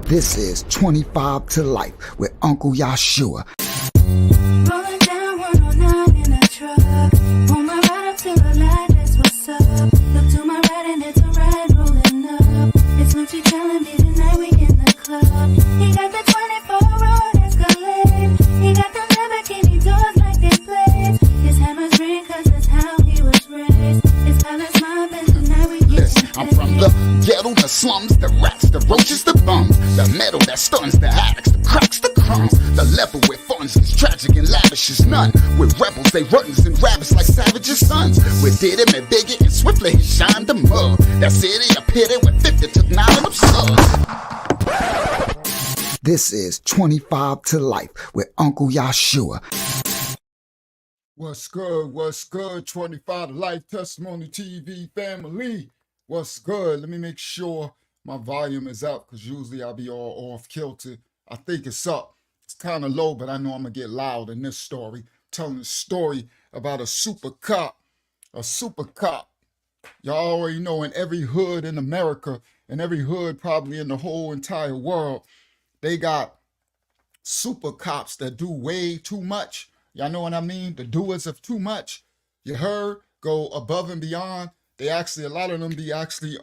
This is 25 to Life with Uncle YAHSHUAH. Rolling down 109 in a truck. Pull my ride up to the light, that's what's up. Look to my right and it's a ride rolling up. It's Lucci telling me tonight we in the club. He got the 24 road Escalade. He got the Lamborghini doors like they blades. His hammers ring cause that's how he was raised. His palace mob and tonight we get Listen, I'm from the ghetto, the slums, the rats, the roaches, the bums, the metal that stuns, the addicts, the cracks, the crumbs. The level where funds gets tragic and lavish is none. With rebels, they runs and rabbits like savages' sons. With did him and bigger and swiftly he shined the mug. That city a pity with 50 took 9 of them slugs. This is 25 to Life with Uncle YAHSHUAH. What's good? What's good? 25 to Life Testimony TV family. What's good? Let me make sure my volume is up because usually I'll be all off kilter. I think it's up. It's kind of low, but I know I'm going to get loud in this story. I'm telling a story about a super cop. A super cop. Y'all already know in every hood in America, and every hood probably in the whole entire world, they got super cops that do way too much. Y'all know what I mean? The doers of too much. You heard? Go above and beyond. They actually, a lot of them be actually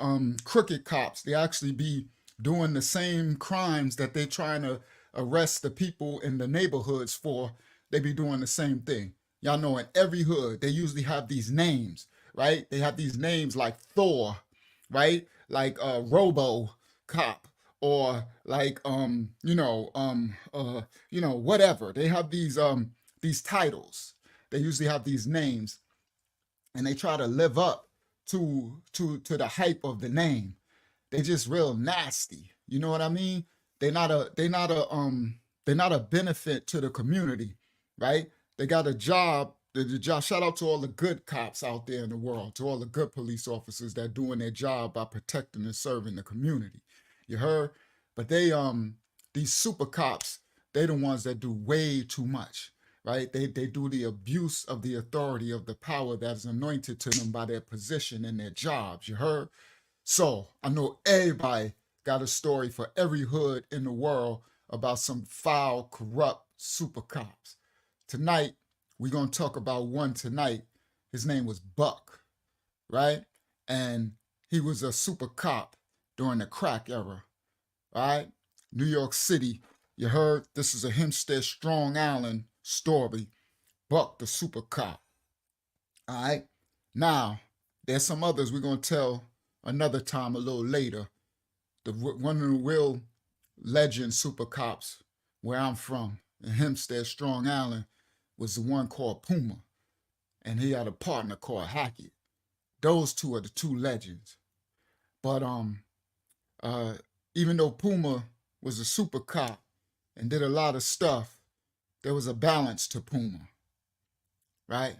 crooked cops. They actually be doing the same crimes that they trying to arrest the people in the neighborhoods for. They be doing the same thing. Y'all know in every hood, they usually have these names, right? They have these names like Thor, right? Like Robo Cop, or like whatever. They have these titles. They usually have these names, and they try to live up to the hype of the name. They just real nasty. You know what I mean? They're not a benefit to the community, right? They got a job. The job. Shout out to all the good cops out there in the world, to all the good police officers that doing their job by protecting and serving the community. You heard? But they these super cops, they the ones that do way too much. Right? They do the abuse of the authority of the power that is anointed to them by their position and their jobs. You heard? So I know everybody got a story for every hood in the world about some foul, corrupt super cops. Tonight, we're going to talk about one tonight. His name was Buck, right? And he was a super cop during the crack era, right? New York City, you heard? This is a Hempstead, Strong Island story. Buck the super cop. All right. Now, there's some others we're going to tell another time a little later. One of the real legend super cops where I'm from in Hempstead, Strong Island, was the one called Puma. And he had a partner called Hackett. Those two are the two legends. But even though Puma was a super cop and did a lot of stuff, there was a balance to Puma, right?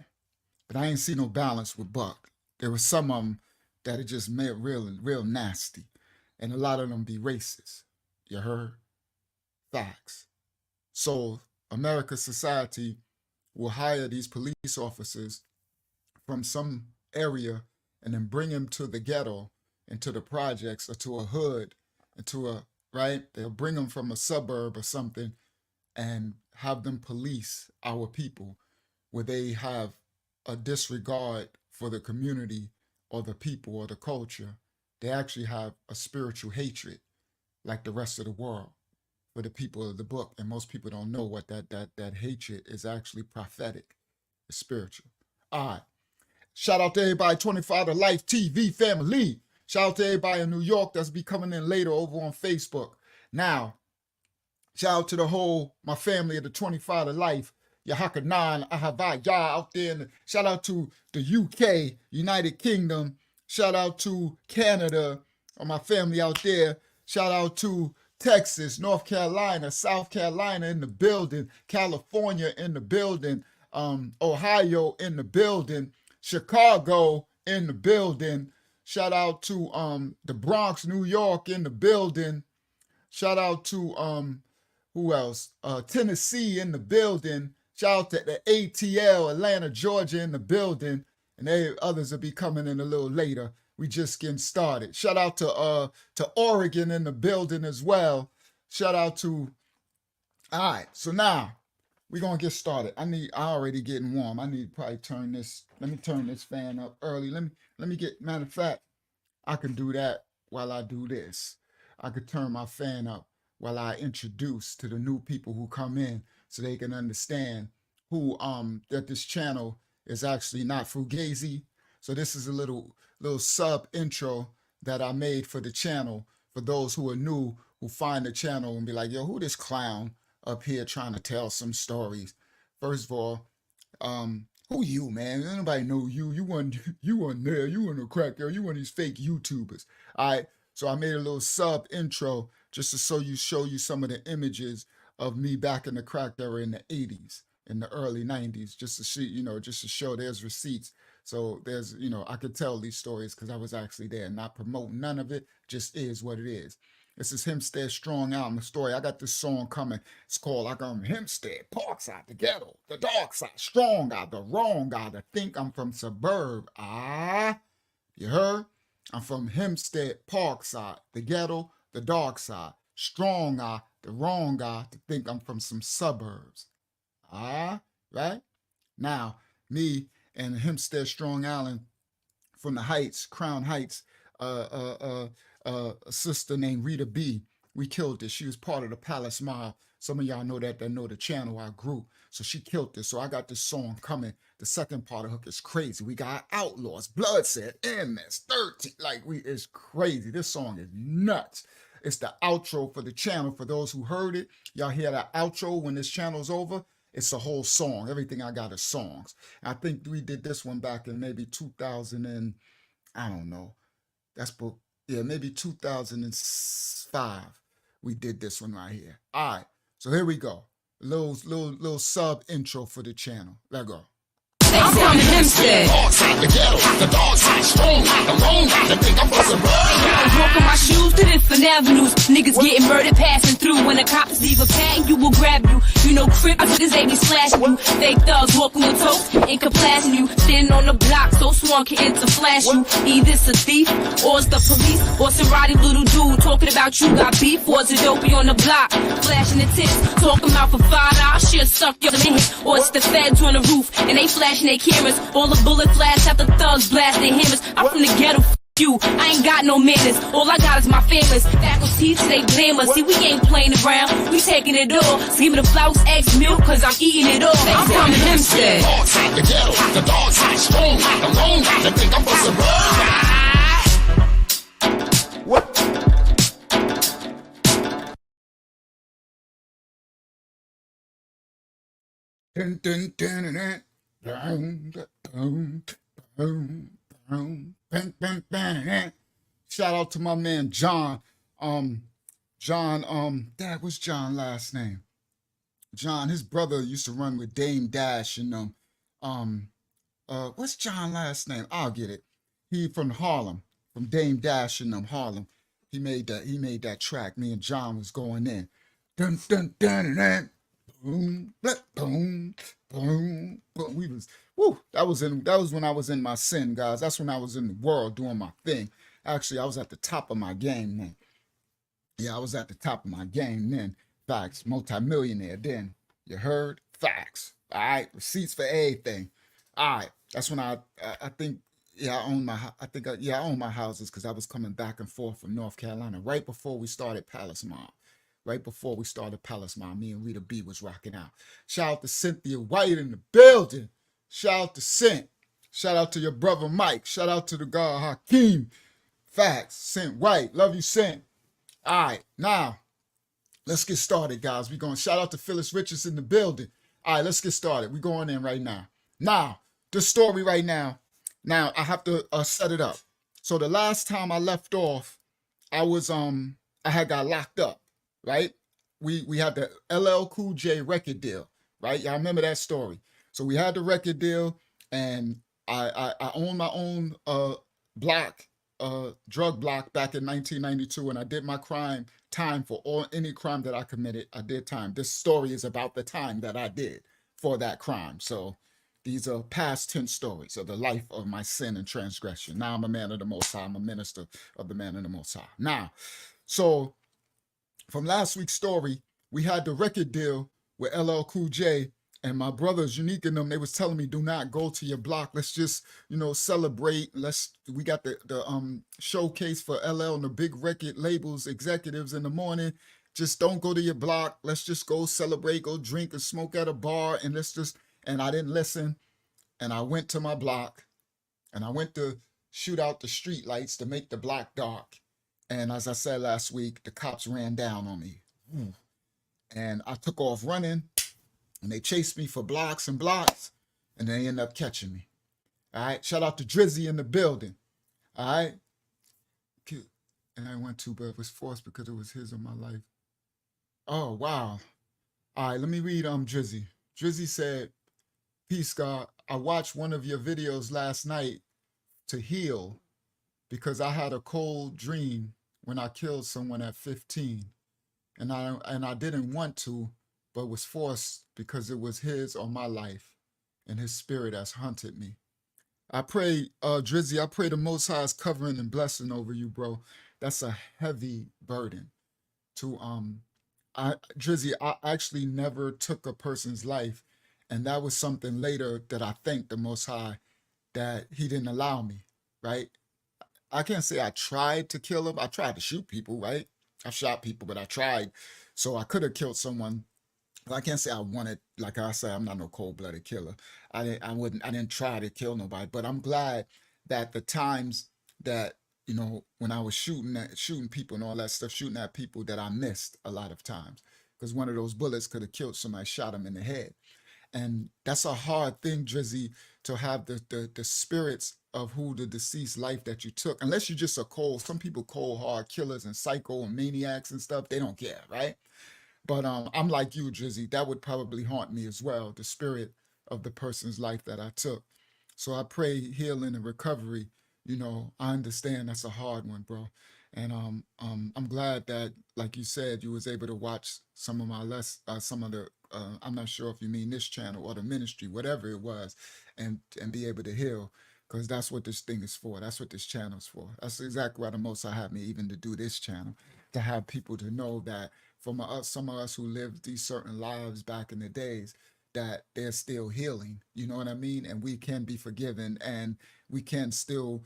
But I ain't see no balance with Buck. There was some of them that it just made real nasty. And a lot of them be racist. You heard? Facts. So America society will hire these police officers from some area and then bring them to the ghetto, into the projects, or to a hood, right? They'll bring them from a suburb or something and have them police our people where they have a disregard for the community or the people or the culture. They actually have a spiritual hatred like the rest of the world for the people of the book. And most people don't know what that hatred is actually prophetic. It's spiritual. All right. Shout out to everybody, 25 to Life TV family. Shout out to everybody in New York that's be coming in later over on Facebook. Now, shout out to my family of the 25 to Life, Yahakanan, Ahavaya out there. Shout out to the UK, United Kingdom. Shout out to Canada, or my family out there. Shout out to Texas, North Carolina, South Carolina in the building, California in the building, Ohio in the building, Chicago in the building. Shout out to the Bronx, New York in the building. Shout out to who else? Tennessee in the building. Shout out to the ATL, Atlanta, Georgia in the building. And others will be coming in a little later. We just getting started. Shout out to Oregon in the building as well. Shout out to, all right, so now we're gonna get started. I already getting warm. I need to probably turn this, let me turn this fan up early. Let me get, matter of fact, I can do that while I do this. I could turn my fan up while I introduce to the new people who come in so they can understand who that this channel is actually not fugazi. So this is a little sub intro that I made for the channel for those who are new, who find the channel and be like, yo, who this clown up here trying to tell some stories? First of all, who you, man? Nobody know you. You weren't there. You weren't a crack girl. You one of these fake YouTubers. All right. So I made a little sub intro just to show you some of the images of me back in the crack era in the 80s, in the early 90s, just to see, just to show there's receipts. So there's, I could tell these stories because I was actually there, not promoting none of it, just is what it is. This is Hempstead Strong Out in the story. I got this song coming. It's called, I got Hempstead, Parkside, the ghetto, the dark side, strong guy, the wrong guy, to think I'm from suburb. You heard? I'm from Hempstead, Parkside, the ghetto, the dark side, strong guy, the wrong guy, to think I'm from some suburbs. Right? Now, me and Hempstead Strong Island from the Heights, Crown Heights, a sister named Rita B. We killed this. She was part of the Palace Mob. Some of y'all know that know the channel, our group. So she killed this. So I got this song coming. The second part of Hook is crazy. We got Outlaws, Bloodset, MS, 13. It's crazy. This song is nuts. It's the outro for the channel. For those who heard it, y'all hear that outro when this channel's over. It's a whole song. Everything I got is songs. I think we did this one back in maybe 2000 and, I don't know. Maybe 2005. We did this one right here. All right. So here we go. Little sub intro for the channel. Let's go. I'm from Hempstead. The ghetto, the dog side, strong, the wrong guy, to think I'm from suburb. I walk on my shoes to different avenues. Niggas getting murdered, passing through. When the cops leave a patent, you will grab you. You know, crip, niggas, they be slashing you. Fake thugs walking with toast, incapacitating you. Standing on the block, so sworn can enter flash you. Either it's a thief, or it's the police, or some rowdy little dude talking about you got beef, or it's a dopey on the block, flashing the tits, talking about for $5, shit suck your minute. Or it's the feds on the roof, and they flashing their cameras. All the bullet flash after thugs blast their hammers. I'm from the ghetto, you. I ain't got no manners. All I got is my famous faculties, they blame us. See, we ain't playing around, we taking it all. So give me the flowers, eggs, milk, cause I'm eating it all. I'm from Hempstead. The ghetto, the dog side, strong, the wrong guy, to think I'm from suburb. What? Dun, dun, dun, dun, dun. Shout out to my man John. Dad, what's John's last name? John, his brother used to run with Dame Dash and what's John's last name? I'll get it. He from Harlem, from Dame Dash and Harlem. He made that track. Me and John was going in. Dun dun dun dun. Boom, boom, boom, boom. We was, woo, that was when I was in my sin, guys. That's when I was in the world doing my thing. Actually, I was at the top of my game then. Yeah, I was at the top of my game then. Facts, multi-millionaire then. You heard? Facts. All right, receipts for everything. All right, that's when I think, yeah, I own my houses because I was coming back and forth from North Carolina right before we started Palace Mob. Right before we started Palace Mob, me and Rita B was rocking out. Shout out to Cynthia White in the building. Shout out to Cent. Shout out to your brother Mike. Shout out to the guy Hakeem. Facts. Cent White. Love you, Cent. All right, now, let's get started, guys. We're going to shout out to Phyllis Richards in the building. All right, let's get started. We're going in right now. Now, the story right now. Now, I have to set it up. So the last time I left off, I had got locked up. Right? We had the LL Cool J record deal, right? Y'all remember that story. So we had the record deal, and I owned my own drug block back in 1992, and I did my time for any crime that I committed. I did time. This story is about the time that I did for that crime. So these are past tense stories of the life of my sin and transgression. Now I'm a man of the Most High. I'm a minister of the man of the Most High. Now, so from last week's story, we had the record deal with LL Cool J, and my brothers, Unique and them, they was telling me, do not go to your block. Let's just, celebrate. We got the showcase for LL and the big record labels executives in the morning. Just don't go to your block. Let's just go celebrate, go drink and smoke at a bar, and and I didn't listen. And I went to my block, and I went to shoot out the street lights to make the block dark. And as I said last week, the cops ran down on me. And I took off running, and they chased me for blocks and blocks, and they ended up catching me. All right. Shout out to Drizzy in the building. All right. And I went to, but it was forced because it was his in my life. Oh, wow. All right. Let me read Drizzy. Drizzy said, "Peace, God. I watched one of your videos last night to heal because I had a cold dream when I killed someone at 15. And I didn't want to, but was forced because it was his or my life, and his spirit has hunted me." I pray, Drizzy, I pray the Most High's covering and blessing over you, bro. That's a heavy burden to Drizzy, I actually never took a person's life, and that was something later that I thanked the Most High that he didn't allow me, right? I can't say I tried to kill him. I tried to shoot people, right? I shot people, but I tried. So I could have killed someone. I can't say I wanted, like I said, I'm not no cold-blooded killer. I didn't try to kill nobody, but I'm glad that the times that, when I was shooting people and all that stuff, shooting at people, that I missed a lot of times. Because one of those bullets could have killed somebody, shot him in the head. And that's a hard thing, Drizzy, to have the spirits of who the deceased life that you took. Unless you're just some people cold hard killers and psycho and maniacs and stuff, they don't care, right? But I'm like you, Drizzy. That would probably haunt me as well, the spirit of the person's life that I took. So I pray healing and recovery. I understand that's a hard one, bro. And I'm glad that, like you said, you was able to watch some of some of the. I'm not sure if you mean this channel or the ministry, whatever it was, and be able to heal, because that's what this thing is for. That's what this channel is for. That's exactly why the Most High had me even to do this channel, to have people to know that from some of us who lived these certain lives back in the days, that they're still healing. You know what I mean? And we can be forgiven, and we still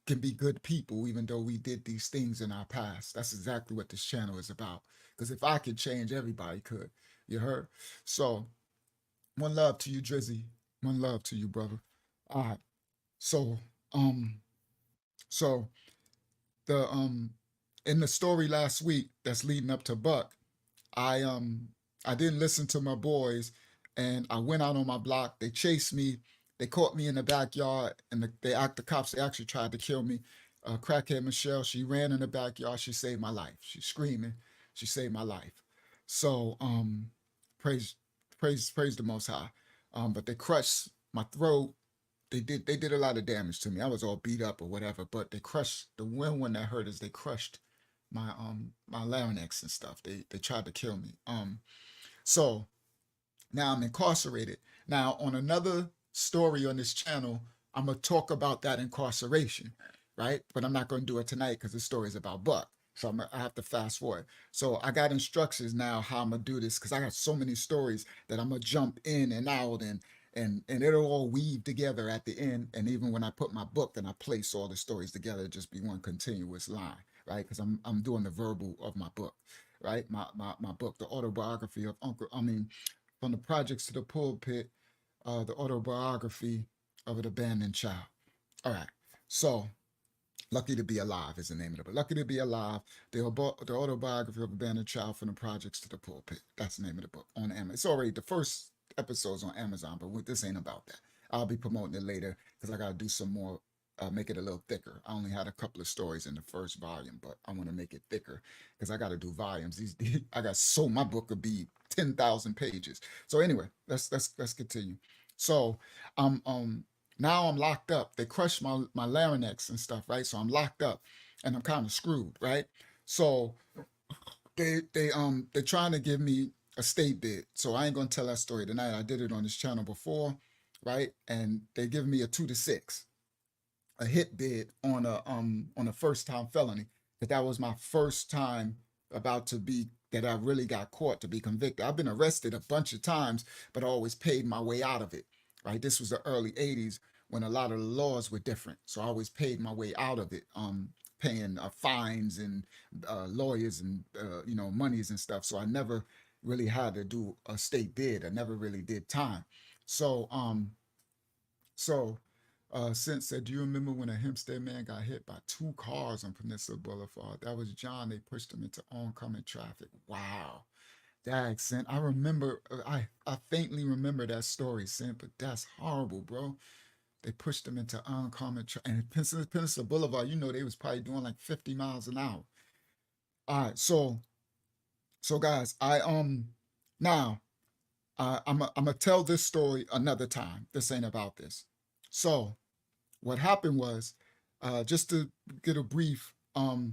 can be good people, even though we did these things in our past. That's exactly what this channel is about. Because if I could change, everybody could. You heard? So, one love to you, Drizzy. One love to you, brother. All right. So, so the in the story last week that's leading up to Buck, I didn't listen to my boys, and I went out on my block. They chased me. They caught me in the backyard, and the cops, they actually tried to kill me. Crackhead Michelle, she ran in the backyard. She saved my life. She's screaming. She saved my life. So praise the Most High. But they crushed my throat. They did a lot of damage to me. I was all beat up or whatever, but they crushed the one that hurt is they crushed my larynx and stuff. They tried to kill me. So now I'm incarcerated. Now on another story on this channel, I'm gonna talk about that incarceration, right? But I'm not gonna do it tonight because the story is about Buck. So I have to fast forward. So I got instructions now how I'm gonna do this, because I got so many stories that I'm gonna jump in and out, and it'll all weave together at the end. And even when I put my book and I place all the stories together, it'll just be one continuous line, right? Because I'm doing the verbal of my book, right? My book, the autobiography of From the Projects to the Pulpit, the autobiography of an abandoned child. All right. So Lucky to Be Alive is the name of the book. Lucky to Be Alive, the autobiography of an abandoned child, From the Projects to the Pulpit. That's the name of the book on Amazon. It's already, the first episode's on Amazon, but this ain't about that. I'll be promoting it later because I got to do some more, make it a little thicker. I only had a couple of stories in the first volume, but I want to make it thicker because I got to do volumes. My book could be 10,000 pages. So anyway, let's continue. So now I'm locked up. They crushed my larynx and stuff, right? So I'm locked up and I'm kind of screwed, right? So they're trying to give me a state bid. So I ain't gonna tell that story tonight. I did it on this channel before, right? And they give me a 2-6, a hit bid on a first time felony. But that was my first time about to be, that I really got caught to be convicted. I've been arrested a bunch of times, but I always paid my way out of it, right? This was the early 80s when a lot of the laws were different. So I always paid my way out of it, paying fines and lawyers and, monies and stuff. So I never really had to do a state bid. I never really did time. So, since said, do you remember when a Hempstead man got hit by 2 cars on Peninsula Boulevard? That was John. They pushed him into oncoming traffic. Wow. That Sin. I remember, I faintly remember that story, Sin, but that's horrible, bro. They pushed him into oncoming traffic. And Peninsula Boulevard, they was probably doing like 50 miles an hour. All right, so guys, now I'm gonna tell this story another time. This ain't about this. So what happened was, just to get a brief, I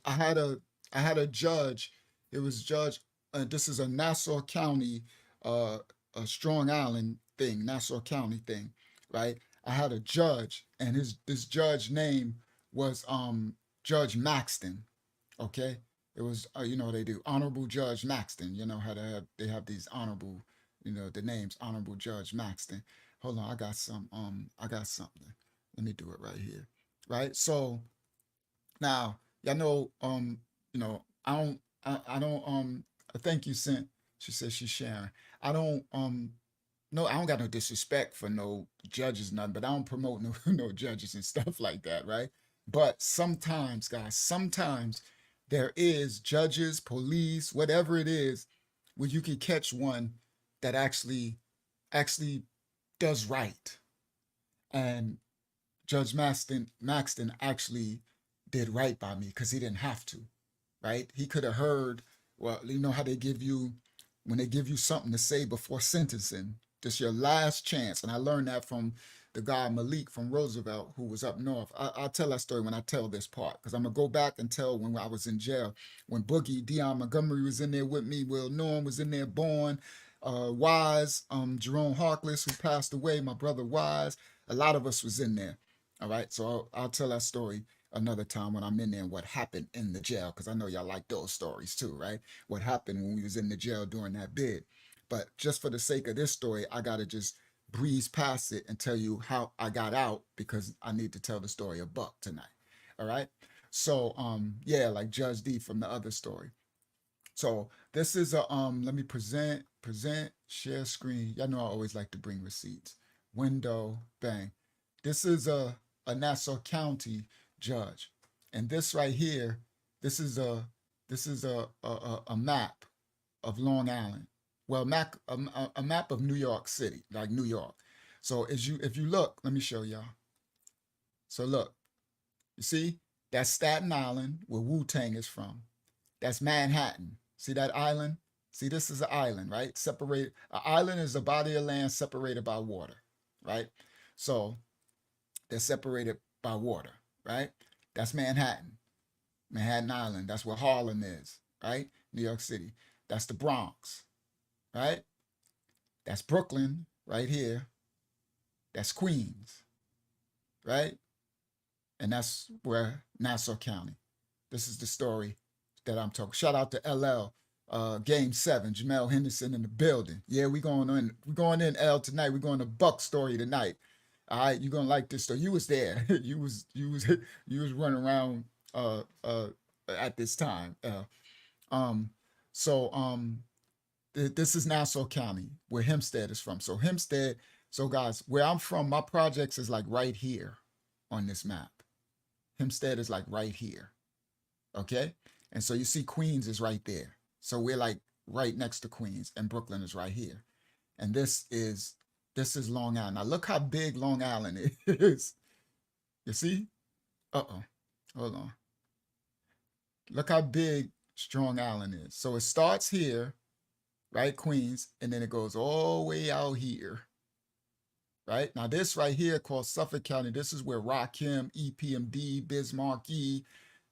had a judge. It was Judge. This is a Nassau County, a Strong Island thing, Nassau County thing, right? I had a judge, and this judge name was Judge Maxton. Okay, it was they do Honorable Judge Maxton. You know how they have these honorable, the names Honorable Judge Maxton. Hold on, I got something. Let me do it right here. Right. So now y'all know I don't thank you, Sent. She says she's sharing. I don't no, I don't got no disrespect for no judges, nothing, but I don't promote no no judges and stuff like that, right? But sometimes, guys, sometimes there is judges, police, whatever it is, where you can catch one that actually does right. And Judge Maxton actually did right by me because he didn't have to, right? He could have heard, well, you know how they give you, when they give you something to say before sentencing, this your last chance. And I learned that from the guy Malik from Roosevelt, who was up north. I'll tell that story when I tell this part, because I'm going to go back and tell when I was in jail, when Boogie, Dion Montgomery was in there with me, Will Norm was in there, Born, Wise, Jerome Harkless, who passed away, my brother Wise, a lot of us was in there. All right, so I'll tell that story another time when I'm in there and what happened in the jail, because I know y'all like those stories too, right? What happened when we was in the jail during that bid. But just for the sake of this story, I got to just breeze past it and tell you how I got out, because I need to tell the story of Buck tonight. All right. So, yeah, like Judge D from the other story. So this is a, let me present, share screen. Y'all know I always like to bring receipts. Window, bang. This is a Nassau County judge. And this right here, this is a map of Long Island. Well, a map of New York City, like New York. So if you look, let me show y'all. So look, you see, that's Staten Island, where Wu-Tang is from. That's Manhattan. See that island? See, this is an island, right? Separated. An island is a body of land separated by water, right? So they're separated by water, right? That's Manhattan. Manhattan Island. That's where Harlem is, right? New York City. That's the Bronx, right? That's Brooklyn right here. That's Queens, right? And that's where Nassau County. This is the story that I'm talking. Shout out to LL, Game 7, Jamel Henderson in the building. Yeah, we're going in L tonight. We're going to Buck story tonight. All right, you're gonna like this story. You was there. you was running around at this time. This is Nassau County, where Hempstead is from. So Hempstead, so guys, where I'm from, my projects is like right here on this map. Hempstead is like right here. Okay? And so you see Queens is right there. So we're like right next to Queens, and Brooklyn is right here. And this is Long Island. Now look how big Long Island is. You see? Uh-oh. Hold on. Look how big Strong Island is. So it starts here, right, Queens, and then it goes all the way out here. Right? Now this right here called Suffolk County, this is where Rakim, EPMD, Bismarck E,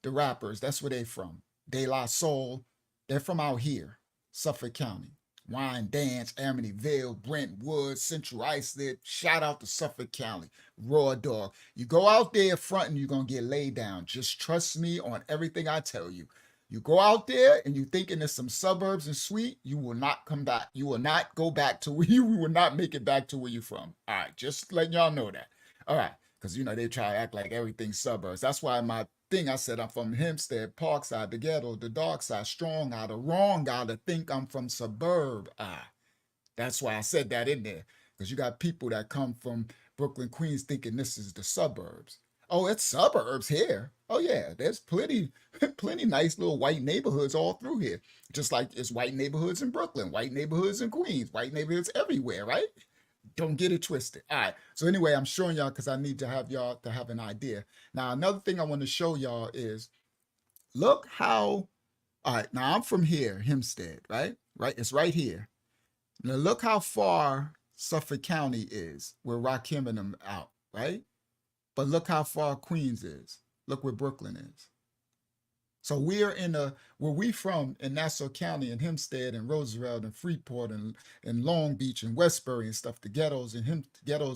the rappers, that's where they from. De La Soul, they're from out here, Suffolk County. Wine Dance, Amityville, Brentwood, Central Islip. Shout out to Suffolk County. Raw Dog. You go out there front and you're going to get laid down. Just trust me on everything I tell you. You go out there and you thinking there's some suburbs and sweet, you will not come back. You will not go back to where you will not make it back to where you're from. All right, just letting y'all know that. All right, because you know they try to act like everything's suburbs. That's why my thing I said I'm from Hempstead, Parkside, the ghetto, the dark side, strong eye, the wrong eye to think I'm from suburb eye. That's why I said that in there. Because you got people that come from Brooklyn, Queens thinking this is the suburbs. Oh, it's suburbs here. Oh yeah, there's plenty nice little white neighborhoods all through here. Just like it's white neighborhoods in Brooklyn, white neighborhoods in Queens, white neighborhoods everywhere, right? Don't get it twisted. All right. So anyway, I'm showing y'all because I need to have y'all to have an idea. Now, another thing I want to show y'all is look how, all right, now I'm from here, Hempstead, right? Right, it's right here. Now look how far Suffolk County is, where Rakim and them out, right? But look how far Queens is. Look where Brooklyn is. So we're where we from in Nassau County and Hempstead and Roosevelt and Freeport and Long Beach and Westbury and stuff, the ghettos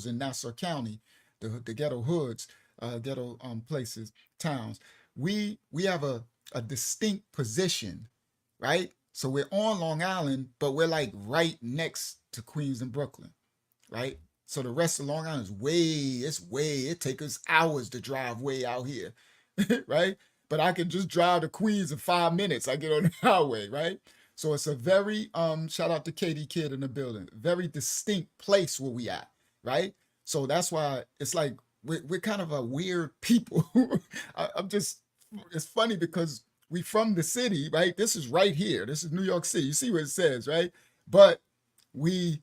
in Nassau County, the ghetto hoods, ghetto places, towns. We have a distinct position, right? So we're on Long Island, but we're like right next to Queens and Brooklyn, right? So the rest of Long Island is it takes us hours to drive way out here, right? But I can just drive to Queens in 5 minutes. I get on the highway, right? So it's a very, shout out to Katie Kidd in the building, very distinct place where we at, right? So that's why it's like, we're kind of a weird people. It's funny because we from the city, right? This is right here. This is New York City. You see what it says, right? But we're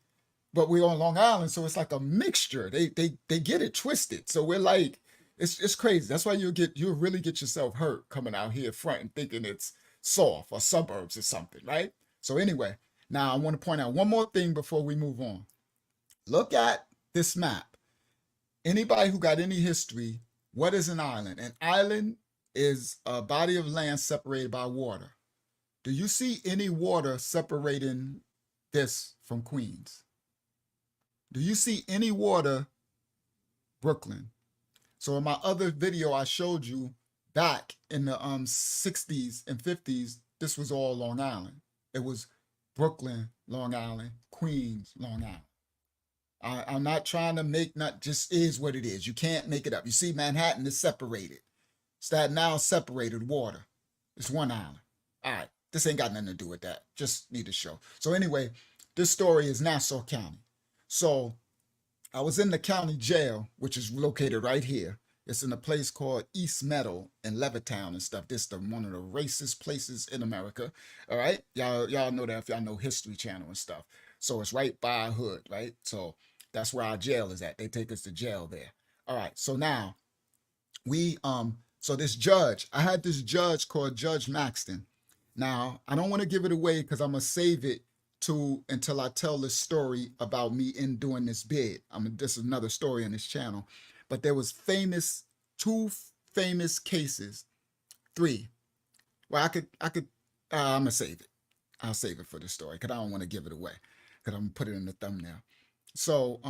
on Long Island, so it's like a mixture. They get it twisted. So we're like, it's crazy. That's why you'll really get yourself hurt coming out here front and thinking it's soft or suburbs or something, right? So anyway, now I want to point out one more thing before we move on. Look at this map. Anybody who got any history, what is an island? An island is a body of land separated by water. Do you see any water separating this from Queens? Do you see any water, Brooklyn? So in my other video I showed you back in the 60s and 50s, this was all Long Island. It was Brooklyn, Long Island, Queens, Long Island. I'm not trying to make, not just is what it is. You can't make it up. You see Manhattan is separated. Staten Island separated water. It's one island. All right, this ain't got nothing to do with that. Just need to show. So anyway, this story is Nassau County. So I was in the county jail, which is located right here. It's in a place called East Meadow in Levittown and stuff. This is one of the racist places in America. All right, y'all know that if y'all know History Channel and stuff. So it's right by a hood, right? So that's where our jail is at. They take us to jail there. All right, so now so this judge, I had this judge called Judge Maxton. Now I don't want to give it away because I'm gonna save it until I tell this story about me in doing this bid. This is another story on this channel, but there was two famous cases, three. Well, I'm gonna save it. I'll save it for the story because I don't want to give it away because I'm gonna put it in the thumbnail. So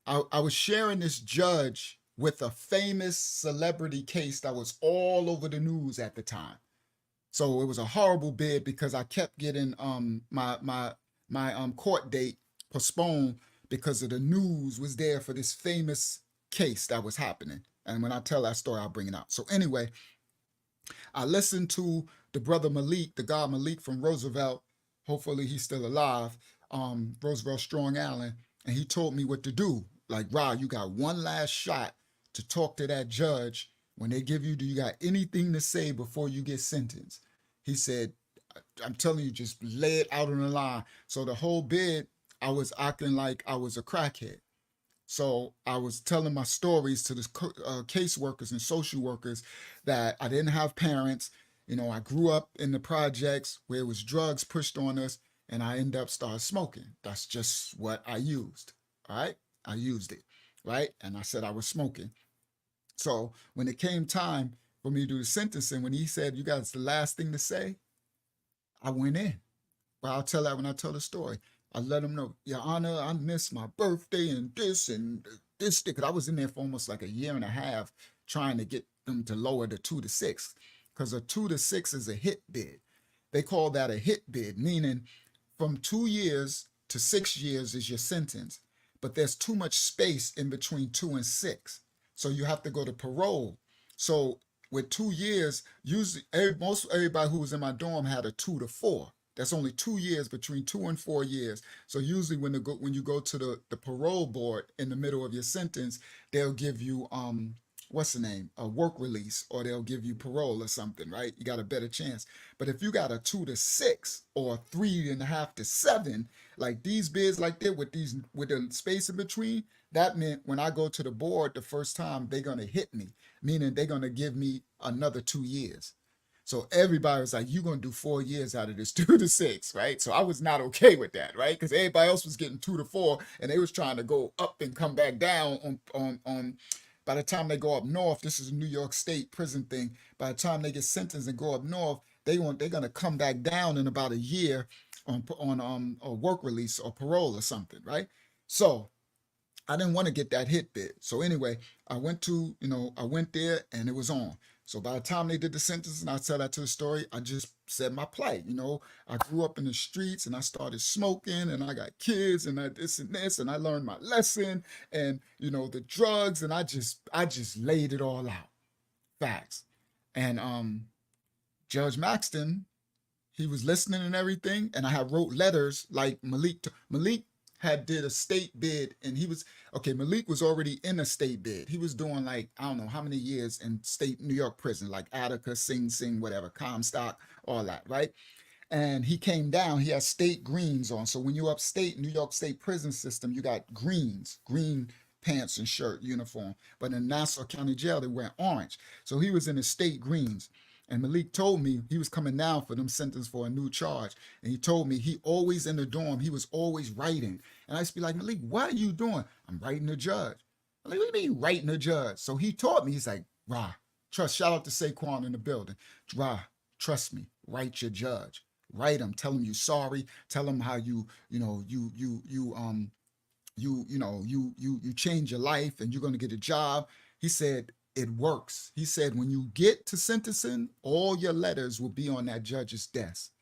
I was sharing this judge with a famous celebrity case that was all over the news at the time. So it was a horrible bid because I kept getting my court date postponed because of the news was there for this famous case that was happening. And when I tell that story, I'll bring it out. So anyway, I listened to the brother Malik, the guy Malik from Roosevelt. Hopefully he's still alive. Roosevelt Strong Island. And he told me what to do. Like, Rod, you got one last shot to talk to that judge. When they give you, do you got anything to say before you get sentenced? He said, I'm telling you, just lay it out on the line. So the whole bid, I was acting like I was a crackhead. So I was telling my stories to the caseworkers and social workers that I didn't have parents. You know, I grew up in the projects where it was drugs pushed on us, and I ended up started smoking. That's just what I used, all right? I used it, right? And I said I was smoking. So when it came time for me to do the sentencing, when he said, you got the last thing to say, I went in. But I'll tell that when I tell the story. I let him know, Your Honor, I missed my birthday and this, because I was in there for almost like a year and a half trying to get them to lower the 2 to 6, because a 2 to 6 is a hit bid. They call that a hit bid, meaning from 2 years to 6 years is your sentence, but there's too much space in between 2 and 6. So you have to go to parole. So with 2 years, usually most everybody who was in my dorm had a 2 to 4. That's only 2 years between 2 and 4 years. So usually when you go to the parole board in the middle of your sentence, they'll give you what's the name? A work release, or they'll give you parole or something, right? You got a better chance. But if you got a 2 to 6 or 3.5 to 7, like these bids like that with the space in between, that meant when I go to the board the first time, they're gonna hit me, meaning they're gonna give me another 2 years. So everybody was like, you're going to do 4 years out of this 2 to 6, right? So I was not okay with that, right? Because everybody else was getting 2 to 4 and they was trying to go up and come back down on by the time they go up north. This is a New York State prison thing. By the time they get sentenced and go up north, they're going to come back down in about a year on a work release or parole or something, right? So I didn't want to get that hit bid. So anyway, I went there and it was on. So by the time they did the sentence, and I tell that to the story, I just said my plight. I grew up in the streets and I started smoking and I got kids and this and I learned my lesson and, the drugs, and I just laid it all out. Facts. And Judge Maxton, he was listening and everything, and I had wrote letters like Malik had did a state bid, and Malik was already in a state bid. He was doing like, I don't know how many years in state New York prison, like Attica, Sing Sing, whatever, Comstock, all that, right? And he came down, he had state greens on. So when you're upstate, New York State prison system, you got green pants and shirt uniform. But in Nassau County Jail, they wear orange. So he was in the state greens. And Malik told me he was coming down for them sentence for a new charge. And he told me he always in the dorm, he was always writing. And I used to be like, Malik, what are you doing? I'm writing the judge. I'm like, what do you mean writing the judge? So he taught me, he's like, shout out to Saquon in the building. Trust me, write your judge. Write him, tell him you sorry, tell him how you change your life and you're going to get a job. He said, it works. He said, when you get to sentencing, all your letters will be on that judge's desk.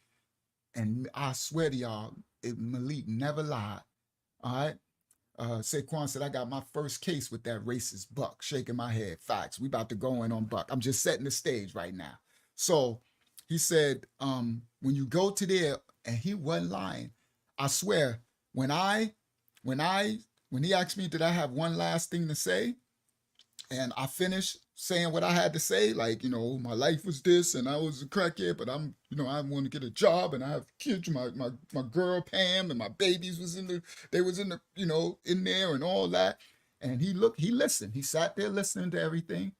And I swear to y'all, Malik never lied. All right. Saquon said, I got my first case with that racist Buck, shaking my head. Facts. We about to go in on Buck. I'm just setting the stage right now. So he said, when you go to there, and he wasn't lying. I swear, when he asked me, did I have one last thing to say? And I finished saying what I had to say, like, my life was this, and I was a crackhead, but I want to get a job, and I have kids, my girl Pam, and my babies was in there and all that. And he listened. He sat there listening to everything,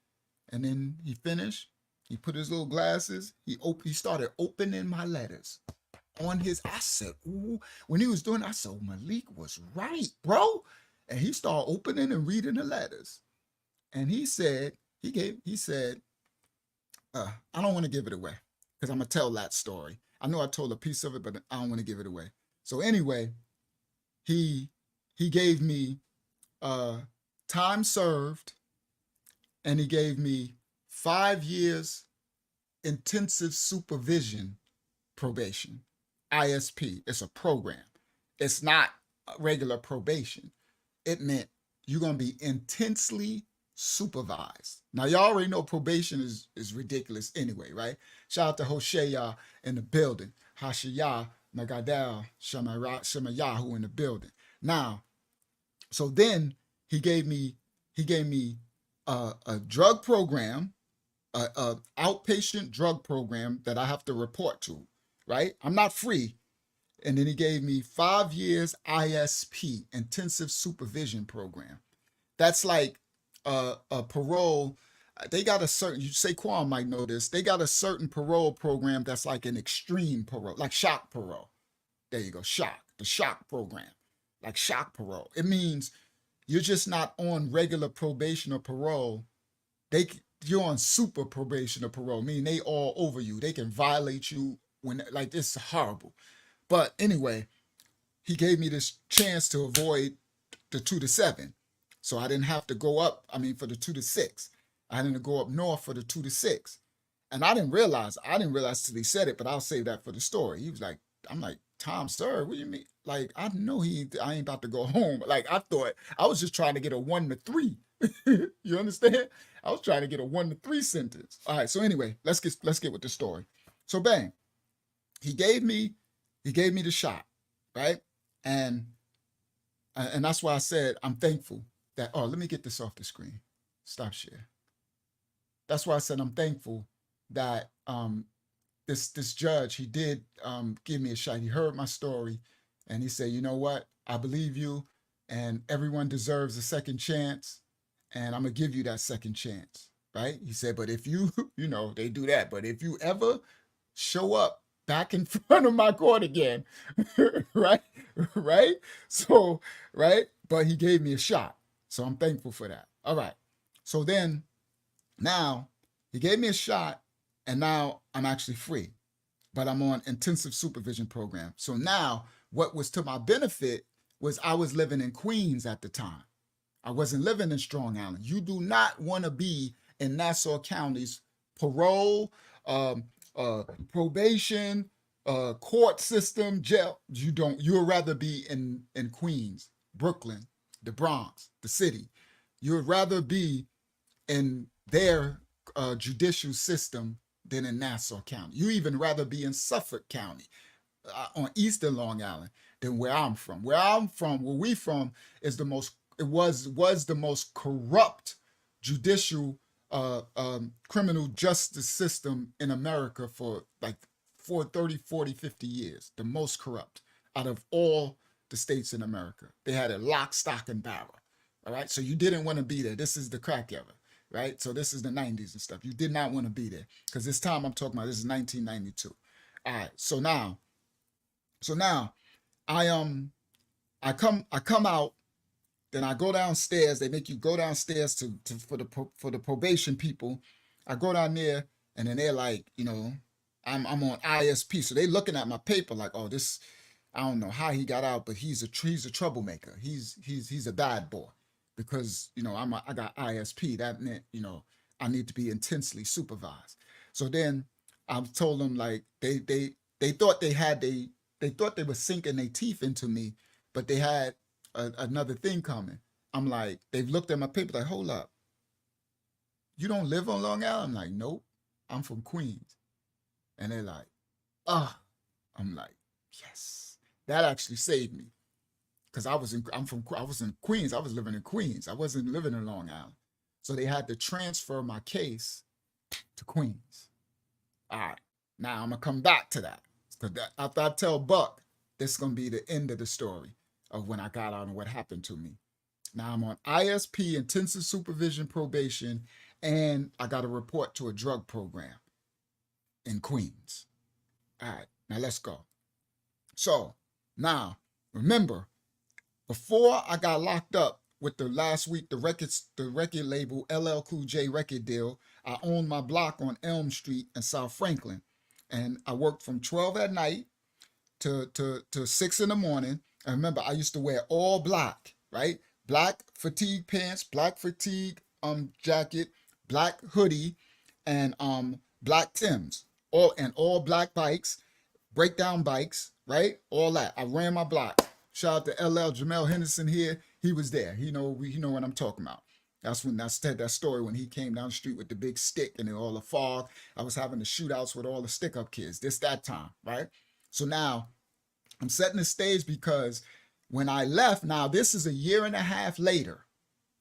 and then he finished. He put his little glasses. He started opening my letters on his. I said, ooh. When he was doing, I said, Malik was right, bro. And he started opening and reading the letters. And he said, I don't want to give it away because I'm going to tell that story. I know I told a piece of it, but I don't want to give it away. So anyway, he gave me time served, and he gave me 5 years intensive supervision probation, ISP. It's a program. It's not regular probation. It meant you're going to be intensely supervised. Now, y'all already know probation is ridiculous anyway, right? Shout out to YAHSHUAH in the building. YAHSHUAH, Nagadal, Shemayahu in the building. Now, so then he gave me a drug program, a outpatient drug program that I have to report to, right? I'm not free. And then he gave me 5 years ISP, intensive supervision program. That's like a parole. They got a certain, Saquon might know this, they got a certain parole program that's like an extreme parole, like shock parole. There you go, the shock program, like shock parole. It means you're just not on regular probation or parole. You're on super probation or parole, meaning they all over you. They can violate you when, like, it's horrible. But anyway, he gave me this chance to avoid the 2 to 7. So I didn't have to go up, for the 2 to 6. I didn't go up north for the 2 to 6. And I didn't realize till he said it, but I'll save that for the story. He was like, I'm like, Tom, sir, what do you mean? Like, I know I ain't about to go home. Like, I thought I was just trying to get a 1 to 3. You understand? I was trying to get a 1 to 3 sentence. All right. So anyway, let's get with the story. So bang, he gave me the shot, right? And that's why I said I'm thankful that. Oh, let me get this off the screen. Stop share. That's why I said I'm thankful that this judge, he did give me a shot. He heard my story, and he said, you know what? I believe you, and everyone deserves a second chance, and I'm gonna give you that second chance, right? He said, but if you, they do that, but if you ever show up back in front of my court again, right? Right? So, right? But he gave me a shot. So I'm thankful for that. All right. So then now he gave me a shot, and now I'm actually free, but I'm on intensive supervision program. So now what was to my benefit was I was living in Queens at the time. I wasn't living in Strong Island. You do not want to be in Nassau County's parole, probation, court system, jail. You'd rather be in Queens, Brooklyn, the Bronx, the city. You would rather be in their judicial system than in Nassau County. You even rather be in Suffolk County on Eastern Long Island than where I'm from. Where we from is was the most corrupt judicial criminal justice system in America for like 30, 40, 50 years. The most corrupt out of all the states in America. They had a lock, stock, and barrel. All right. So you didn't want to be there. This is the crack era. Right. So this is the 90s and stuff. You did not want to be there, because this time I'm talking about, this is 1992. All right. So now I come out, then I go downstairs. They make you go downstairs for the probation people. I go down there, and then they're like, I'm on ISP. So they looking at my paper like, oh, this, I don't know how he got out, but he's a troublemaker. He's a bad boy, because I got ISP. That meant I need to be intensely supervised. So then I told them, like, they thought they thought they were sinking their teeth into me, but they had another thing coming. I'm like, they've looked at my paper like, hold up, you don't live on Long Island? I'm like, nope, I'm from Queens. And they're like, I'm like, yes, that actually saved me. Because I was in Queens. I was living in Queens. I wasn't living in Long Island. So they had to transfer my case to Queens. All right. Now I'm going to come back to that. Because after I tell Buck, this is going to be the end of the story of when I got out and what happened to me. Now I'm on ISP, intensive supervision probation, and I got to report to a drug program in Queens. All right. Now let's go. So now, remember, before I got locked up with the last week, the record label LL Cool J record deal, I owned my block on Elm Street in South Franklin. And I worked from 12 at night to 6 in the morning. And remember, I used to wear all black, right? Black fatigue pants, black fatigue jacket, black hoodie, and black Timbs. All black bikes, breakdown bikes, right? All that. I ran my block. Shout out to LL Jamel Henderson here. He was there. He know what I'm talking about. That's when I said that story when he came down the street with the big stick and all the fog. I was having the shootouts with all the stick-up kids. That time, right? So now I'm setting the stage, because when I left, now this is a year and a half later,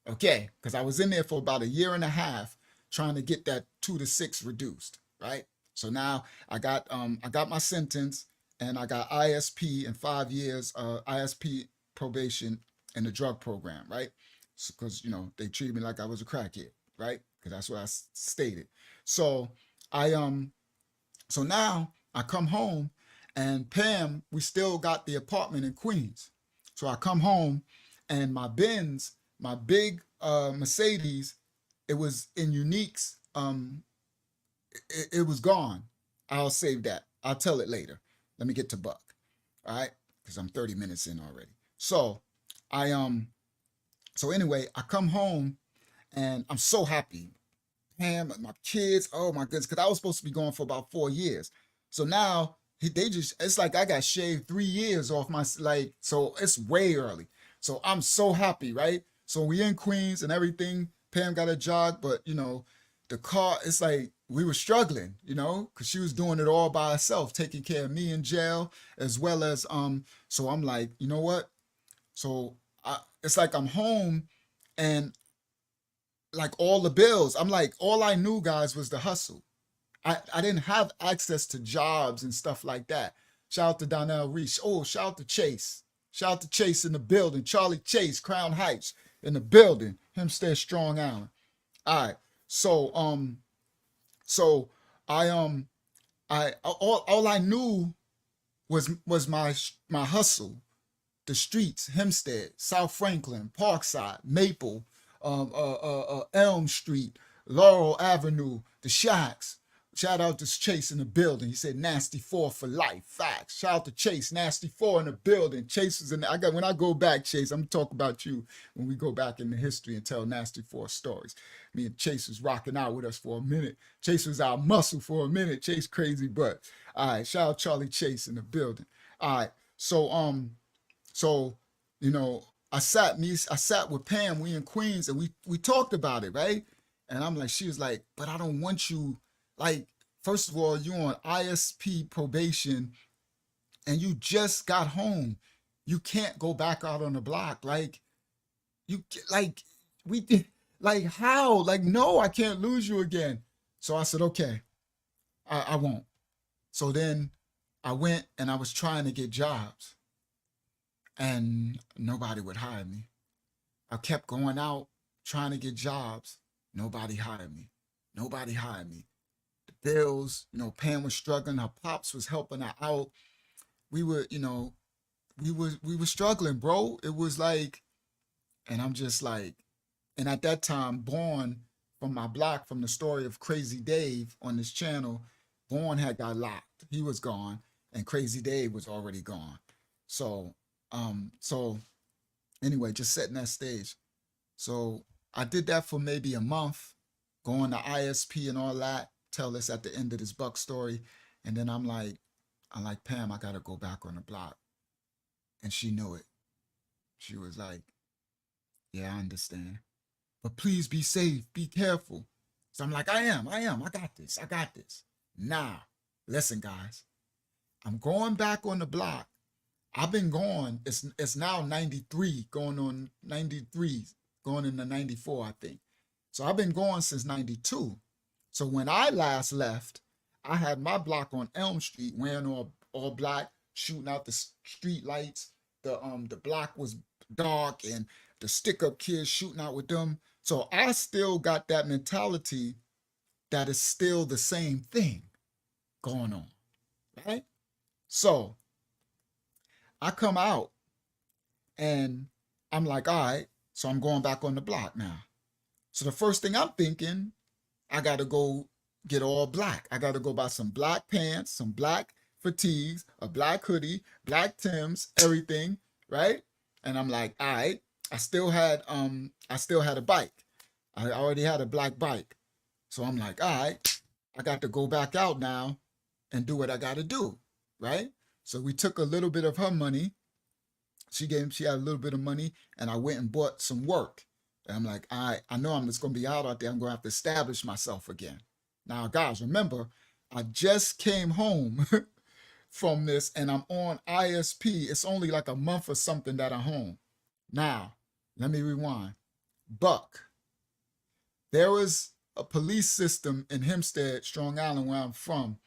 okay? Because I was in there for about a year and a half trying to get that 2 to 6 reduced, right? So now I got my sentence, and I got ISP and 5 years ISP probation in the drug program, right? Because they treated me like I was a crackhead, right? Because that's what I stated. So so now I come home, and Pam, we still got the apartment in Queens. So I come home, and my Benz, my big Mercedes, it was in Unique's. It was gone. I'll save that. I'll tell it later. Let me get to Buck, all right? Because I'm 30 minutes in already. So So anyway, I come home, and I'm so happy. Pam, my kids. Oh my goodness, because I was supposed to be going for about 4 years. So now they just, it's like I got shaved 3 years off my, like, so it's way early. So I'm so happy, right? So we in Queens and everything. Pam got a job, but you know, the car, it's like we were struggling, you know, because she was doing it all by herself, taking care of me in jail, as well as so I'm like, you know what? So it's like I'm home and like all the bills. I'm like, all I knew, guys, was the hustle. I didn't have access to jobs and stuff like that. Shout out to Donnell Reese. Oh, shout out to Chase. Shout out to Chase in the building. Charlie Chase, Crown Heights in the building. Hempstead, Strong Island. All right. So I all I knew was my hustle, the streets, Hempstead, South Franklin, Parkside, Maple, Elm Street, Laurel Avenue, the Shacks. Shout out to Chase in the building. He said Nasty Four for life. Facts. Shout out to Chase, Nasty Four in the building. Chase was in there. When I go back, Chase, I'm gonna talk about you when we go back in the history and tell Nasty Four stories. Me and Chase was rocking out with us for a minute. Chase was our muscle for a minute. Chase crazy butt. All right, shout out Charlie Chase in the building. All right, so you know, I sat with Pam, we in Queens, and we talked about it, right? And I'm like, she was like, but I don't want you, like, first of all, you on ISP probation and you just got home. You can't go back out on the block. Like, we did, like, how? Like, no, I can't lose you again. So I said, okay, I won't. So then I went and I was trying to get jobs and nobody would hire me. I kept going out trying to get jobs. Nobody hired me. Nobody hired me. The bills, you know, Pam was struggling. Her pops was helping her out. We were, you know, we were struggling, bro. It was like, and I'm just like, and at that time, Born from my block, from the story of Crazy Dave on this channel, Born had got locked. He was gone, and Crazy Dave was already gone. So anyway, just setting that stage. So I did that for maybe a month, going to ISP and all that, tell us at the end of this Buck story. And then I'm like, Pam, I gotta go back on the block. And she knew it. She was like, yeah, I understand. But please be safe, be careful. So I'm like, I am, I got this. Now, listen, guys, I'm going back on the block. I've been going, it's now 93, going on 93, going into 94, I think. So I've been going since 92. So when I last left, I had my block on Elm Street, wearing all black, shooting out the street lights. The block was dark and the stick-up kids shooting out with them. So I still got that mentality that is still the same thing going on, right? So I come out and I'm like, all right, so I'm going back on the block now. So the first thing I'm thinking, I got to go get all black. I got to go buy some black pants, some black fatigues, a black hoodie, black Timbs, everything, right? And I'm like, all right, I still had a bike. I already had a black bike. So I'm like, all right, I got to go back out now and do what I got to do, right? So we took a little bit of her money. She had a little bit of money, and I went and bought some work. And I'm like, all right, I know I'm just going to be out there. I'm going to have to establish myself again. Now, guys, remember, I just came home from this, and I'm on ISP. It's only like a month or something that I'm home. Now, let me rewind. Buck, there was a police system in Hempstead, Strong Island, where I'm from,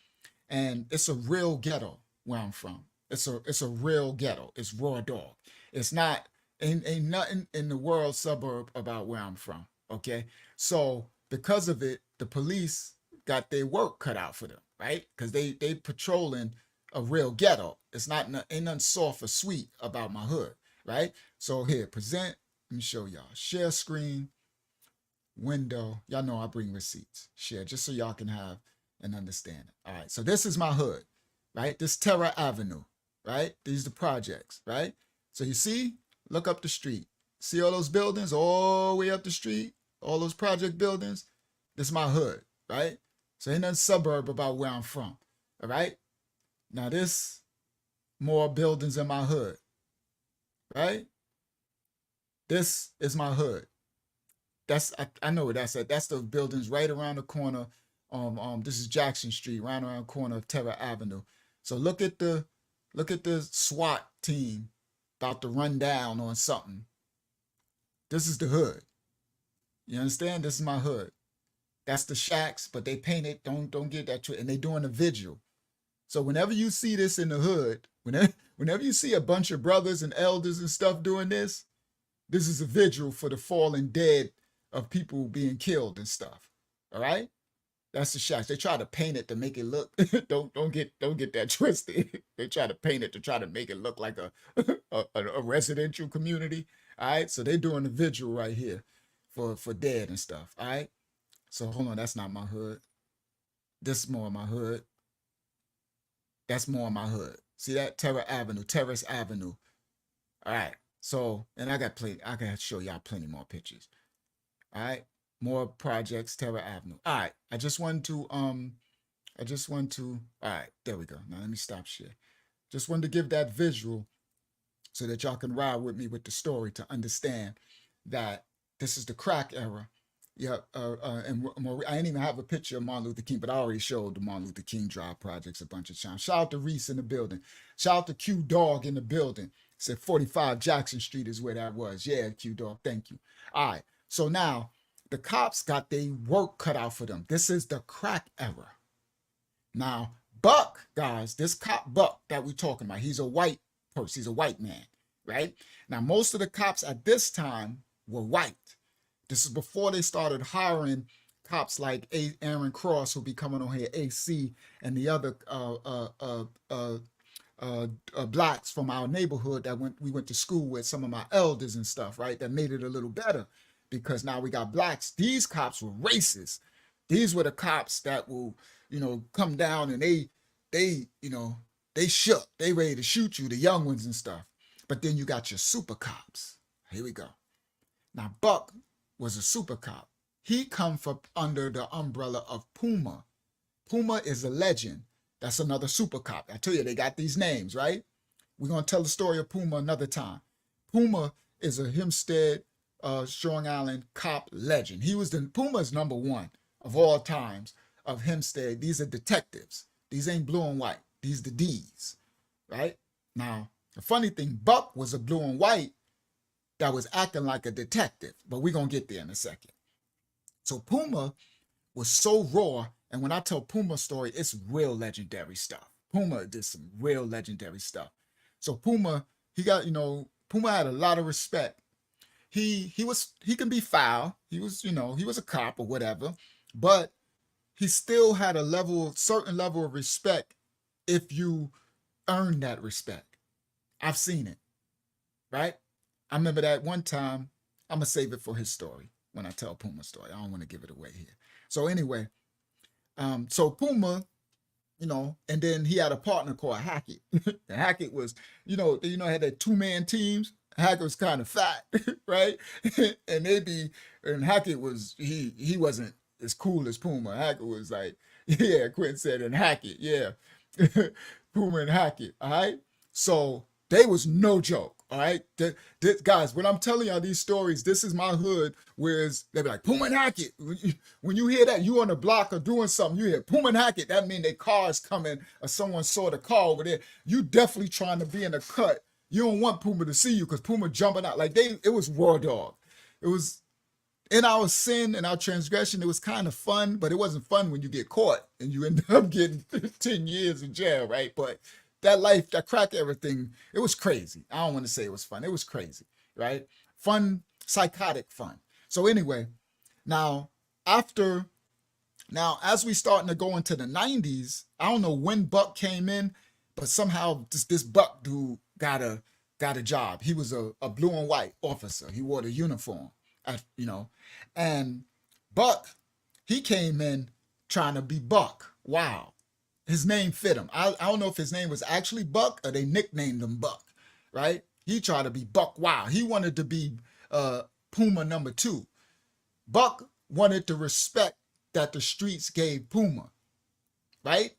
and it's a real ghetto where I'm from. It's a real ghetto. It's raw dog. It's not, ain't nothing in the world suburb about where I'm from, okay? So because of it, the police got their work cut out for them, right? Because they patrolling a real ghetto. It's ain't nothing soft or sweet about my hood, right? So here, present, let me show y'all. Share screen, window. Y'all know I bring receipts. Share, just so y'all can have an understanding. All right, so this is my hood, right? This Terra Avenue, right? These are the projects, right? So you see, look up the street. See all those buildings all the way up the street? All those project buildings? This is my hood, right? So ain't nothing suburb about where I'm from, all right? Now this, more buildings in my hood, right? This is my hood. I know where that's at. That's the buildings right around the corner. This is Jackson Street, right around the corner of Terra Avenue. So look at the SWAT team about to run down on something. This is the hood. You understand? This is my hood. That's the shacks, but they painted. Don't get that trick. And they doing a vigil. So whenever you see this in the hood, whenever you see a bunch of brothers and elders and stuff doing this, this is a vigil for the fallen dead of people being killed and stuff. All right? That's the shacks. They try to paint it to make it look. don't get that twisted. They try to paint it to try to make it look like a residential community. All right. So they're doing the vigil right here for dead and stuff. All right. So hold on. That's not my hood. This is more of my hood. That's more of my hood. See that? Terrace Avenue. All right. So, and I got to show y'all plenty more pictures. All right. More projects, Terra Avenue. All right. I just want to, all right, there we go. Now let me stop share. Just wanted to give that visual so that y'all can ride with me with the story to understand that this is the crack era. Yeah, and I didn't even have a picture of Martin Luther King, but I already showed the Martin Luther King Drive projects a bunch of times. Shout out to Reese in the building. Shout out to Q Dog in the building. Said 45 Jackson Street is where that was. Yeah, Q Dog, thank you. All right, so now the cops got their work cut out for them. This is the crack era. Now, Buck, guys, this cop Buck that we're talking about, he's a white person. He's a white man, right? Now, most of the cops at this time were white. This is before they started hiring cops like Aaron Cross, who'll be coming on here, AC, and the other blacks from our neighborhood that we went to school with, some of my elders and stuff, right? That made it a little better. Because now we got blacks. These cops were racist. These were the cops that will, come down and they shook. They ready to shoot you, the young ones and stuff. But then you got your super cops. Here we go. Now Buck was a super cop. He come from under the umbrella of Puma. Puma is a legend. That's another super cop. I tell you, they got these names, right? We're going to tell the story of Puma another time. Puma is a Hempstead, Strong Island cop legend. Puma's number one of all times of Hempstead. These are detectives. These ain't blue and white. These the D's, right? Now, the funny thing, Buck was a blue and white that was acting like a detective, but we're going to get there in a second. So Puma was so raw, and when I tell Puma story, it's real legendary stuff. Puma did some real legendary stuff. So Puma, Puma had a lot of respect. He can be foul. He was a cop or whatever, but he still had certain level of respect if you earn that respect. I've seen it, right? I remember that one time. I'm going to save it for his story when I tell Puma's story. I don't want to give it away here. So anyway, so Puma, and then he had a partner called Hackett. Hackett was, had that 2-man teams. Hackett was kind of fat, right? and Hackett was, he wasn't as cool as Puma. Hackett was like, yeah, Quentin said, and Hackett, yeah. Puma and Hackett, all right? So they was no joke, all right? Guys, when I'm telling y'all these stories, this is my hood, whereas they be like, Puma and Hackett. When you hear that, you on the block or doing something, you hear Puma and Hackett, that mean their car's coming or someone saw the car over there. You definitely trying to be in a cut. You don't want Puma to see you because Puma jumping out. It was raw dog. It was in our sin and our transgression. It was kind of fun, but it wasn't fun when you get caught and you end up getting 10 years in jail, right? But that life, that crack everything, it was crazy. I don't want to say it was fun. It was crazy, right? Fun, psychotic fun. So anyway, now as we starting to go into the 90s, I don't know when Buck came in, but somehow this Buck dude got a job. He was a blue and white officer. He wore the uniform, and Buck, he came in trying to be Buck. Wow. His name fit him. I don't know if his name was actually Buck or they nicknamed him Buck, right? He tried to be Buck Wow. He wanted to be Puma number 2. Buck wanted to respect that the streets gave Puma, right?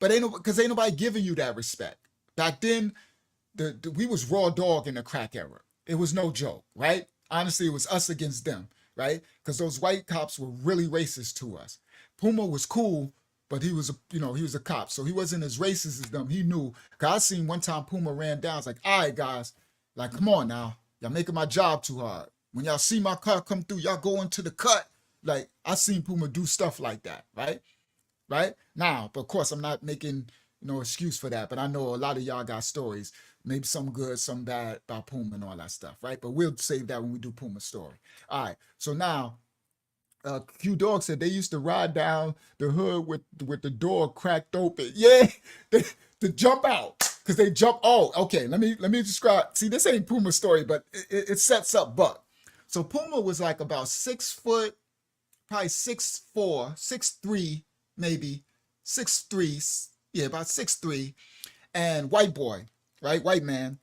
But because ain't nobody giving you that respect. Back then, we was raw dog in the crack era. It was no joke, right? Honestly, it was us against them, right? Because those white cops were really racist to us. Puma was cool, but he was a cop, so he wasn't as racist as them. He knew. Cause I seen one time Puma ran down. It's like, all right, guys, like, come on now, y'all making my job too hard. When y'all see my car come through, y'all go into the cut. Like, I seen Puma do stuff like that, right? Right now, but of course, I'm not making no excuse for that. But I know a lot of y'all got stories, maybe some good, some bad about Puma and all that stuff, right? But we'll save that when we do Puma's story. All right, so now. Q Dog said they used to ride down the hood with the door cracked open. Yeah, to jump out because they jump. Oh, okay. Let me describe. See, this ain't Puma's story, but it sets up Buck. So Puma was like about 6 foot, probably 6'4", 6'3", maybe 6'3". Yeah, about 6'3", and white boy, right? White man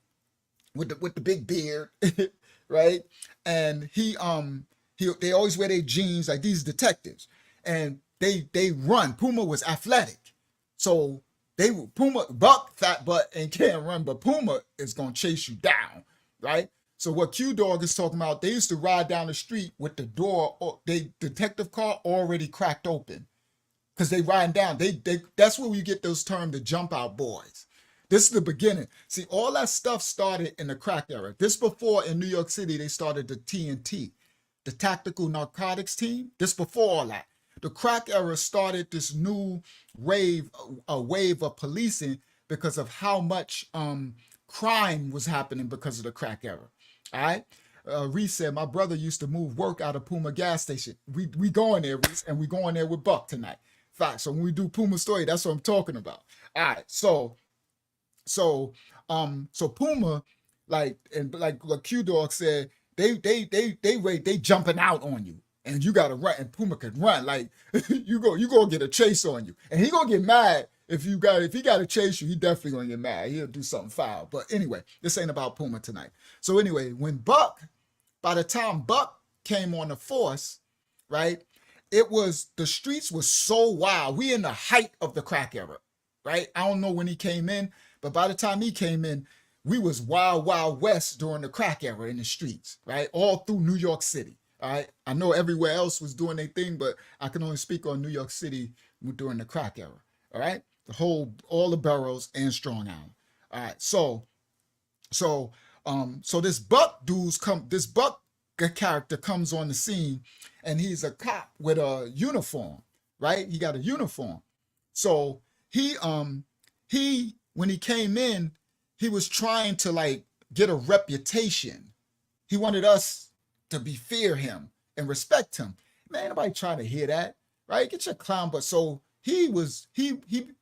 with the big beard, right? And they always wear their jeans like these detectives, and they run. Puma was athletic, so Buck fat butt and can't run, but Puma is gonna chase you down, right? So what Q Dog is talking about, they used to ride down the street with the door, detective car already cracked open, because they riding down. That's where we get those terms, the jump out boys. This is the beginning. See, all that stuff started in the crack era. This before in New York City they started the TNT. The Tactical Narcotics Team. This before all that. The crack era started this new wave of policing because of how much crime was happening because of the crack era. All right. Reese said, my brother used to move work out of Puma gas station. We going there, Reese, and we going there with Buck tonight. Fact. So when we do Puma story, that's what I'm talking about. All right. So Puma, like Q Dog said, they jumping out on you, and you gotta run, and Puma can run. Like you gonna get a chase on you, and he gonna get mad if he gotta chase you. He definitely gonna get mad. He'll do something foul. But anyway, this ain't about Puma tonight. So anyway, by the time Buck came on the force, right, the streets was so wild. We in the height of the crack era, right? I don't know when he came in, but by the time he came in, we was wild, wild west during the crack era in the streets, right? All through New York City, all right? I know everywhere else was doing their thing, but I can only speak on New York City during the crack era, all right? All the boroughs and Strong Island, all right? So this Buck character comes on the scene, and he's a cop with a uniform, right? He got a uniform. So when he came in, he was trying to like get a reputation. He wanted us to fear him and respect him. Man, nobody trying to hear that, right? Get your clown butt. So he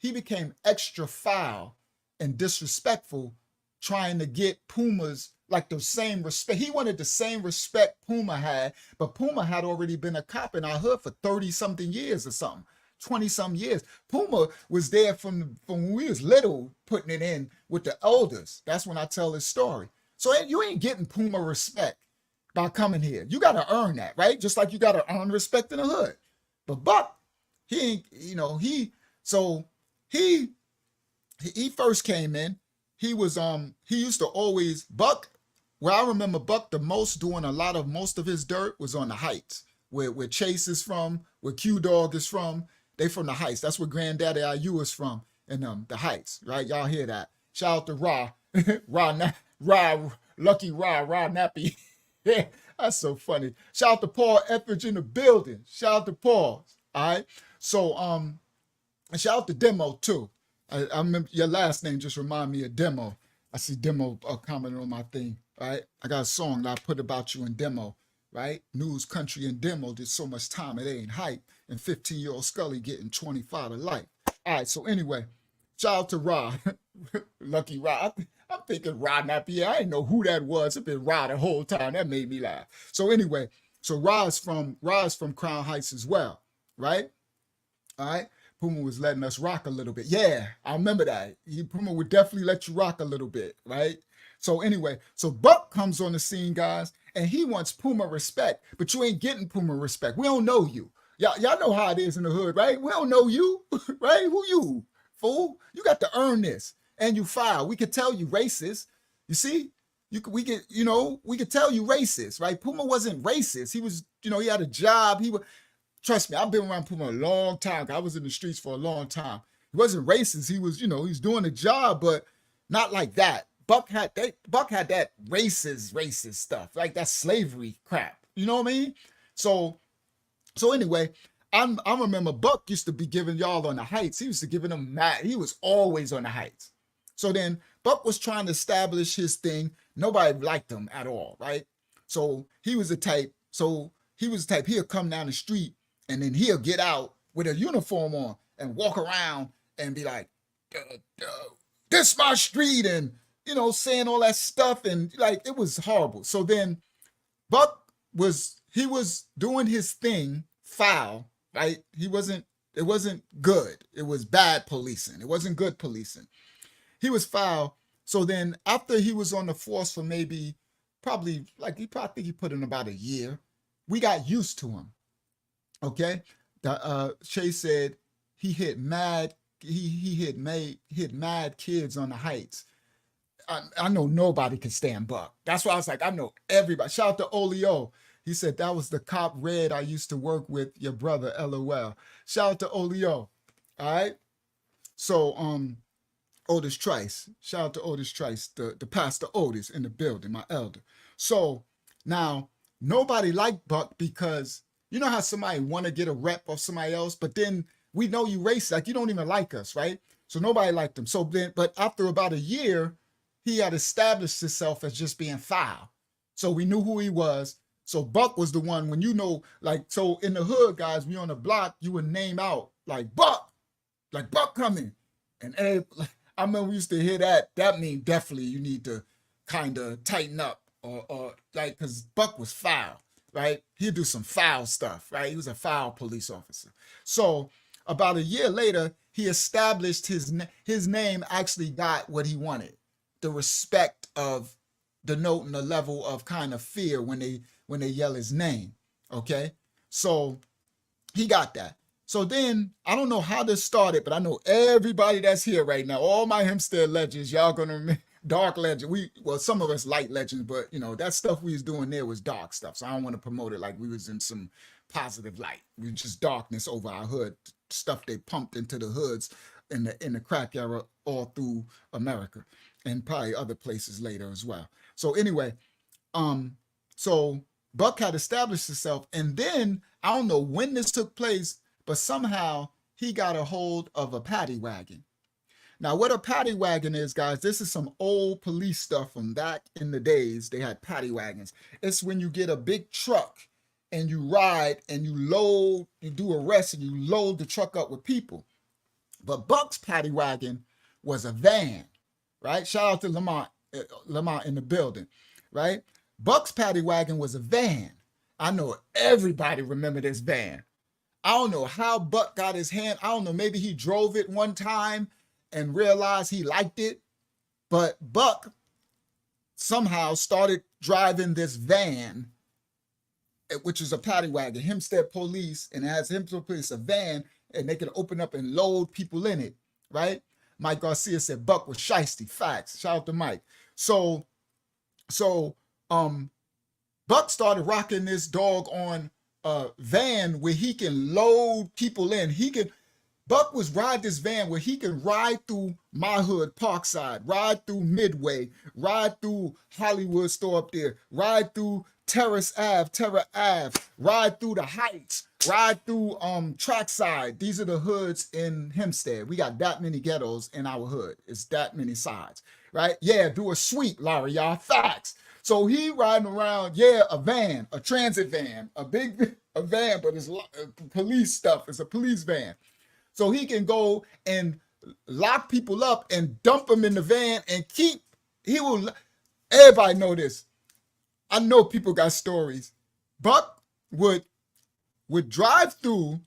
became extra foul and disrespectful, trying to get Puma's like the same respect. He wanted the same respect Puma had, but Puma had already been a cop in our hood for 30-something years or something. 20-some years. Puma was there from when we was little, putting it in with the elders. That's when I tell this story. So you ain't getting Puma respect by coming here. You got to earn that, right? Just like you got to earn respect in the hood. But Buck, he ain't, he first came in, he used to always, Buck, where I remember Buck the most doing most of his dirt was on the heights, where Chase is from, where Q Dog is from. They from the heights. That's where Granddaddy IU is from, and the heights, right? Y'all hear that? Shout out to Lucky Nappy. Yeah, that's so funny. Shout out to Paul Etheridge in the building. Shout out to Paul. All right. So and shout out to Demo too. I remember your last name just remind me of Demo. I see Demo commenting on my thing. Right. I got a song that I put about you in Demo. Right? News, country, and Demo did so much time it ain't hype. And 15-year-old Scully getting 25 to life. All right, so anyway, shout out to Ra. Lucky Ra. I'm thinking Ra Nappy. I didn't know who that was. It's been Ra the whole time. That made me laugh. So anyway, so Ra is from Crown Heights as well, right? All right. Puma was letting us rock a little bit. Yeah, I remember that. Puma would definitely let you rock a little bit, right? So anyway, so Buck comes on the scene, guys, and he wants Puma respect, but you ain't getting Puma respect. We don't know you. Y'all know how it is in the hood, right? We don't know you, right? Who you, fool? You got to earn this, and you file. We could tell you racist. You see, we could tell you racist, right? Puma wasn't racist. He was, he had a job. He was, trust me, I've been around Puma a long time. I was in the streets for a long time. He wasn't racist. He was, he's doing a job, but not like that. Buck had that racist stuff, like that slavery crap. You know what I mean? So anyway, I remember Buck used to be giving y'all on the heights. He used to giving them mad. He was always on the heights. So then Buck was trying to establish his thing. Nobody liked him at all, right? So he was the type. He'll come down the street and then he'll get out with a uniform on and walk around and be like, "This my street," and saying all that stuff, and like it was horrible. So then Buck was doing his thing foul, right? It wasn't good. It was bad policing. It wasn't good policing. He was foul. So then after he was on the force for maybe probably he put in about a year, we got used to him. Okay. Shay said he hit mad kids on the heights. I know nobody can stand Buck. That's why I was like, I know everybody. Shout out to Olio. He said that was the cop Red I used to work with, your brother, LOL. Shout out to Olio. All right. So Otis Trice. Shout out to Otis Trice, the pastor Otis in the building, my elder. So now nobody liked Buck because you know how somebody want to get a rep of somebody else, but then we know you racist, like you don't even like us, right? So nobody liked him. So then, but after about a year, he had established himself as just being foul. So we knew who he was. So Buck was the one when so in the hood, guys, we on the block, you would name out like Buck coming. And I remember we used to hear that. That means definitely you need to kind of tighten up or because Buck was foul, right? He'd do some foul stuff, right? He was a foul police officer. So about a year later, he established his name actually got what he wanted. The respect of denoting the level of kind of fear when they yell his name. Okay. So he got that. So then I don't know how this started, but I know everybody that's here right now, all my Hempstead legends, y'all gonna remember dark legend. Some of us light legends, but that stuff we was doing there was dark stuff. So I don't want to promote it like we was in some positive light. We was just darkness over our hood, stuff they pumped into the hoods in the crack era all through America and probably other places later as well. So anyway, so Buck had established himself, and then I don't know when this took place, but somehow he got a hold of a paddy wagon. Now, what a paddy wagon is, guys, this is some old police stuff from back in the days. They had paddy wagons. It's when you get a big truck and you ride and you do arrests and you load the truck up with people. But Buck's paddy wagon was a van, right? Shout out to Lamont in the building, right? Buck's paddy wagon was a van. I know everybody remember this van. I don't know how Buck got his hand. I don't know, maybe he drove it one time and realized he liked it. But Buck somehow started driving this van, which is a paddy wagon, Hempstead Police, and it has Hempstead Police, a van, and they can open up and load people in it, right? Mike Garcia said Buck was shiesty. Facts. Shout out to Mike. So Buck started rocking this dog on a van where he can load people in. Buck was ride this van where he can ride through my hood, Parkside, ride through Midway, ride through Hollywood store up there, ride through Terror Ave, ride through the Heights, ride through Trackside. These are the hoods in Hempstead. We got that many ghettos in our hood. It's that many sides, right? Yeah, do a sweep, Larry, y'all. Facts. So he riding around, a van, a transit van, a van, but it's police stuff. It's a police van. So he can go and lock people up and dump them in the van and everybody know this. I know people got stories. Buck would drive through,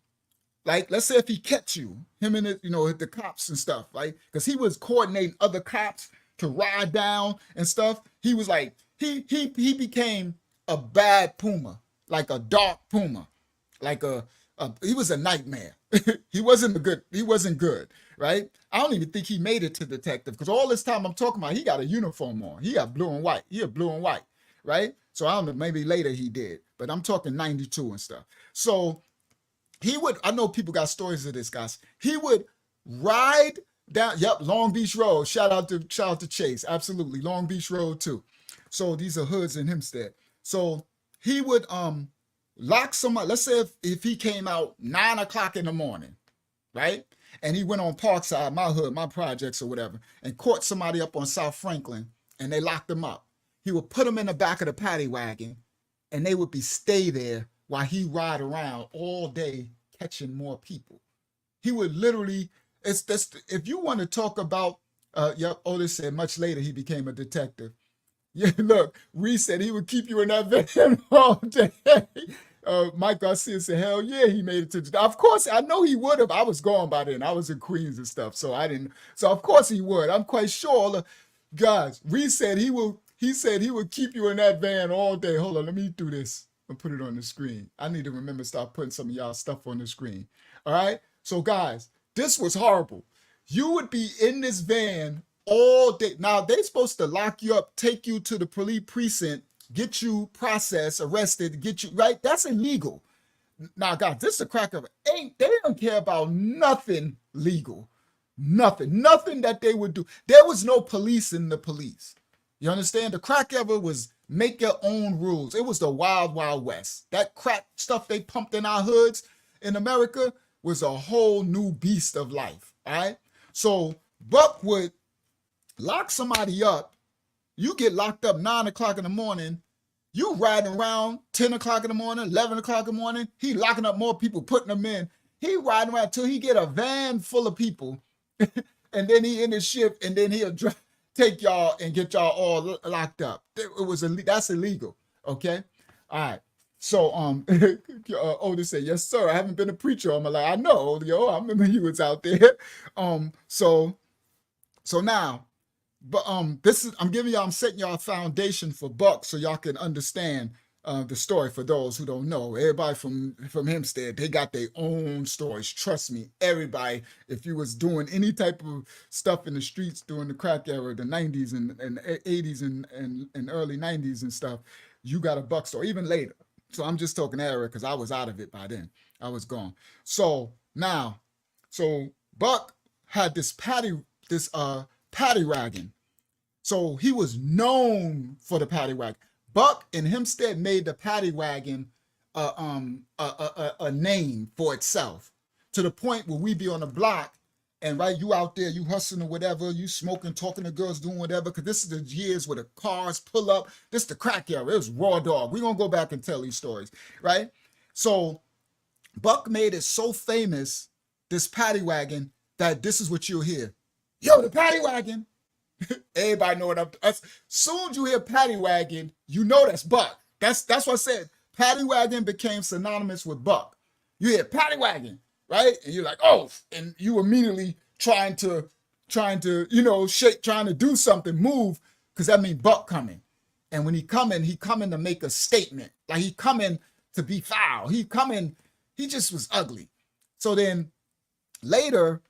like, let's say if he catch you, him and the cops and stuff, right? Because he was coordinating other cops to ride down and stuff. He was like, he became a bad puma, like a dark puma, like a he was a nightmare. He wasn't good, right? I don't even think he made it to detective because all this time I'm talking about, he got a uniform on. He got blue and white. He had blue and white, right? So I don't know, maybe later he did, but I'm talking 92 and stuff. So he would, I know people got stories of this, guys. He would ride down, yep, Long Beach Road. Shout out to Chase. Absolutely. Long Beach Road too. So these are hoods in Hempstead. So he would lock somebody. Let's say if he came out 9 o'clock in the morning, right? And he went on Parkside, my hood, my projects or whatever, and caught somebody up on South Franklin and they locked them up. He would put them in the back of the paddy wagon and they would stay there while he ride around all day catching more people. He would literally, if you want to talk about, Otis said much later he became a detective. Yeah, look, Reese said he would keep you in that van all day. Mike Garcia said, hell yeah, he made it to the, of course, I know he would have. I was gone by then. I was in Queens and stuff, so I didn't. So of course he would. I'm quite sure. Guys, Reese said he would keep you in that van all day. Hold on, let me do this and put it on the screen. I need to remember to start putting some of y'all stuff on the screen. All right? So guys, this was horrible. You would be in this van all day. Now, they're supposed to lock you up, take you to the police precinct, get you processed, arrested, get you, right? That's illegal. Now, guys, this is a crack of it. They don't care about nothing legal. Nothing that they would do. There was no police in the police. You understand? The crack ever was make your own rules. It was the wild, wild west. That crack stuff they pumped in our hoods in America was a whole new beast of life. All right? So Buck would lock somebody up. You get locked up 9 o'clock in the morning. You riding around 10 o'clock in the morning, 11 o'clock in the morning. He locking up more people, putting them in. He riding around till he get a van full of people. And then he in his shift, and then he'll take y'all and get y'all all locked up. That's illegal. Okay. All right. So Otis said, yes, sir. I haven't been a preacher all my life. I know, yo, I remember he was out there. So now, but I'm setting y'all a foundation for Buck so y'all can understand the story for those who don't know. Everybody from Hempstead, they got their own stories. Trust me, everybody, if you was doing any type of stuff in the streets during the crack era, the 90s and 80s and early 90s and stuff, you got a Buck story, even later. So I'm just talking era because I was out of it by then. I was gone. So now, Buck had this paddy wagon. So he was known for the paddy wagon. Buck and Hempstead made the paddy wagon a name for itself, to the point where we be on the block and right, you out there, you hustling or whatever, you smoking, talking to girls, doing whatever, because this is the years where the cars pull up. This is the crack era. It was raw dog. We're going to go back and tell these stories, right? So Buck made it so famous, this paddy wagon, that this is what you'll hear. Yo, the paddy wagon. Everybody know what as soon as you hear paddy wagon, you know that's Buck. That's what I said. Paddy wagon became synonymous with Buck. You hear paddy wagon, right? And you're like, oh, and you immediately trying to, trying to do something, move, because that means Buck coming. And when he coming to make a statement. Like he coming to be foul. He just was ugly. So then later,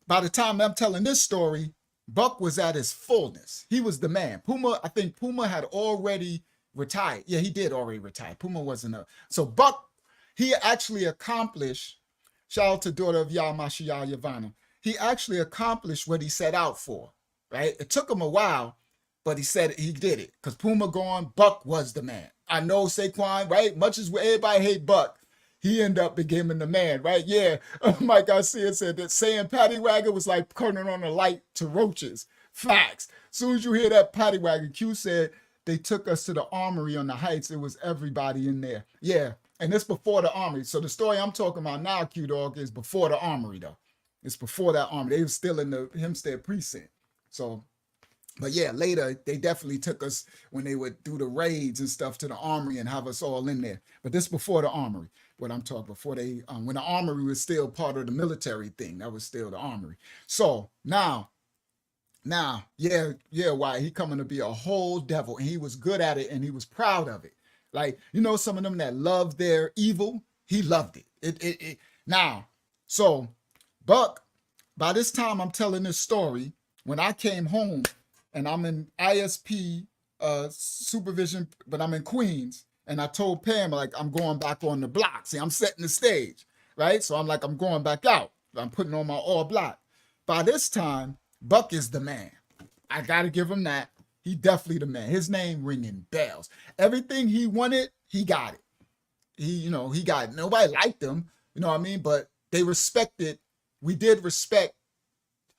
by the time I'm telling this story, Buck was at his fullness. He was the man. I think Puma had already retired. Yeah, he did already retire. Puma wasn't up. So Buck, he actually accomplished, shout out to daughter of YAHSHUAH, Yavana. He actually accomplished what he set out for, right? It took him a while, but he said he did it. Because Puma gone, Buck was the man. I know Saquon, right? Much as everybody hate Buck, he ended up becoming the man, right? Yeah, Mike Garcia said that saying paddy wagon was like turning on a light to roaches. Facts. Soon as you hear that paddy wagon, Q said they took us to the armory on the Heights. It was everybody in there. Yeah, and it's before the armory. So the story I'm talking about now, Q Dog, is before the armory, though. It's before that armory. They were still in the Hempstead precinct. So, but yeah, later they definitely took us when they would do the raids and stuff to the armory and have us all in there. But this before the armory. What I'm talking before they, when the armory was still part of the military thing, that was still the armory. So now, yeah, why he coming to be a whole devil, and he was good at it, and he was proud of it. Like, some of them that love their evil, He loved it. Now, so Buck, by this time I'm telling this story, when I came home and I'm in ISP supervision, but I'm in Queens, and I told Pam, like, I'm going back on the block. See, I'm setting the stage, right? So I'm like, I'm going back out. I'm putting on my all black. By this time, Buck is the man. I got to give him that. He definitely the man. His name ringing bells. Everything he wanted, he got it. He got it. Nobody liked him, you know what I mean? But they respected, we did respect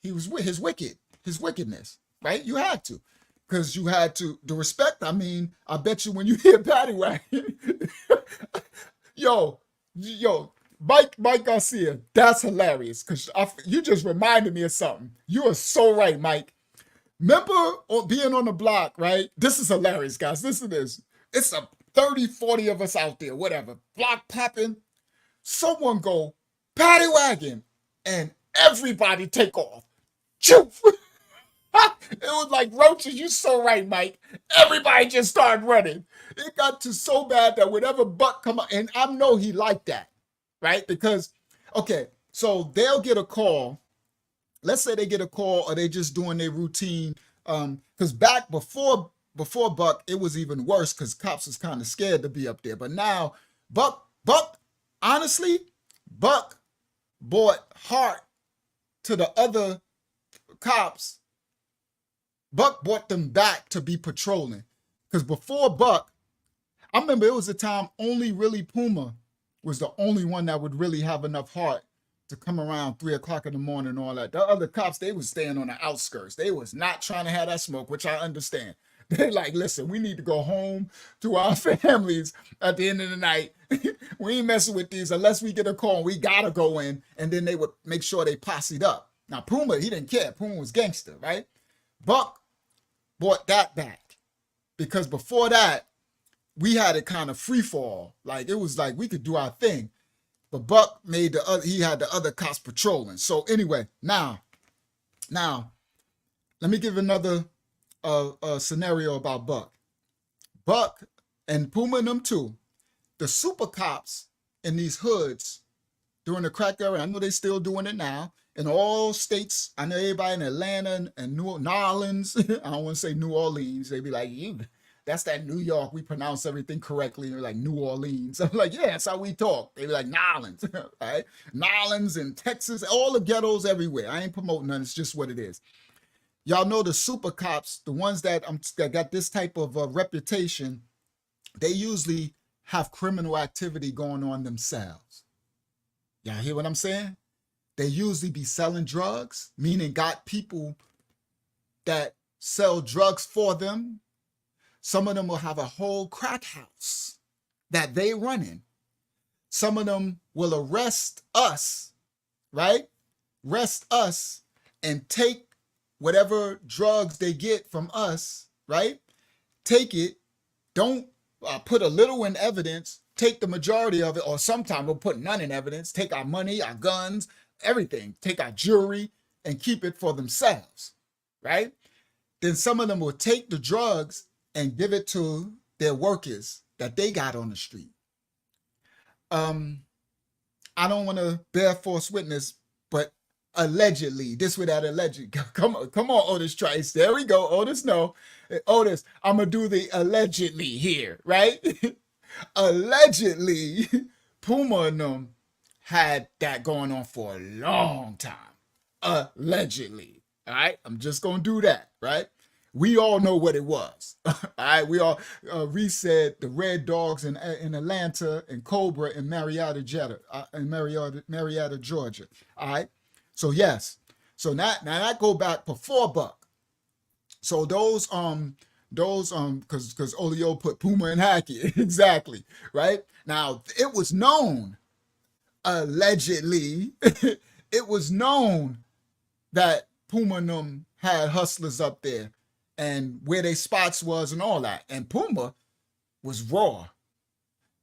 his wickedness, right? You had to. Because you had to, the respect, I mean, I bet you when you hear Paddy Wagon, yo, Mike Garcia, that's hilarious. Because you just reminded me of something. You are so right, Mike. Remember being on the block, right? This is hilarious, guys. Listen to this. It's a 30, 40 of us out there, whatever. Block popping. Someone go, Paddy Wagon. And everybody take off. Choo! It was like roaches. You so right, Mike. Everybody just started running. It got to so bad that whenever Buck come up, and I know he liked that, right? Because, okay, so they'll get a call. Let's say they get a call or they just doing their routine. Because back before Buck, it was even worse because cops was kind of scared to be up there. But now, Buck, honestly, Buck brought heart to the other cops. Buck brought them back to be patrolling. Because before Buck, I remember it was a time only really Puma was the only one that would really have enough heart to come around 3 o'clock in the morning and all that. The other cops, they was staying on the outskirts. They was not trying to have that smoke, which I understand. They're like, listen, we need to go home to our families at the end of the night. We ain't messing with these unless we get a call. We gotta go in, and then they would make sure they posseed up. Now, Puma, he didn't care. Puma was gangster, right? Buck brought that back because before that, we had it kind of free fall. Like, it was like we could do our thing. But Buck made he had the other cops patrolling. So anyway, now, let me give another scenario about Buck. Buck and Puma and them too. The super cops in these hoods during the crack era, I know they still doing it now, in all states. I know everybody in Atlanta and New Orleans. I don't want to say New Orleans. They be like, that's that New York. We pronounce everything correctly. They're like New Orleans. I'm like, yeah, that's how we talk. They be like Nolans, right? Nolans and Texas, all the ghettos everywhere. I ain't promoting none. It's just what it is. Y'all know the super cops, the ones that got this type of reputation, they usually have criminal activity going on themselves. Y'all hear what I'm saying? They usually be selling drugs, meaning got people that sell drugs for them. Some of them will have a whole crack house that they running. Some of them will arrest us, right? Arrest us and take whatever drugs they get from us, right? Take it, don't put a little in evidence, take the majority of it, or sometimes we'll put none in evidence, take our money, our guns, everything, take our jewelry and keep it for themselves, right? Then some of them will take the drugs and give it to their workers that they got on the street. I don't want to bear false witness, but allegedly, this without alleged. Come on, Otis Trice. There we go. Otis, no. Otis, I'm going to do the allegedly here, right? Allegedly, Puma and them had that going on for a long time. Allegedly. All right? I'm just going to do that, right? We all know what it was. All right, we all said the Red Dogs in Atlanta and Cobra in Marietta, Georgia. All right, so yes, so now I go back before Buck. So those because Olio put Puma and Hackett exactly right. Now it was known, allegedly, it was known that Puma and them had hustlers up there. And where they spots was and all that. And Puma was raw.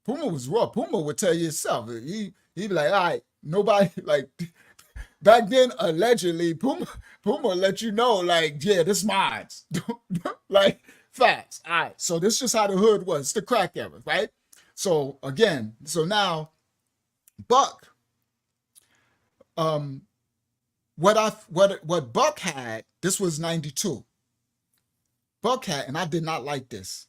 Puma was raw. Puma would tell you himself. He'd be like, all right, nobody, like, back then, allegedly, Puma let you know, like, yeah, this mine. Like, facts. All right, so this is just how the hood was. It's the crack era, right? So, again, so now Buck, um, what Buck had, this was 92. Buck had, and I did not like this.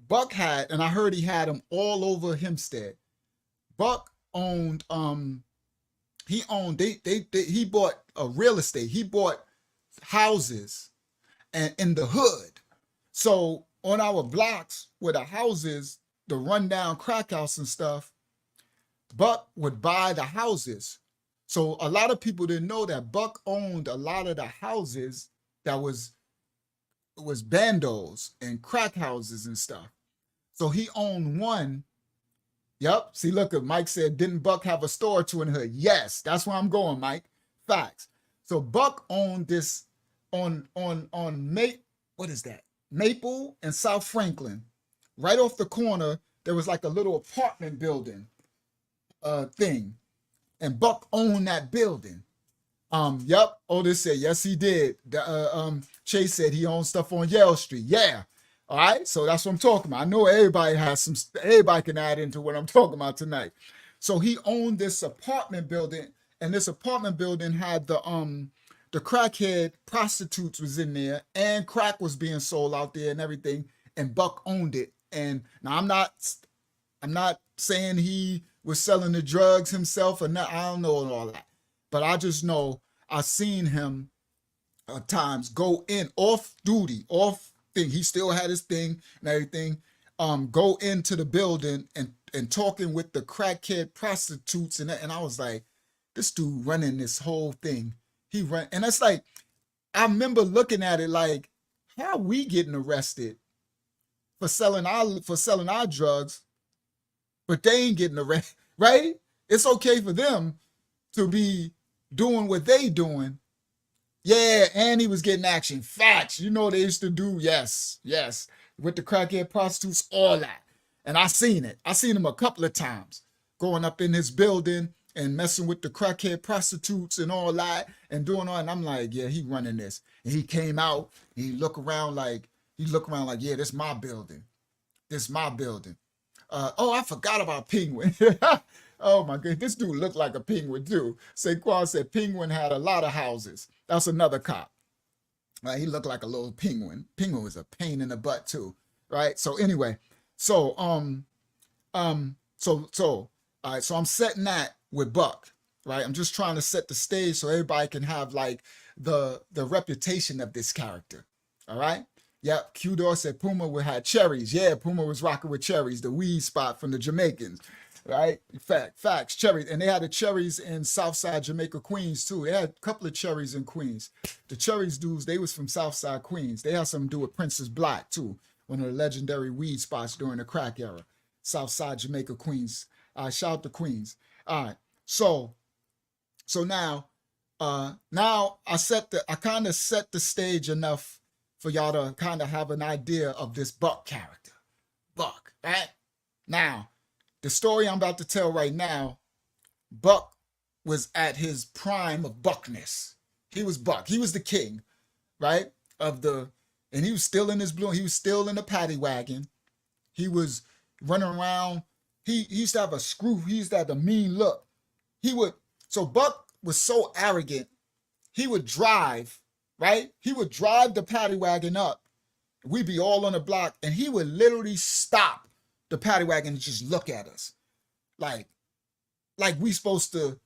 Buck had, and I heard he had them all over Hempstead. Buck owned, he bought a real estate. He bought houses and in the hood. So on our blocks where the houses, the rundown crack house and stuff, Buck would buy the houses. So a lot of people didn't know that Buck owned a lot of the houses that was bandos and crack houses and stuff. So he owned one. Yep. See, look, Mike said, didn't Buck have a store or two in the hood? Yes, that's where I'm going, Mike. Facts. So Buck owned this on what is that? Maple and South Franklin. Right off the corner, there was like a little apartment building thing. And Buck owned that building. Yep. Otis said, yes, he did. Chase said he owned stuff on Yale Street. Yeah. All right. So that's what I'm talking about. I know everybody can add into what I'm talking about tonight. So he owned this apartment building, and this apartment building had the crackhead prostitutes was in there, and crack was being sold out there and everything. And Buck owned it. And now I'm not saying he was selling the drugs himself or not. I don't know all that. But I just know I seen him at times go in off duty, off thing. He still had his thing and everything. Go into the building and talking with the crackhead prostitutes. And I was like, this dude running this whole thing. He ran. And it's like, I remember looking at it like, how are we getting arrested for selling our drugs, but they ain't getting arrested, right? It's okay for them to be doing what they doing. Yeah, and he was getting action. Facts. You know they used to do, yes, with the crackhead prostitutes, all that. And I seen it. I seen him a couple of times going up in his building and messing with the crackhead prostitutes and all that and doing all. And I'm like, yeah, he running this. And he came out and he look around like, yeah, this my building. This my building. Oh, I forgot about Penguin. Oh my goodness, this dude looked like a penguin too. Saquon said Penguin had a lot of houses. That's another cop. Right? He looked like a little penguin. Penguin was a pain in the butt too. Right? So anyway, so all right, so I'm setting that with Buck. Right? I'm just trying to set the stage so everybody can have like the reputation of this character. All right. Yep. Q-Door said Puma had cherries. Yeah, Puma was rocking with cherries, the weed spot from the Jamaicans. Right? Facts, cherries. And they had the cherries in Southside Jamaica, Queens too. They had a couple of cherries in Queens. The cherries dudes, they was from Southside Queens. They had something to do with Princess Black too, one of the legendary weed spots during the crack era. Southside Jamaica, Queens. Shout out to Queens. All right. So now I kind of set the stage enough for y'all to kind of have an idea of this Buck character. Buck, right? Now, the story I'm about to tell right now, Buck was at his prime of buckness. He was Buck. He was the king, right? And he was still in his blue. He was still in the paddy wagon. He running around. He used to have a screw. He used to have a mean look. So Buck was so arrogant, he would drive, right? He would drive the paddy wagon up. We'd be all on the block, and he would literally stop the paddy wagon and just look at us. Like we supposed to,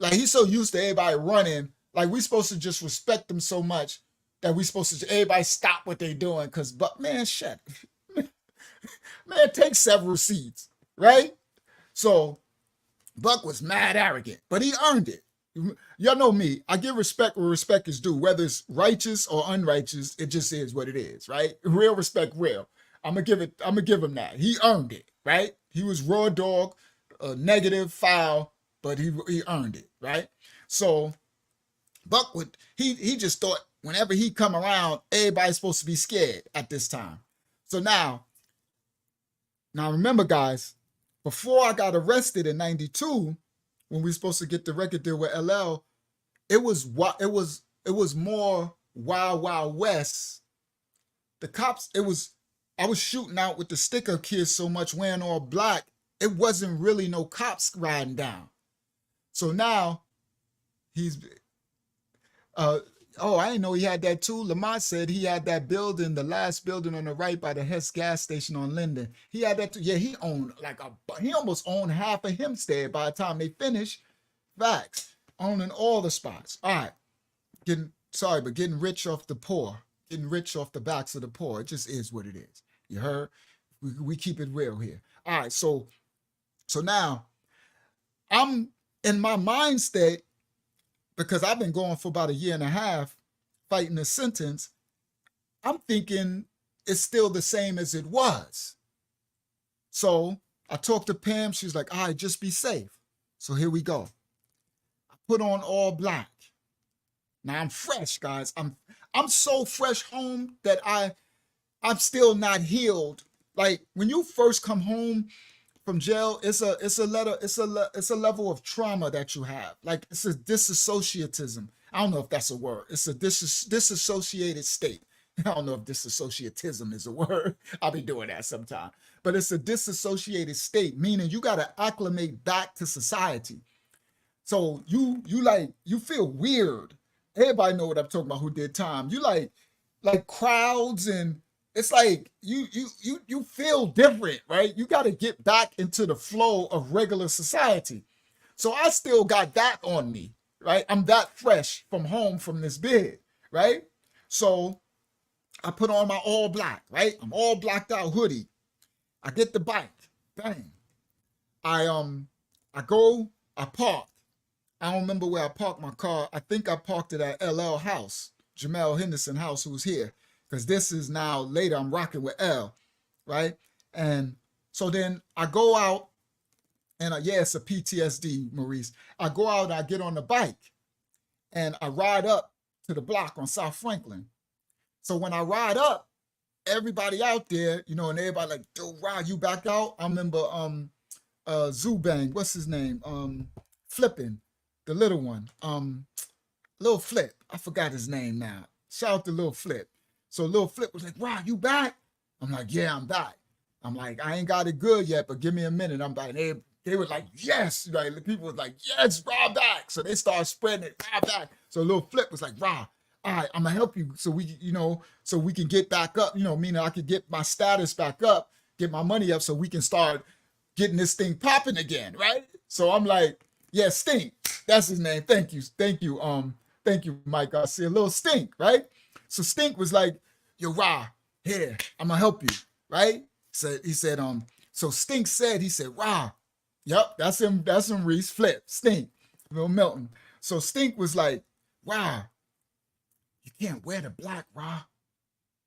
like he's so used to everybody running, like we supposed to just respect him so much that we supposed to, everybody stop what they doing, because, but man, shit. Man, take several seats, right? So Buck was mad arrogant, but he earned it. Y'all know me. I give respect where respect is due, whether it's righteous or unrighteous. It just is what it is, right? Real respect, real. I'm gonna give him that. He earned it, right? He was raw dog, negative, foul, but he earned it, right? So Buck he just thought whenever he come around, everybody's supposed to be scared at this time. So now remember, guys, before I got arrested in 92, when we were supposed to get the record deal with LL, it was more Wild Wild West. The cops, I was shooting out with the sticker kids so much, wearing all black, it wasn't really no cops riding down. So now he's oh, I didn't know he had that too. Lamont said he had that building, the last building on the right by the Hess gas station on Linden. He had that too. Yeah, he owned he almost owned half of Hempstead by the time they finished. Facts. Owning all the spots. All right. Getting rich off the poor. Getting rich off the backs of the poor. It just is what it is. You heard? We keep it real here. All right, so now I'm in my mind state, because I've been going for about a year and a half fighting this sentence. I'm thinking it's still the same as it was. So I talked to Pam. She's like, all right, just be safe. So here we go. I put on all black. Now I'm fresh, guys. I'm so fresh home that I'm still not healed. Like when you first come home from jail, it's a level of trauma that you have. Like it's a disassociatism. I don't know if that's a word. It's a disassociated state. I don't know if disassociatism is a word. I'll be doing that sometime. But it's a disassociated state, meaning you got to acclimate back to society. So you feel weird. Everybody know what I'm talking about who did time. You like crowds, and it's like you feel different, right? You got to get back into the flow of regular society. So I still got that on me, right? I'm that fresh from home from this bid, right? So I put on my all black, right? I'm all blacked out hoodie. I get the bike, bang. I park. I don't remember where I parked my car. I think I parked it at LL house, Jamel Henderson house, who's here. Because this is now later, I'm rocking with L, right? And so then I go out, and yeah, it's a PTSD, Maurice. I go out and I get on the bike, and I ride up to the block on South Franklin. So when I ride up, everybody out there, and everybody like, dude, Rod, you back out? I remember Zubang, what's his name? Flipping, the little one. Lil Flip, I forgot his name now. Shout out to Lil Flip. So Lil Flip was like, Rod, you back? I'm like, yeah, I'm back. I'm like, I ain't got it good yet, but give me a minute. I'm back. They were like, yes. Like, the people was like, yes, Rod back. So they started spreading it, Rod back. So Lil Flip was like, Rod, all right, I'm gonna help you so we can get back up, meaning I could get my status back up, get my money up so we can start getting this thing popping again, right? So I'm like, yeah, Stink. That's his name. Thank you, Mike. I see a little Stink, right? So Stink was like, yo, Ra, here, I'm gonna help you, right? So he said, so Stink said, he said, Ra, yep, that's him, Reese, Flip, Stink, Lil Milton. So Stink was like, Ra, you can't wear the black, Ra.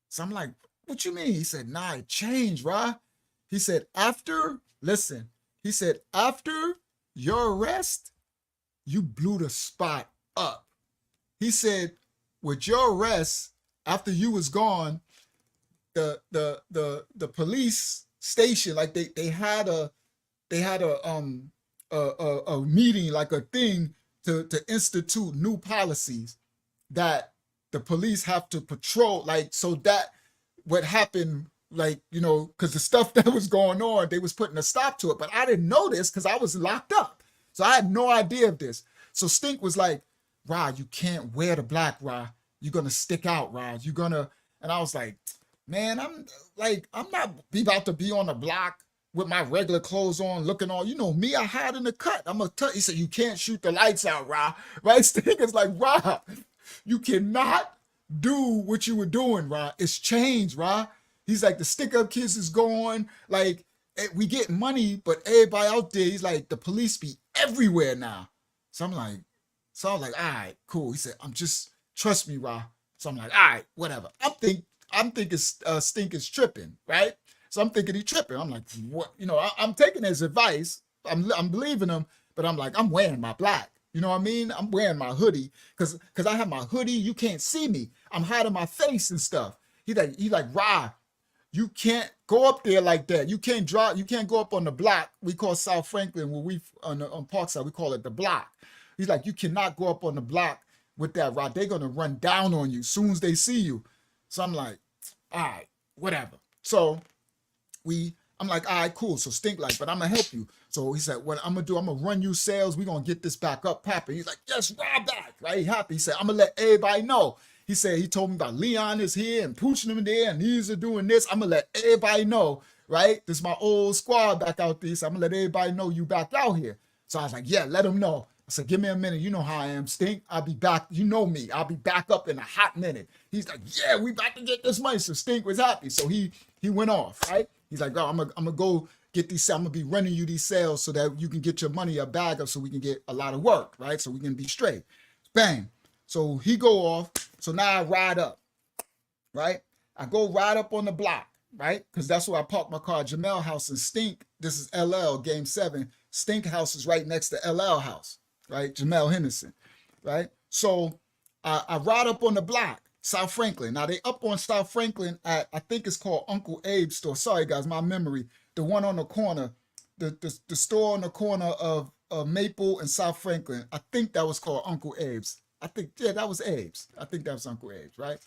So I'm like, what you mean? He said, nah, it changed, Ra. He said, after your arrest, you blew the spot up. He said, with your arrest, after you was gone, the police station, like they had a meeting, like a thing to institute new policies that the police have to patrol, like, so that what happened, like, because the stuff that was going on, they was putting a stop to it. But I didn't know this because I was locked up. So I had no idea of this. So Stink was like, Rod, you can't wear the black, Rod. You're going to stick out, Rod. And I was like, man, I'm not about to be on the block with my regular clothes on, looking all, me, I hide in the cut. He said, you can't shoot the lights out, Rod. Right? Stink is like, Rod, you cannot do what you were doing, Rod. It's changed, Rod. He's like, the stick-up kids is going, like, we get money, but everybody out there, he's like, the police be everywhere now. So I'm like, all right, cool. He said, trust me, Ra. So I'm like, all right, whatever. I'm thinking Stink is tripping, right? So I'm thinking he tripping. I'm like, what? I'm taking his advice. I'm believing him, but I'm like, I'm wearing my black. You know what I mean? I'm wearing my hoodie because I have my hoodie. You can't see me. I'm hiding my face and stuff. He's like, Ra, you can't go up there like that. You can't drive. You can't go up on the block. We call South Franklin, where we on Parkside, we call it the block. He's like, you cannot go up on the block with that, Rod. They're gonna run down on you as soon as they see you. So I'm like, all right, whatever. So I'm like, all right, cool. So Stink like, but I'm gonna help you. So he said, what I'm gonna do, I'm gonna run you sales. We're gonna get this back up popping. He's like, yes, Rob back, right? He happy. He said, I'm gonna let everybody know. He said, he told me about Leon is here and Pooching them there, and these are doing this. I'm gonna let everybody know, right? This is my old squad back out there. So I'm gonna let everybody know you back out here. So I was like, yeah, let them know. I said, give me a minute. You know how I am, Stink. I'll be back. You know me. I'll be back up in a hot minute. He's like, yeah, we about to get this money. So Stink was happy. So he went off, right? He's like, oh, I'm gonna go get these. I'm gonna be running you these sales so that you can get your money a bag up so we can get a lot of work, right? So we can be straight. Bang. So he go off. So now I ride up, right? I go ride up on the block, right? Because that's where I parked my car. Jamel house and Stink. This is LL Game 7. Stink house is right next to LL house, right? Jamel Henderson, right? So I ride up on the block, South Franklin. Now they up on South Franklin at, I think it's called Uncle Abe's store. Sorry guys, my memory. The one on the corner, the store on the corner of Maple and South Franklin. I think that was called Uncle Abe's. I think, yeah, that was Abe's. I think that was Uncle Abe's, right?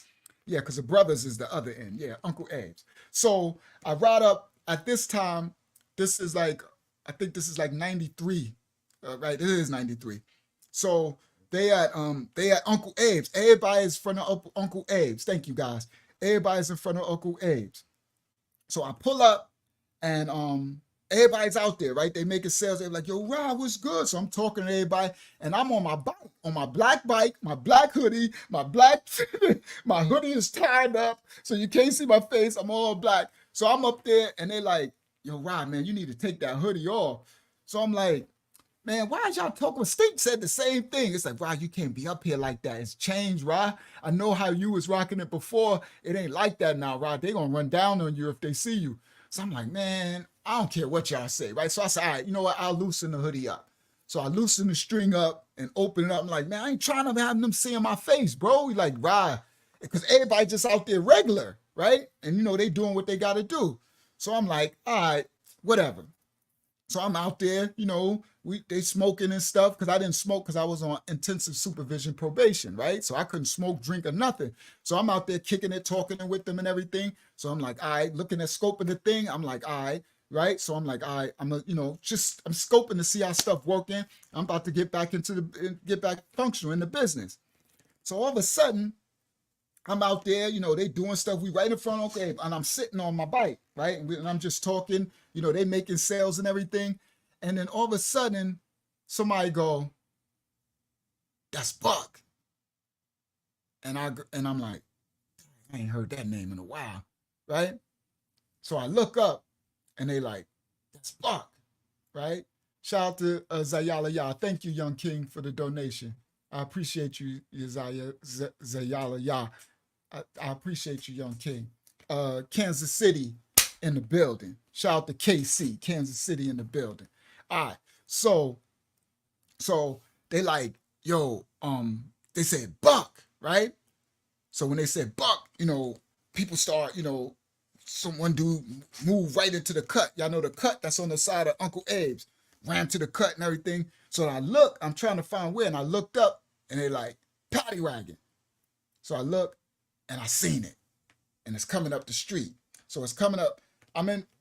Yeah, because the brothers is the other end. Yeah, Uncle Abe's. So I ride up at this time. This is like, I think this is like 93, right? It is 93. So they at Uncle Abe's. Everybody's in front of Uncle Abe's. Thank you guys. Everybody's in front of Uncle Abe's. So I pull up and everybody's out there, right? They making sales. They're like, yo, Rob, what's good? So I'm talking to everybody, and I'm on my bike, on my black bike, my black hoodie, my hoodie is tied up, so you can't see my face. I'm all black. So I'm up there, and they're like, yo, Rob, man, you need to take that hoodie off. So I'm like, man, why is y'all talking? Stink said the same thing. It's like, Rob, you can't be up here like that. It's changed, Rob. I know how you was rocking it before. It ain't like that now, Rob. They gonna run down on you if they see you. So I'm like, man, I don't care what y'all say, right? So I said, all right, you know what? I'll loosen the hoodie up. So I loosen the string up and open it up. I'm like, man, I ain't trying to have them seeing my face, bro. He like, right. Because everybody just out there regular, right? And, you know, they doing what they got to do. So I'm like, all right, whatever. So I'm out there, you know, they smoking and stuff because I didn't smoke because I was on intensive supervision probation, right? So I couldn't smoke, drink, or nothing. So I'm out there kicking it, talking with them and everything. So I'm like, all right, looking at scoping the thing. I'm like, all right, right? So I'm like, all right, I'm scoping to see how stuff working. I'm about to get back functional in the business. So all of a sudden, I'm out there, you know, they doing stuff. We right in front of Uncle Abe, and I'm sitting on my bike, right? And I'm just talking, you know, they making sales and everything. And then all of a sudden, somebody go, that's Buck. And I'm like, I ain't heard that name in a while, right? So I look up, and they like, that's Buck, right? Shout out to Zayala Yah. Thank you, Young King, for the donation. I appreciate you, Zayala Yah. I appreciate you, Young King. Kansas City in the building. Shout out to KC, Kansas City in the building. All right, so they like, yo, they said Buck, right? So when they said Buck, you know, people start, you know, someone dude move right into the cut. Y'all know the cut that's on the side of Uncle Abe's. Ran to the cut and everything. So I look, I'm trying to find where, and I looked up, and they like, Paddy Wagon. So I look, and I seen it, and it's coming up the street. So it's coming up.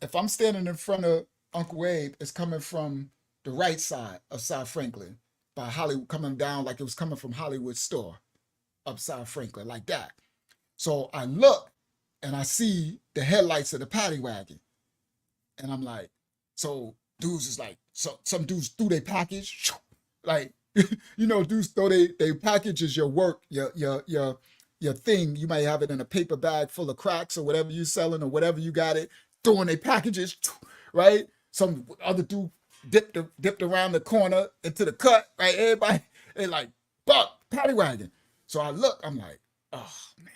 If I'm standing in front of Uncle Abe, it's coming from the right side of South Franklin by Hollywood, coming down like it was coming from Hollywood store up South Franklin, like that. So I look, and I see the headlights of the Paddy Wagon, and I'm like, so dudes is like, so some dudes threw their package, like, you know, dudes throw they packages your work, your thing. You might have it in a paper bag full of cracks or whatever you selling or whatever you got it, throwing their packages, right? Some other dude dipped around the corner into the cut, right? Everybody, they like, Buck, Paddy Wagon. So I look, I'm like, oh man.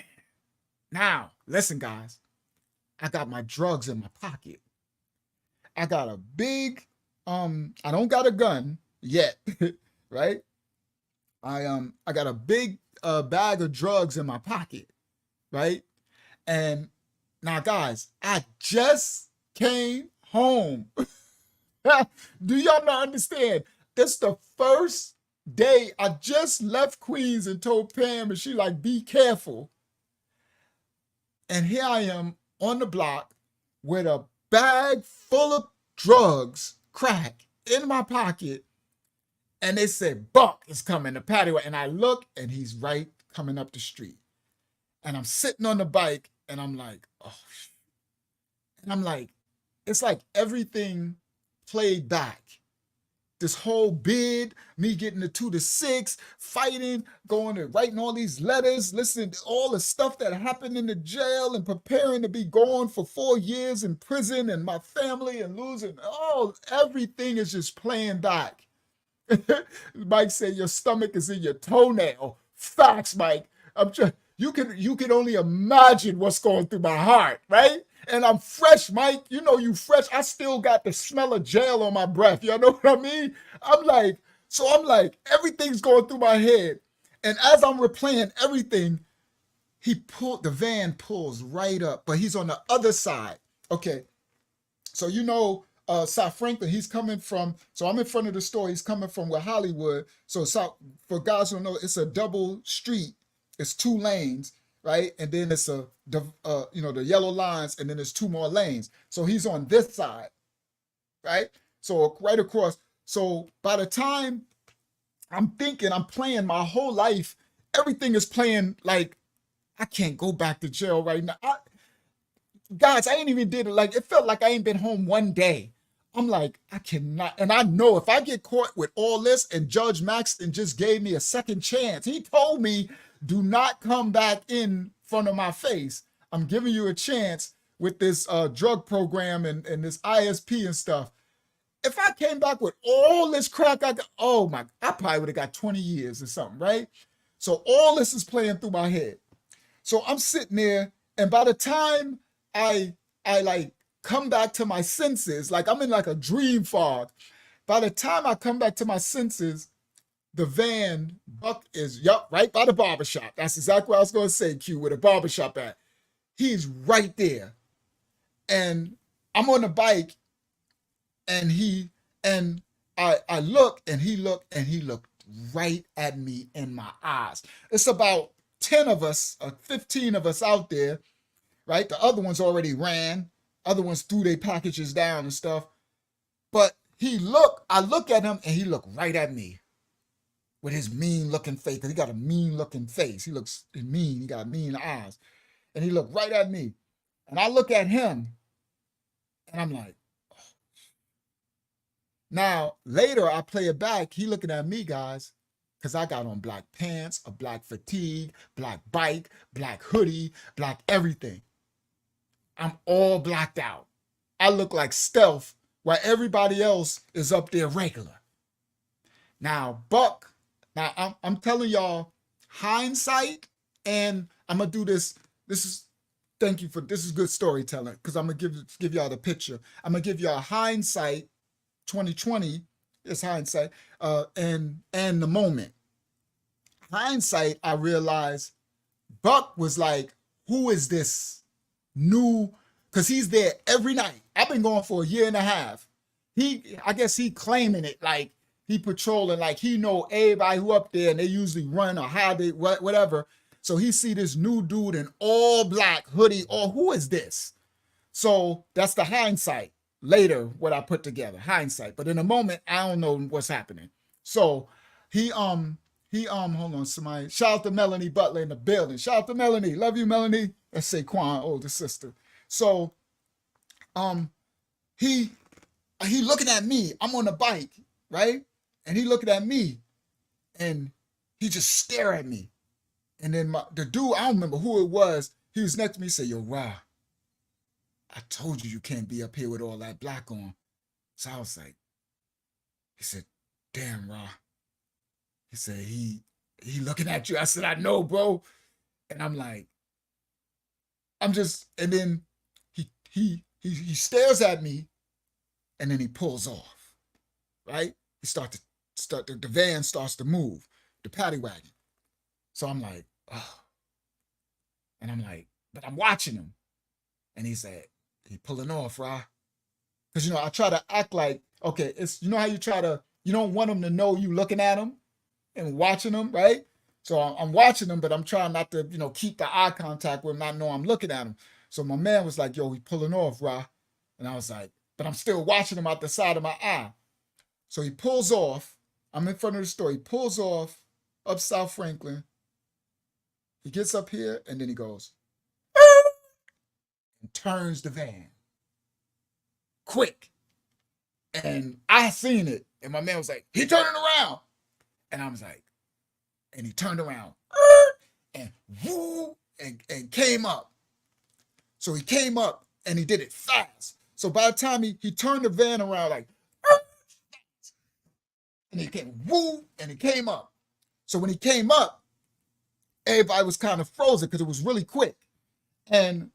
Now, listen guys, I got my drugs in my pocket. I got a big, I don't got a gun yet, right? I got a big bag of drugs in my pocket, right? And now, guys, I just came home. Do y'all not understand? This the first day I just left Queens and told Pam, and she like, be careful. And here I am on the block with a bag full of drugs, crack, in my pocket. And they said, Buck is coming, the patio. And I look, and he's right coming up the street. And I'm sitting on the bike, and I'm like, oh, and I'm like, it's like everything played back. This whole bid, me getting the 2 to 6, fighting, going and writing all these letters, listening to all the stuff that happened in the jail and preparing to be gone for 4 years in prison and my family and losing, everything is just playing back. Mike said your stomach is in your toenail. Facts, Mike. You can only imagine what's going through my heart, right? And I'm fresh, Mike. You know you fresh. I still got the smell of jail on my breath. You know what I mean? I'm like, everything's going through my head. And as I'm replaying everything, the van pulls right up, but he's on the other side. Okay. So South Franklin, he's coming from, so I'm in front of the store. He's coming from where Hollywood. So for guys who don't know, it's a double street. It's 2 lanes. Right, and then it's the yellow lines, and then there's 2 more lanes. So he's on this side, right? So right across. So by the time I'm playing my whole life, everything is playing like I can't go back to jail right now. Guys, I ain't even did it. Like, it felt like I ain't been home 1 day. I'm like, I cannot. And I know if I get caught with all this, and Judge Maxton just gave me a second chance. He told me, do not come back in front of my face. I'm giving you a chance with this drug program and this ISP and stuff. If I came back with all this crack, I probably would have got 20 years or something, right? So all this is playing through my head. So I'm sitting there, and by the time I like come back to my senses, like I'm in like a dream fog. By the time I come back to my senses, the van, Buck is, right by the barbershop. That's exactly what I was going to say, Q, where the barbershop at. He's right there. And I'm on the bike, and I look, and he looked right at me in my eyes. It's about 10 of us, or 15 of us out there, right? The other ones already ran. Other ones threw their packages down and stuff. But I look at him, and he looked right at me with his mean looking face, because he got a mean looking face. He looks mean, he got mean eyes. And he looked right at me. And I look at him, and I'm like, oh. Now, later I play it back, he looking at me, guys, because I got on black pants, a black fatigue, black bike, black hoodie, black everything. I'm all blacked out. I look like stealth while everybody else is up there regular. Now, Buck, I'm telling y'all, hindsight, and I'm gonna do this. This is good storytelling, because I'm gonna give y'all the picture. I'm gonna give y'all hindsight, 2020 is hindsight, and the moment. Hindsight, I realized Buck was like, who is this new? Because he's there every night. I've been going for a year and a half. I guess he claiming it like he patrolling, like he know everybody who up there, and they usually run or hide it, whatever. So he see this new dude in all black hoodie. Oh, who is this? So that's the hindsight. Later, what I put together, hindsight. But in the moment, I don't know what's happening. So hold on, somebody. Shout out to Melanie Butler in the building. Shout out to Melanie. Love you, Melanie. That's Saquon, older sister. So he looking at me. I'm on the bike, right? And he looking at me, and he just stare at me. And then the dude, I don't remember who it was, he was next to me, said, yo, Ra, I told you can't be up here with all that black on. So I was like, he said, damn, Ra. He said, he looking at you. I said, I know, bro. And I'm like, and then he stares at me, and then he pulls off, right? The van starts to move, the paddy wagon. So I'm like, oh. And I'm like, but I'm watching him. And he said, he pulling off, Ra. Because, I try to act like, okay, it's, how you don't want him to know you looking at him and watching him, right? So I'm watching him, but I'm trying not to, keep the eye contact with him, not know I'm looking at him. So my man was like, yo, he pulling off, Ra. And I was like, but I'm still watching him out the side of my eye. So he pulls off. I'm in front of the store. He pulls off up South Franklin. He gets up here and then he goes and turns the van quick. And I seen it. And my man was like, he turning around. And I was like, and he turned around and woo, and came up. So he came up and he did it fast. So by the time he turned the van around like, and he came woo, and he came up. So when he came up, everybody was kind of frozen because it was really quick. And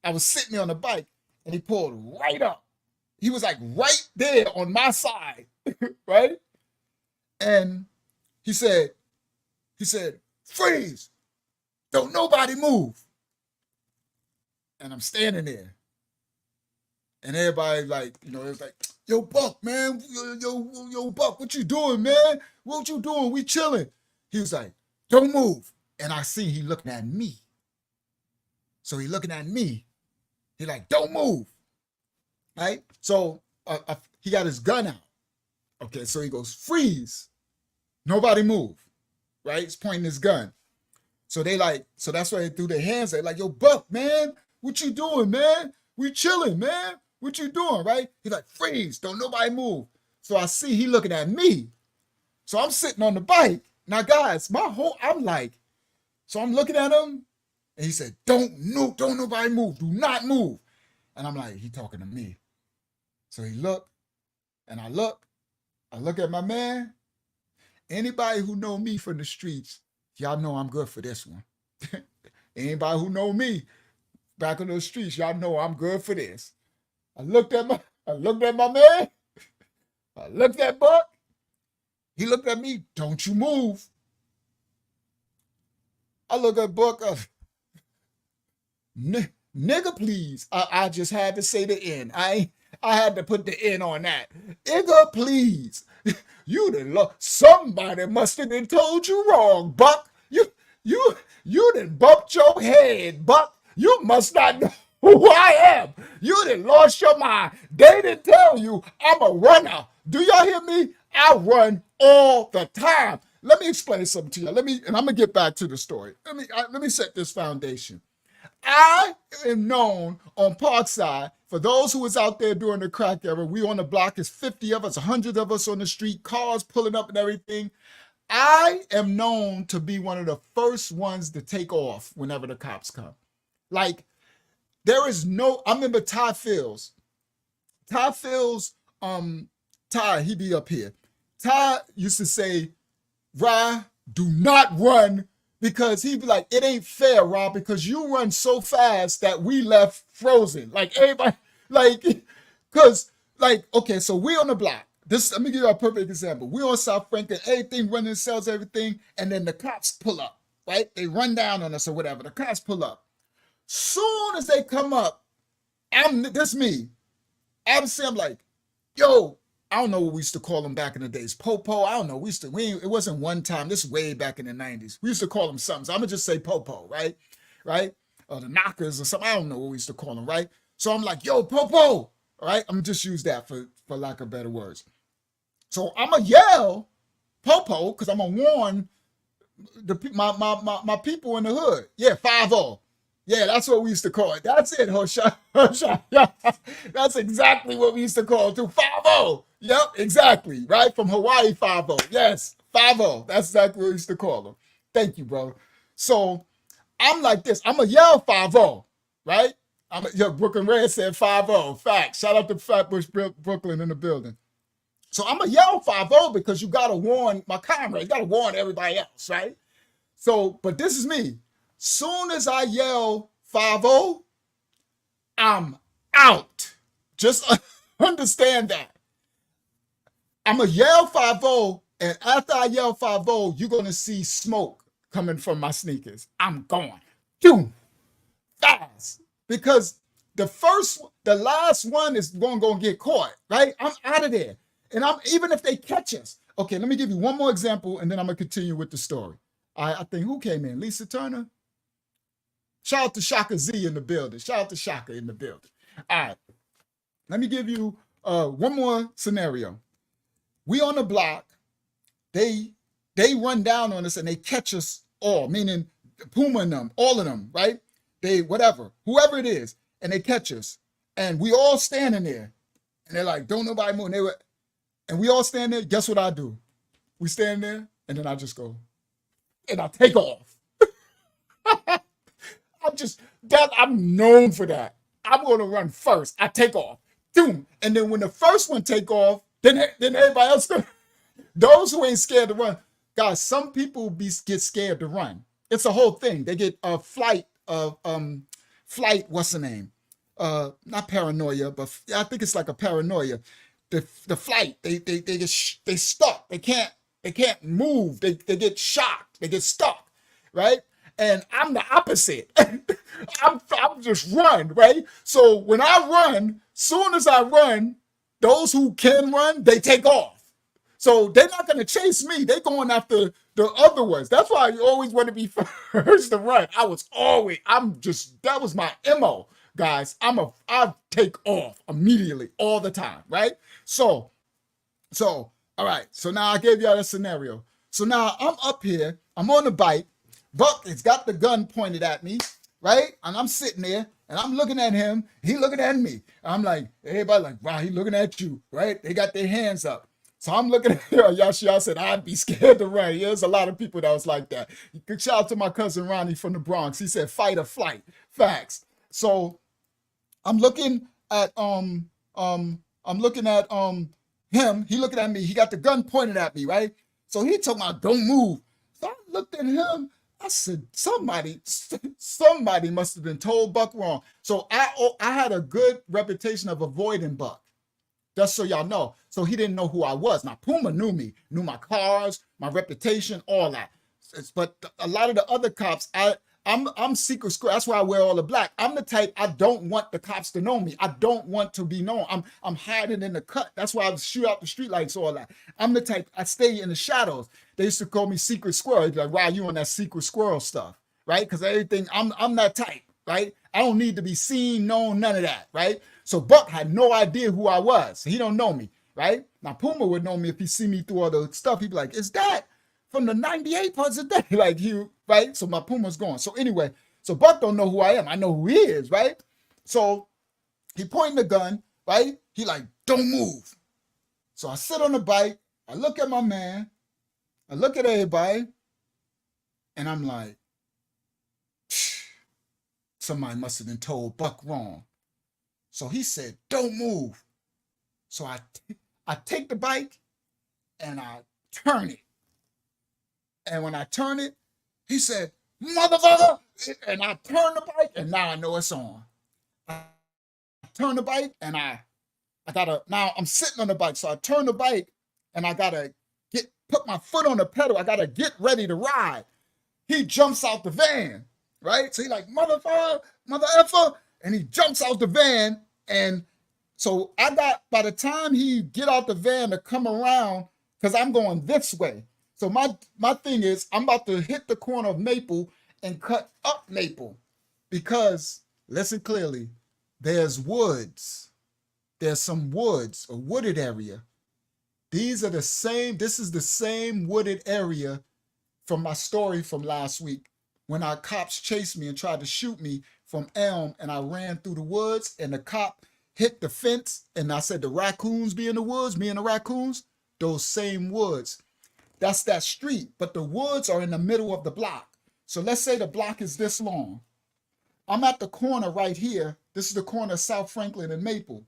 I was sitting there on the bike and he pulled right up. He was like right there on my side, right? And he said, freeze, don't nobody move. And I'm standing there. And everybody like, it was like, yo, Buck, man, yo, Buck, what you doing, man? What you doing? We chilling. He was like, don't move. And I see he looking at me. So he looking at me. He like, don't move. Right? So he got his gun out. Okay, so he goes, freeze. Nobody move. Right? He's pointing his gun. So so that's why they threw their hands at like, yo, Buck, man, what you doing, man? We chilling, man. What you doing, right? He's like, freeze, don't nobody move. So I see he looking at me. So I'm sitting on the bike. Now, guys, I'm like, so I'm looking at him, and he said, don't nobody move. Do not move. And I'm like, he talking to me. So he looked, and I look at my man. Anybody who know me from the streets, y'all know I'm good for this one. Anybody who know me back on those streets, y'all know I'm good for this. I looked at my man. I looked at Buck. He looked at me. Don't you move. I look at Buck. Nigga, please. I just had to say the N. I had to put the N on that. Nigga, please. You done somebody must have been told you wrong, Buck. You done bumped your head, Buck. You must not know who I am. You done lost your mind. They didn't tell you I'm a runner. Do y'all hear me? I run all the time. Let me explain something to you. And I'm gonna get back to the story. Let me set this foundation. I am known on Parkside, for those who was out there during the crack era, we on the block is 50 of us, 100 of us on the street, cars pulling up and everything. I am known to be one of the first ones to take off whenever the cops come. Like, I remember Ty Fields. Ty Fields, Ty, he be up here. Ty used to say, Rah, do not run, because he'd be like, it ain't fair, Rah, because you run so fast that we left frozen. Like, everybody, okay, so we on the block. Let me give you a perfect example. We on South Franklin, everything running, sells everything, and then the cops pull up, right? They run down on us or whatever. The cops pull up. Soon as they come up, that's me. I'm like, yo, I don't know what we used to call them back in the days. Popo, I don't know. It wasn't one time. This is way back in the 90s. We used to call them something. So I'm going to just say Popo, right? Right? Or the knockers or something. I don't know what we used to call them, right? So I'm like, yo, Popo. All right? I'm going to just use that for lack of better words. So I'm going to yell Popo because I'm going to warn my people in the hood. Yeah, 5-0. Yeah, that's what we used to call it. That's it, Hosha. Yeah, that's exactly what we used to call it too. 5-0. Yep, exactly. Right? From Hawaii, 5-0. Yes, 5-0. That's exactly what we used to call them. Thank you, bro. So I'm like this. I'm going to yell 5-0. Right? Brooklyn Red said 5-0. Facts. Shout out to Flatbush, Brooklyn in the building. So I'm going to yell 5-0 because you got to warn my comrades. You got to warn everybody else, right? So, but this is me. Soon as I yell 5-0, I'm out. Just understand that. I'm going to yell 5-0, and after I yell 5-0, you're going to see smoke coming from my sneakers. I'm going. Boom. Fast. Because the last one is going to get caught, right? I'm out of there. And even if they catch us. Okay, let me give you one more example, and then I'm going to continue with the story. I think, who came in? Lisa Turner? Shout out to Shaka Z in the building. Shout out to Shaka in the building. All right. Let me give you one more scenario. We on the block. They run down on us and they catch us all, meaning Puma and them, all of them, right? They whatever, whoever it is, and they catch us, and we all standing there, and they're like, "Don't nobody move." And we all stand there. Guess what I do? We stand there, and then I just go, and I take off. I'm known for that. I'm gonna run first. I take off, boom, and then when the first one take off, then everybody else. Those who ain't scared to run, guys. Some people get scared to run. It's a whole thing. They get a flight. What's the name? Not paranoia, but I think it's like a paranoia. The flight. They stuck. They can't move. They get shocked. They get stuck, right? And I'm the opposite. I'm just run, right? So when I run, soon as I run, those who can run, they take off. So they're not going to chase me. They're going after the other ones. That's why you always want to be first to run. That was my MO, guys. I take off immediately all the time, right? So, all right. So now I gave y'all a scenario. So now I'm up here. I'm on the bike. Buck has got the gun pointed at me, right? And I'm sitting there and I'm looking at him. He looking at me. I'm like, everybody like, wow, he looking at you, right? They got their hands up. So I'm looking at YAHSHUAH said, I'd be scared to run. Yeah, there's a lot of people that was like that. Good shout out to my cousin Ronnie from the Bronx. He said, fight or flight. Facts. So I'm looking at him. He looking at me. He got the gun pointed at me, right? So he told me, don't move. So I looked at him. I said, somebody must have been told Buck wrong. So I had a good reputation of avoiding Buck. Just so y'all know. So he didn't know who I was. Now, Puma knew me, knew my cars, my reputation, all that. But a lot of the other cops, I'm secret square. That's why I wear all the black. I'm the type, I don't want the cops to know me. I don't want to be known. I'm hiding in the cut. That's why I shoot out the streetlights, all that. I'm the type, I stay in the shadows. They used to call me secret squirrel. They'd be like, wow, you on that secret squirrel stuff, right? Because everything, I'm that type, right? I don't need to be seen, known, none of that, right? So Buck had no idea who I was. He don't know me, right? Now Puma would know me if he see me through all the stuff. He'd be like, is that from the 98 parts of day? Like you, right? So my Puma's gone. So anyway, so Buck don't know who I am. I know who he is, right? So he pointing the gun, right? He like, don't move. So I sit on the bike. I look at my man. I look at everybody. And I'm like, somebody must have been told Buck wrong. So he said, don't move. So I take the bike and I turn it. And when I turn it, he said, motherfucker. And I turn the bike and now I know it's on. I turn the bike and now I'm sitting on the bike. So I turn the bike and I gotta put my foot on the pedal. I gotta get ready to ride. He jumps out the van, right? So he like, motherfucker, mother effer. And he jumps out the van. And so by the time he get out the van to come around, because I'm going this way. So my thing is, I'm about to hit the corner of Maple and cut up Maple because, listen clearly, there's woods. There's some woods, a wooded area. This is the same wooded area from my story from last week when our cops chased me and tried to shoot me from Elm and I ran through the woods and the cop hit the fence and I said the raccoons be in the woods, me and the raccoons, those same woods. That's that street, but the woods are in the middle of the block. So let's say the block is this long. I'm at the corner right here. This is the corner of South Franklin and Maple.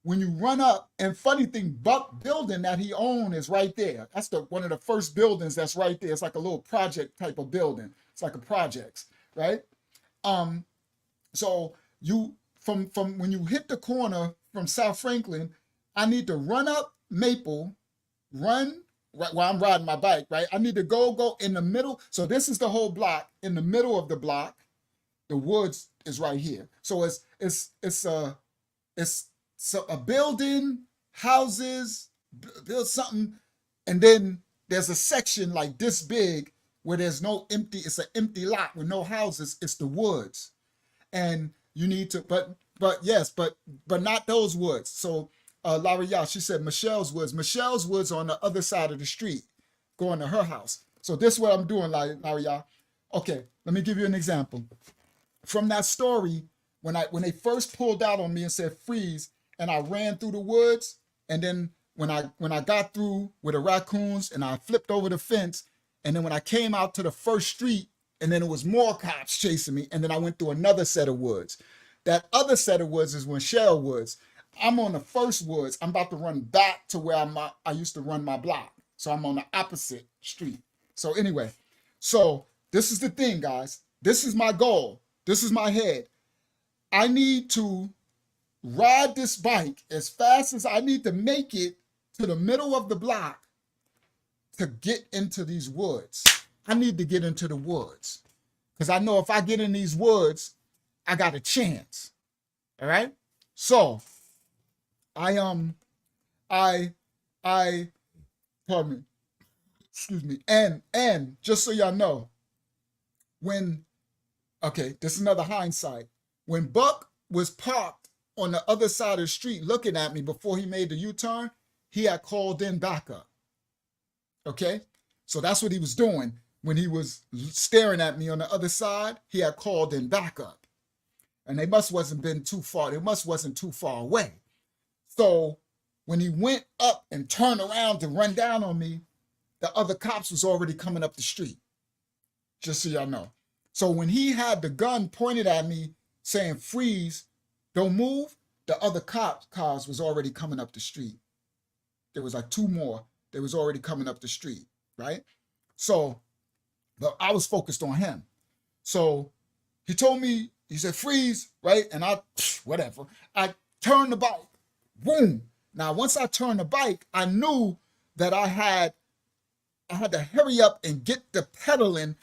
When you run up, and funny thing, Buck building that he owned is right there. That's one of the first buildings that's right there. It's like a little project type of building. It's like a projects, right? So you from when you hit the corner from South Franklin, I need to run up Maple, run right while I'm riding my bike, right? I need to go in the middle. So this is the whole block. In the middle of the block, the woods is right here. So it's a building, houses, build something, and then there's a section like this big where there's no empty, it's an empty lot with no houses, it's the woods. And you need to, but but yes, but not those woods. So Larry Yah, she said Michelle's woods. Michelle's woods on the other side of the street, going to her house. So this is what I'm doing, Larry Yah. Okay, let me give you an example. From that story, when they first pulled out on me and said freeze, and I ran through the woods, and then when I got through with the raccoons and I flipped over the fence, and then when I came out to the first street, and then it was more cops chasing me, and then I went through another set of woods. That other set of woods is Michelle Woods. I'm on the first woods. I'm about to run back to where I used to run my block. So I'm on the opposite street. So anyway, so this is the thing, guys. This is my goal. This is my head. I need to ride this bike as fast as I need to make it to the middle of the block to get into these woods. I need to get into the woods because I know if I get in these woods, I got a chance. All right. So pardon me, excuse me. And just so y'all know, this is another hindsight. When Buck was parked on the other side of the street looking at me before he made the U-turn, he had called in backup. Okay. So that's what he was doing. When he was staring at me on the other side, he had called in backup. And they wasn't too far away. So when he went up and turned around to run down on me, the other cops was already coming up the street. Just so y'all know. So when he had the gun pointed at me saying freeze, don't move, the other cars was already coming up the street. There was like two more. They was already coming up the street, right? So, but I was focused on him. So he told me, he said, freeze, right? And I turned the bike, boom. Now, once I turned the bike, I knew that I had to hurry up and get the pedaling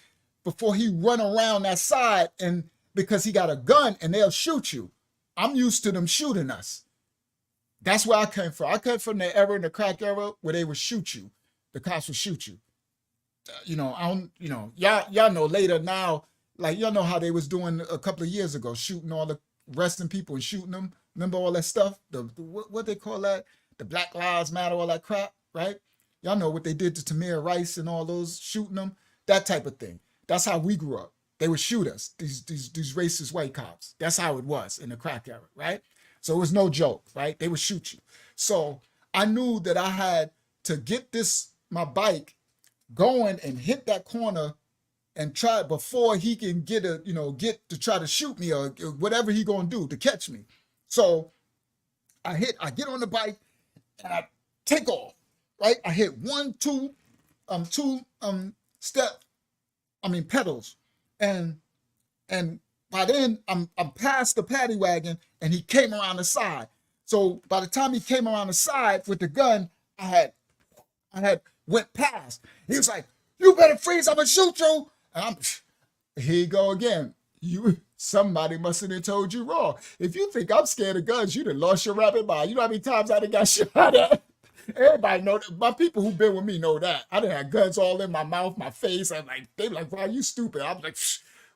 before he run around that side, and because he got a gun and they'll shoot you. I'm used to them shooting us. That's where I came from. I came from the era, in the crack era, where they would shoot you. The cops would shoot you. Y'all know later now, like y'all know how they was doing a couple of years ago, shooting all the arresting people and shooting them. Remember all that stuff? What they call that? The Black Lives Matter, all that crap, right? Y'all know what they did to Tamir Rice and all those, shooting them, that type of thing. That's how we grew up. They would shoot us, these racist white cops. That's how it was in the crack era, right? So it was no joke, right? They would shoot you. So I knew that I had to get my bike going and hit that corner and try before he can get to try to shoot me or whatever he gonna do to catch me. So I get on the bike and I take off, right? I hit two pedals, and by then I'm past the paddy wagon and he came around the side. So by the time he came around the side with the gun, I had went past. He was like, "You better freeze, I'm gonna shoot you." And here you go again. Somebody must have told you wrong. If you think I'm scared of guns, you done lost your rabbit mind. You know how many times I done got shot at? Everybody know that. My people who've been with me know that. I done had guns all in my mouth, my face. They be like, "Wow, you stupid." I'm like,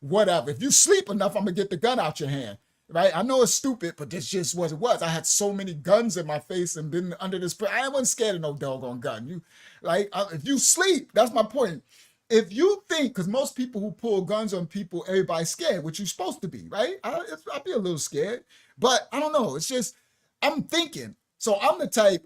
whatever. If you sleep enough, I'm gonna get the gun out your hand. Right? I know it's stupid, but this just what it was. I had so many guns in my face and been under this. I wasn't scared of no doggone gun. If you sleep, that's my point. If you think, because most people who pull guns on people, everybody's scared, which you're supposed to be, right? I'd be a little scared, but I don't know. It's just, I'm thinking. So I'm the type,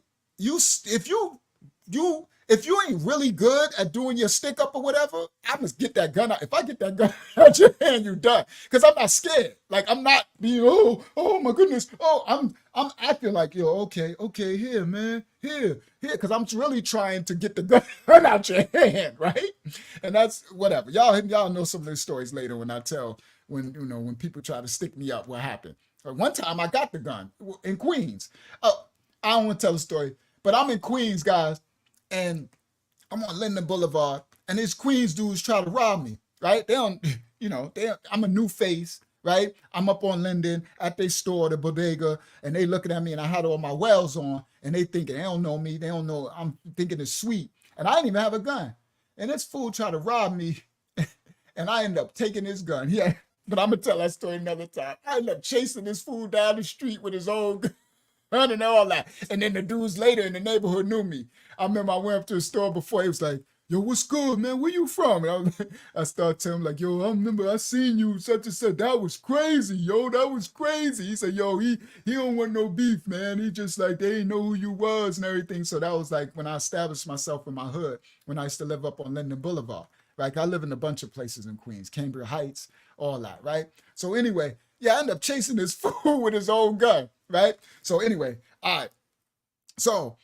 if you ain't really good at doing your stick up or whatever, I must get that gun out. If I get that gun out your hand, you're done. Because I'm not scared. Like I'm not being, oh my goodness. Oh, I'm acting like, okay, here, man, here. Because I'm really trying to get the gun out your hand, right? And that's whatever. Y'all know some of these stories later when I tell, when people try to stick me up, what happened. One time I got the gun in Queens. I don't want to tell the story, but I'm in Queens, guys. And I'm on Linden Boulevard, and these Queens dudes try to rob me, right? I'm a new face, right? I'm up on Linden at their store, the bodega, and they looking at me, and I had all my wells on, and they thinking, they don't know me, they don't know, I'm thinking it's sweet, and I didn't even have a gun. And this fool tried to rob me, and I ended up taking his gun. But I'm gonna tell that story another time. I ended up chasing this fool down the street with his own gun and all that. And then the dudes later in the neighborhood knew me. I remember I went up to the store before. He was like, yo, what's good, man? Where you from? And I started telling him, like, yo, I remember I seen you, such and such. That was crazy, yo. That was crazy. He said, yo, he don't want no beef, man. He just like, they didn't know who you was and everything. So that was like when I established myself in my hood, when I used to live up on Linden Boulevard. Like, I live in a bunch of places in Queens, Cambria Heights, all that, right? So anyway, yeah, I ended up chasing this fool with his own gun, right? So anyway, all right. So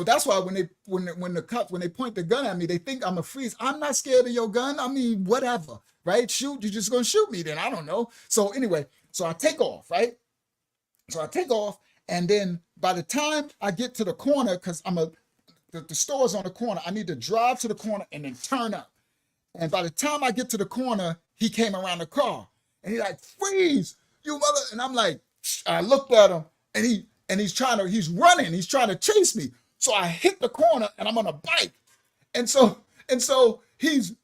that's why when the cops, when they point the gun at me, they think I'm a freeze. I'm not scared of your gun. I mean, whatever, right? Shoot, you're just gonna shoot me then. I don't know. So anyway, so I take off, right? So I take off, and then by the time I get to the corner, because the store's on the corner, I need to drive to the corner and then turn up. And by the time I get to the corner, he came around the car, and he's like, freeze, you mother. And I'm like, I looked at him, and he's running, he's trying to chase me. So I hit the corner, and I'm on a bike. And so he's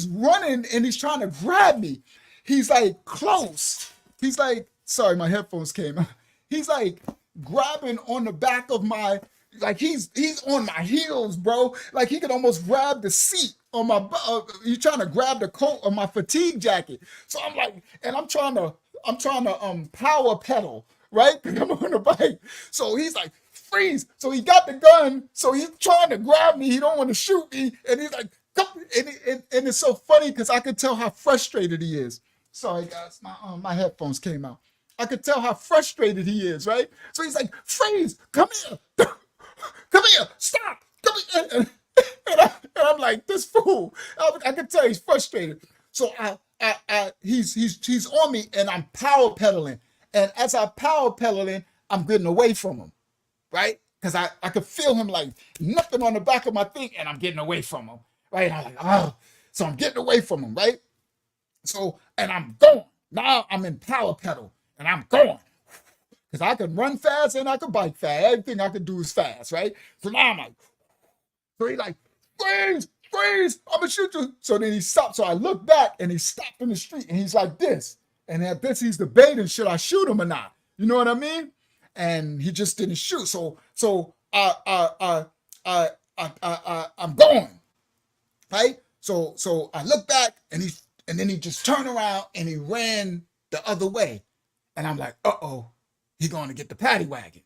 running, and he's trying to grab me. He's like close. He's like, sorry, my headphones came out. He's like grabbing on the back of my, like he's on my heels, bro. Like he could almost grab the seat on my, he's trying to grab the coat of my fatigue jacket. So I'm like, and I'm trying to power pedal, right? Because I'm on the bike. So he's like, freeze. So he got the gun. So he's trying to grab me. He don't want to shoot me. And he's like, come. And it's so funny because I could tell how frustrated he is. Sorry guys, my headphones came out. I could tell how frustrated he is, right? So he's like, freeze, come here. Come here, stop. Come here. And I'm like, this fool. I could tell he's frustrated. So he's on me, and I'm power pedaling. And as I power pedaling, I'm getting away from him, right? Because I could feel him like nipping on the back of my thing, and I'm getting away from him, right? I'm like, oh. So I'm getting away from him, right? So, and I'm going. Now I'm in power pedal, and I'm going. Because I can run fast and I can bike fast. Everything I can do is fast, right? So now I'm like, so he's like, freeze, I'm gonna shoot you. So then he stopped. So I look back, and he stopped in the street, and he's like this. And at this, he's debating, should I shoot him or not? You know what I mean? And he just didn't shoot. So I'm going, right? So I look back, and then he just turned around and he ran the other way. And I'm like, uh-oh, he going to get the paddy wagon,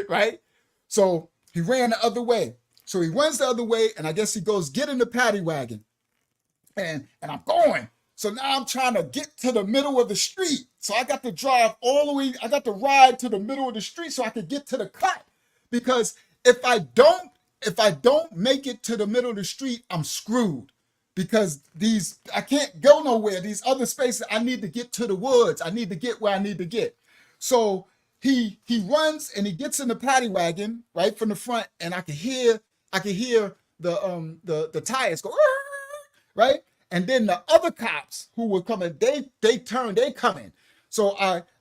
right? So he ran the other way. So he runs the other way, and I guess he goes get in the paddy wagon. And I'm going. So now I'm trying to get to the middle of the street. So I got to drive all the way, I got to ride to the middle of the street so I could get to the cut. Because if I don't make it to the middle of the street, I'm screwed. Because I can't go nowhere. These other spaces, I need to get to the woods. I need to get where I need to get. So he runs and he gets in the paddy wagon right from the front, and I can hear the tires go, right? And then the other cops who were coming, they coming. So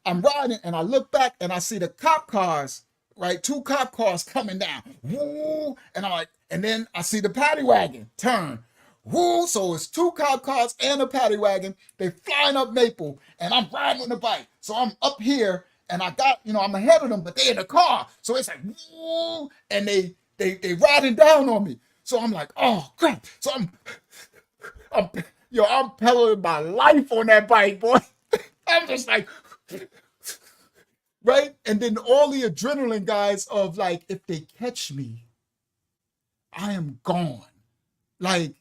I'm riding, and I look back, and I see the cop cars, right? 2 cop cars coming down. Woo! And I'm like, and then I see the paddy wagon turn. Woo! So it's 2 cop cars and a paddy wagon. They flying up Maple, and I'm riding on the bike. So I'm up here, and I got, I'm ahead of them, but they in the car. So it's like, woo! And they riding down on me. So I'm like, oh crap. So I'm pedaling my life on that bike, boy. I'm just like, right? And then all the adrenaline guys of like, if they catch me, I am gone. Like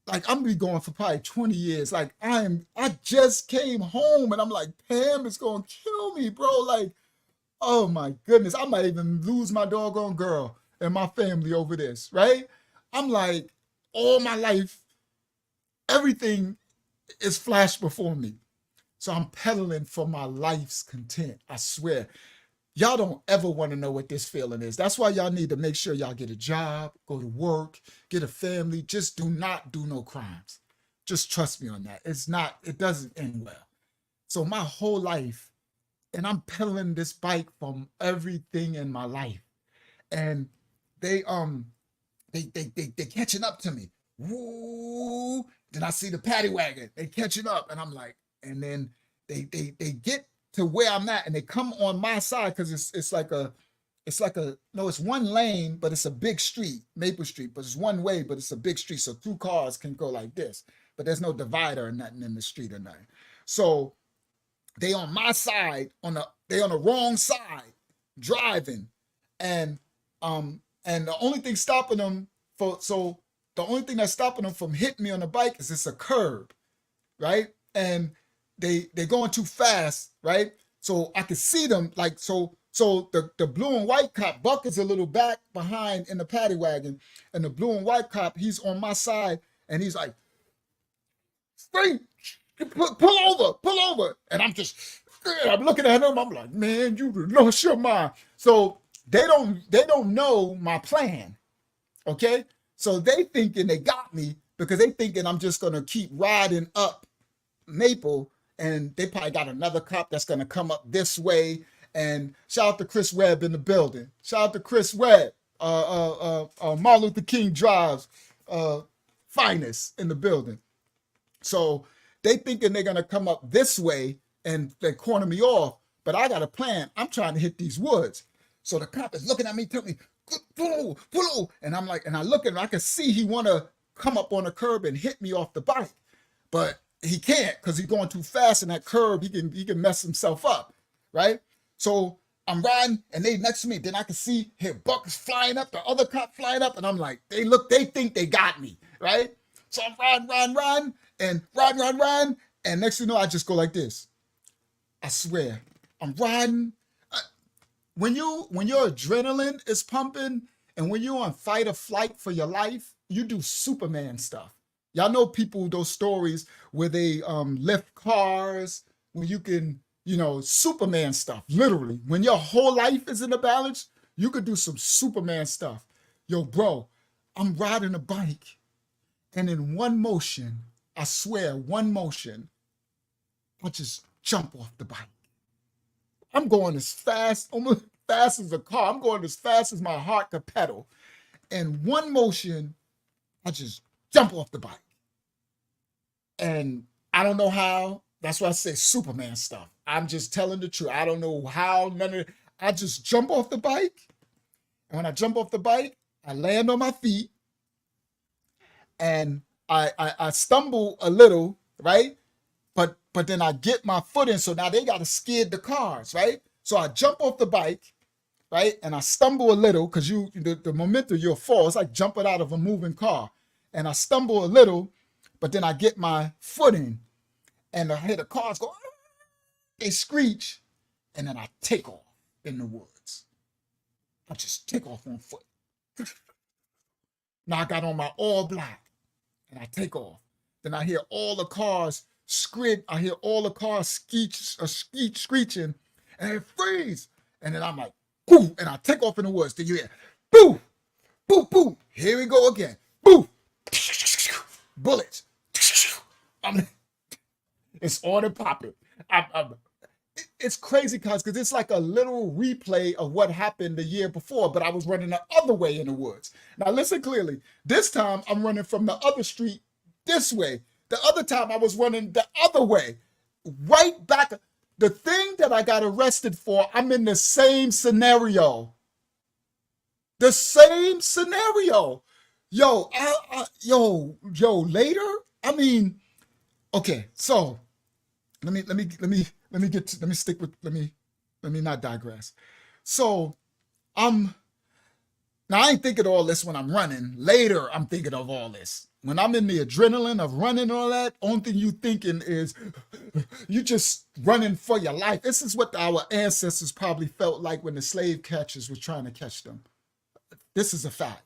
I'm gonna be going for probably 20 years. Like I just came home, and I'm like, Pam is gonna kill me, bro. Like, oh my goodness, I might even lose my doggone girl and my family over this, right? I'm like, all my life, everything is flashed before me. So I'm pedaling for my life's content. I swear. Y'all don't ever want to know what this feeling is. That's why y'all need to make sure y'all get a job, go to work, get a family. Just do not do no crimes. Just trust me on that. It doesn't end well. So my whole life, and I'm pedaling this bike from everything in my life. And they catching up to me. Woo! Then I see the paddy wagon. They catching up, and I'm like, and then they get to where I'm at, and they come on my side because it's like a no, it's one lane, but it's a big street, Maple Street, but it's one way, but it's a big street, so two cars can go like this, but there's no divider or nothing in the street or nothing. So they on my side, they on the wrong side, driving, and the only thing stopping them the only thing that's stopping them from hitting me on the bike is it's a curb, right? And they're going too fast, right? So I can see them like so the blue and white cop, Buck is a little back behind in the paddy wagon, and the blue and white cop, he's on my side, and he's like, straight, pull over. And I'm looking at him, I'm like, man, you lost your mind. So they don't know my plan, okay? So they thinking they got me because they thinking I'm just gonna keep riding up Maple, and they probably got another cop that's gonna come up this way. And shout out to Chris Webb in the building. Shout out to Chris Webb, Martin Luther King Drive's finest in the building. So they thinking they're gonna come up this way and they corner me off, but I got a plan. I'm trying to hit these woods. So the cop is looking at me, telling me, pull over. And I'm like, and I look at him, I can see he wanna come up on the curb and hit me off the bike, but he can't because he's going too fast in that curb. He can mess himself up, right? So I'm riding and they next to me. Then I can see here Buck is flying up, the other cop flying up, and I'm like, they think they got me, right? So I'm riding, and ride. And next thing you know, I just go like this. I swear, I'm riding. When your adrenaline is pumping and when you're on fight or flight for your life, you do Superman stuff. Y'all know people, those stories where they lift cars, when you can, Superman stuff, literally. When your whole life is in a balance, you could do some Superman stuff. Yo, bro, I'm riding a bike, and in one motion, I swear, one motion, I just jump off the bike. I'm going as fast, almost fast as a car. I'm going as fast as my heart could pedal. In one motion, I just jump off the bike. And I don't know how. That's why I say Superman stuff. I'm just telling the truth. I don't know how, I just jump off the bike. And when I jump off the bike, I land on my feet. And I stumble a little, right? But then I get my foot in, so now they got to skid the cars, right? So I jump off the bike, right? And I stumble a little because the momentum, you'll fall. It's like jumping out of a moving car. And I stumble a little, but then I get my foot in, and I hear the cars go, they screech, and then I take off in the woods. I just take off on foot. Now I got on my all black, and I take off. Then I hear all the cars screech. I hear all the cars screeching, and it freeze. And then I'm like, boo, and I take off in the woods. Then you hear, boo, boo, boo. Here we go again. Boo, bullets. It's on and popping. It's crazy because it's like a little replay of what happened the year before, but I was running the other way in the woods. Now listen clearly. This time I'm running from the other street this way. The other time I was running the other way, right back. The thing that I got arrested for, I'm in the same scenario. The same scenario. Yo, later. I mean, okay. So let me not digress. So now I ain't thinking all this when I'm running. Later, I'm thinking of all this. When I'm in the adrenaline of running and all that, only thing you thinking is you just running for your life. This is what our ancestors probably felt like when the slave catchers were trying to catch them. This is a fact.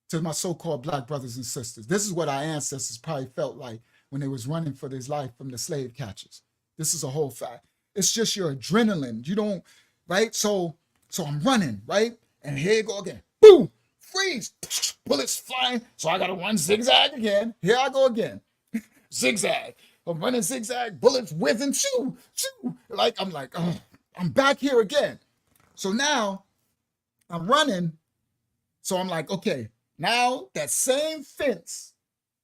To my so-called black brothers and sisters, this is what our ancestors probably felt like when they was running for this life from the slave catchers. This is a whole fact. It's just your adrenaline. You don't, right? So I'm running, right? And here you go again. Boom, freeze, bullets flying. So I got to run zigzag again. Here I go again. Zigzag. I'm running zigzag, bullets whizzing, shoo, shoo. I'm like, oh, I'm back here again. So now I'm running. So I'm like, okay, now that same fence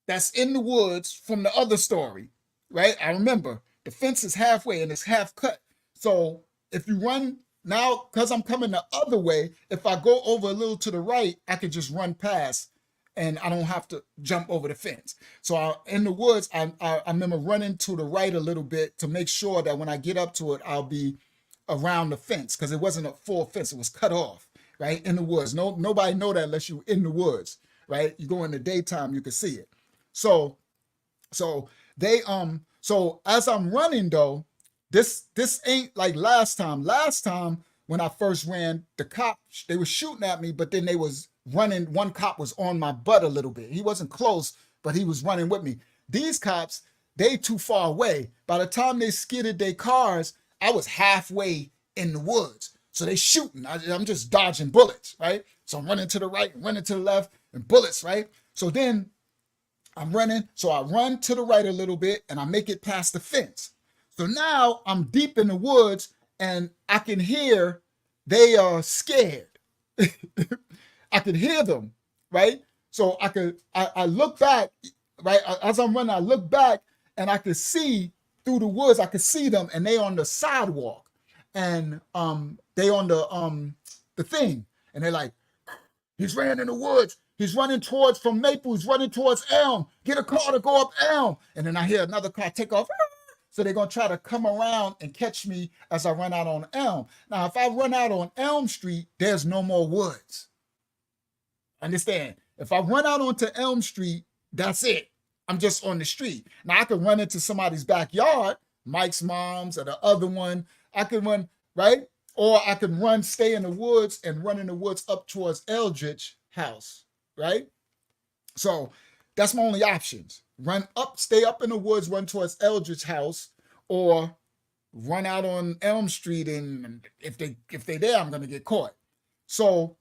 that's in the woods from the other story, right? I remember the fence is halfway and it's half cut. So if you run now, because I'm coming the other way, if I go over a little to the right, I could just run past and I don't have to jump over the fence. So in the woods, I remember running to the right a little bit to make sure that when I get up to it, I'll be around the fence because it wasn't a full fence. It was cut off, right? In the woods. Nobody know that unless you're in the woods, right? You go in the daytime, you can see it. So so as I'm running though, this ain't like last time. Last time when I first ran, the cops, they were shooting at me, but then they was running. One cop was on my butt a little bit. He wasn't close, but he was running with me. These cops, they too far away. By the time they skidded their cars, I was halfway in the woods. So they shooting. I'm just dodging bullets, right? So I'm running to the right, running to the left, and bullets, right? So then I'm running. So I run to the right a little bit and I make it past the fence. So now I'm deep in the woods and I can hear they are scared. I could hear them, right? So I look back, right? As I'm running, I look back and I could see through the woods, I could see them and they on the sidewalk and they on the thing. And they're like, he's ran in the woods. He's running towards from Maple. He's running towards Elm. Get a car to go up Elm. And then I hear another car take off. So they're going to try to come around and catch me as I run out on Elm. Now, if I run out on Elm Street, there's no more woods. Understand? If I run out onto Elm Street, that's it. I'm just on the street. Now, I could run into somebody's backyard, Mike's mom's or the other one. I could run, right? Or I could run, stay in the woods and run in the woods up towards Eldridge house, right? So that's my only options. Run up, stay up in the woods, run towards Eldridge house, or run out on Elm Street, and if they there, I'm gonna get caught. So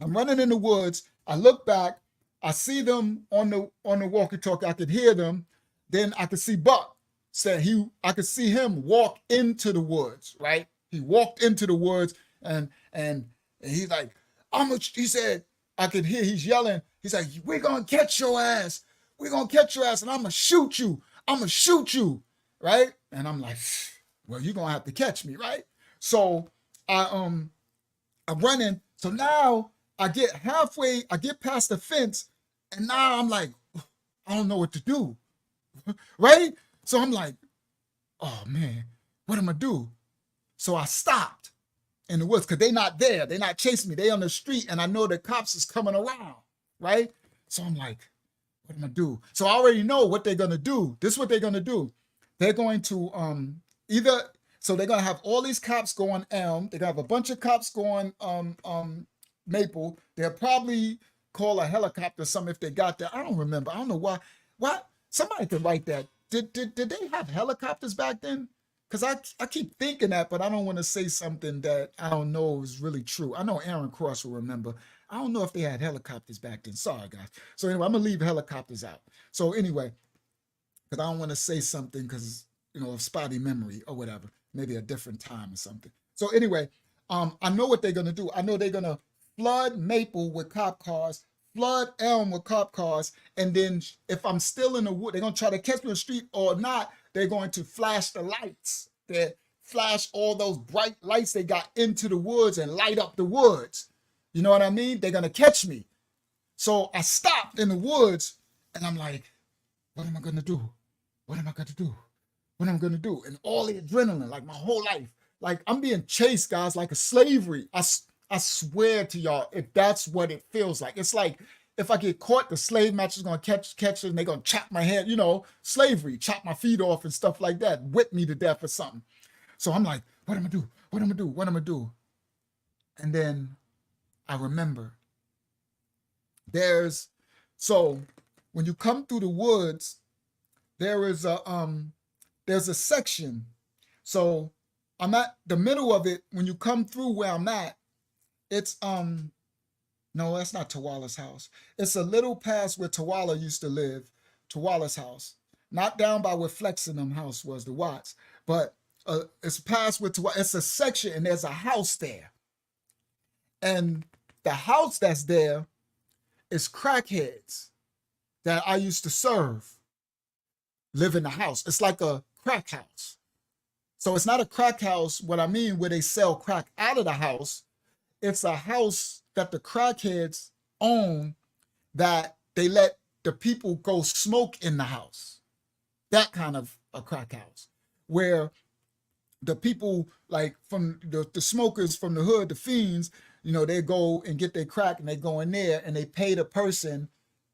I'm running in the woods. I look back, I see them on the walkie-talkie. I could hear them. Then I could see Buck. I could see him walk into the woods, right? He walked into the woods and he's like, he said, I could hear he's yelling. He's like, we're gonna catch your ass. We're gonna catch your ass and I'm gonna shoot you. I'm gonna shoot you, right? And I'm like, well, you're gonna have to catch me, right? So I'm running. So now I get halfway, I get past the fence, and now I'm like, I don't know what to do, right? So I'm like, oh man, what am I do? So I stopped in the woods because they're not there. They're not chasing me. They on the street, and I know the cops is coming around, right? So I'm like, what am I do? So I already know what they're gonna do. This is what they're gonna do. They're going to so they're gonna have all these cops going Elm. They're gonna have a bunch of cops going Maple. They'll probably call a helicopter or something if they got there. I don't remember. I don't know why. What? Somebody could write that. Did they have helicopters back then? Because I keep thinking that, but I don't want to say something that I don't know is really true. I know Aaron Cross will remember. I don't know if they had helicopters back then. Sorry, guys. So anyway, I'm going to leave helicopters out. So anyway, because I don't want to say something because, of spotty memory or whatever. Maybe a different time or something. So anyway, I know what they're going to do. I know they're going to flood Maple with cop cars, flood Elm with cop cars, and then if I'm still in the wood, they're going to try to catch me on the street or not, they're going to flash the lights. They flash all those bright lights they got into the woods and light up the woods. You know what I mean? They're going to catch me. So I stopped in the woods and I'm like, what am I going to do? What am I going to do? What am I going to do? And all the adrenaline, like my whole life, like I'm being chased, guys, like a slavery. I swear to y'all, if that's what it feels like. It's like if I get caught, the slave master's going to catch it and they're going to chop my head, slavery, chop my feet off and stuff like that, whip me to death or something. So I'm like, what am I do? What am I do? What am I do? And then I remember so when you come through the woods, there's a section. So I'm at the middle of it. When you come through where I'm at, it's, no, that's not Tawala's house. It's a little past where Tawala used to live, Tawala's house. Not down by where Flex and them house was, the Watts. But it's past where Tawala, it's a section and there's a house there. And the house that's there is crackheads. that I used to serve live in the house. It's like a crack house. So it's not a crack house, what I mean, where they sell crack out of the house. It's a house that the crackheads own that they let the people go smoke in the house. That kind of a crack house where the people like from the smokers from the hood, the fiends, you know, they go and get their crack and they go in there and they pay the person,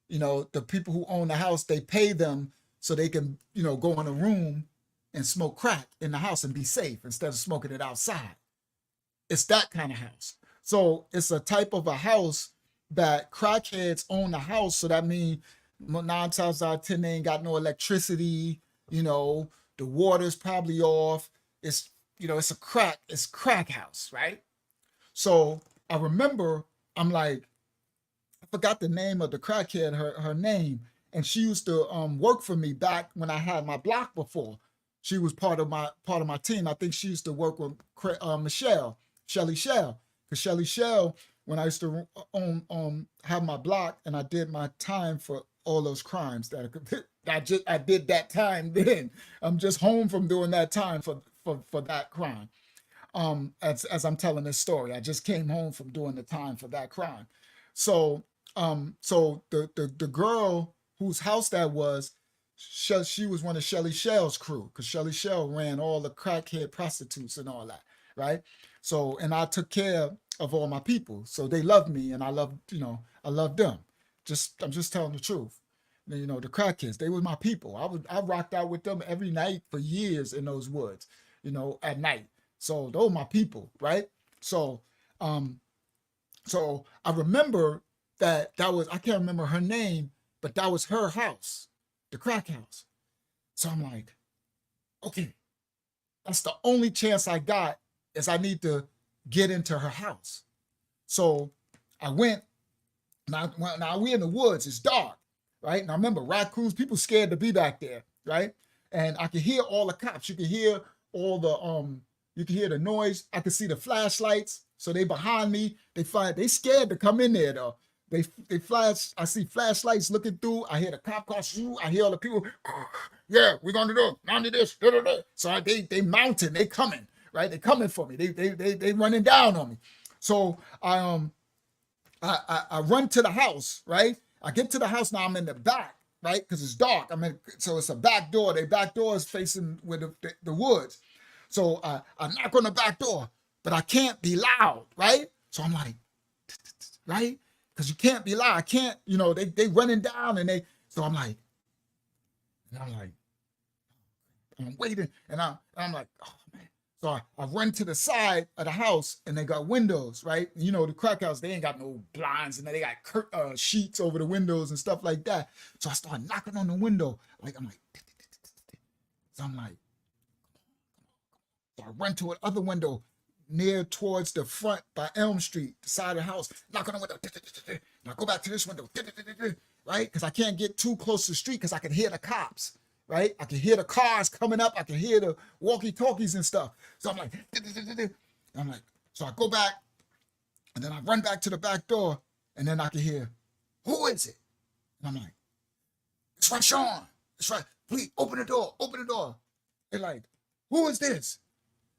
you know, the people who own the house, they pay them so they can, you know, go in a room and smoke crack in the house and be safe instead of smoking it outside. It's that kind of house. So it's a type of a house that crackheads own the house. So that means 9 times out of 10, they ain't got no electricity, you know, the water's probably off. It's, you know, it's crack house, right? So I remember, I'm like, I forgot the name of the crackhead, her name, and she used to work for me back when I had my block before. She was part of my team. I think she used to work with Shelly Shell, because Shelly Shell, when I used to have my block and I did my time for all those crimes that I did that time then. I'm just home from doing that time for that crime. As I'm telling this story, I just came home from doing the time for that crime. So the girl whose house that was, she was one of Shelly Shell's crew, because Shelly Shell ran all the crackhead prostitutes and all that, right? So, and I took care of all my people, so they loved me, and I loved them. I'm just telling the truth. You know, the crackheads, they were my people. I rocked out with them every night for years in those woods, you know, at night. So those were my people, right? So I remember that was, I can't remember her name, but that was her house, the crack house. So I'm like, okay, that's the only chance I got, is I need to get into her house. So I went. Now we in the woods, it's dark, right? And I remember raccoons, people scared to be back there, right? And I could hear all the cops. You could hear all the you can hear the noise. I could see the flashlights. So they behind me. They scared to come in there though. They flash. I see flashlights looking through. I hear the cop car shoot. I hear all the people. Yeah, we're gonna do this. Da, da, da. So they mounting. They coming, right? They coming for me. They running down on me. So I run to the house, right? I get to the house. Now I'm in the back, right? Because it's dark. So it's a back door. The back door is facing with the woods. So I knock on the back door, but I can't be loud, right? So I'm like, right? Because you can't be loud. I can't, you know, they running down so I'm like, I'm waiting, and I'm like, oh man. So I run to the side of the house, and they got windows, right? You know, the crack house, they ain't got no blinds, and they got sheets over the windows and stuff like that. So I start knocking on the window, I'm like, so I'm like, so I run to another window near towards the front by Elm Street, the side of the house, knock on the window, and I go back to this window, right? Because I can't get too close to the street because I can hear the cops, right? I can hear the cars coming up. I can hear the walkie-talkies and stuff. So I'm like, so I go back, and then I run back to the back door, and then I can hear, who is it? And I'm like, it's Rashawn. It's right. Please open the door. Open the door. They're like, who is this?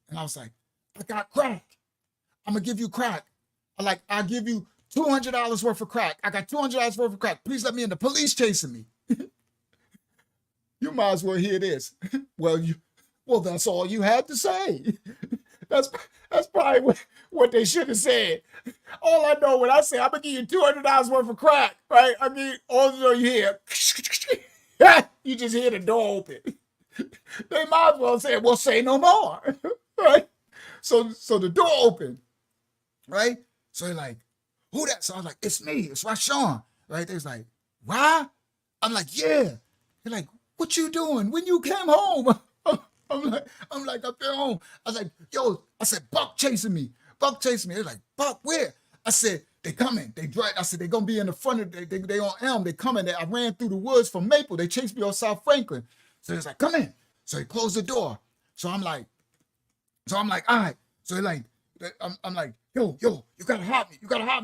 And I was like, I got crack. I'm gonna give you crack. I'll give you $200 worth of crack. I got $200 worth of crack. Please let me in. The police chasing me. You might as well hear this. Well, that's all you had to say. That's probably what they should have said. All I know when I say I'm gonna give you $200 worth of crack, right? I mean, all you hear, you just hear the door open. They might as well say, well, say no more, right? So the door opened, right? So they're like, who that? So I was like, it's me, it's Rashawn, right? They was like, why? I'm like, yeah. They're like, what you doing when you came home? I'm like up there home. I was like, yo, I said, Buck chasing me. They're like, Buck, where? I said, they coming. I said, they gonna be in the front of, they on Elm, they coming. I ran through the woods from Maple. They chased me on South Franklin. So he's like, come in. So he closed the door. So I'm like, all right. So they're like, I'm like, yo, you gotta hide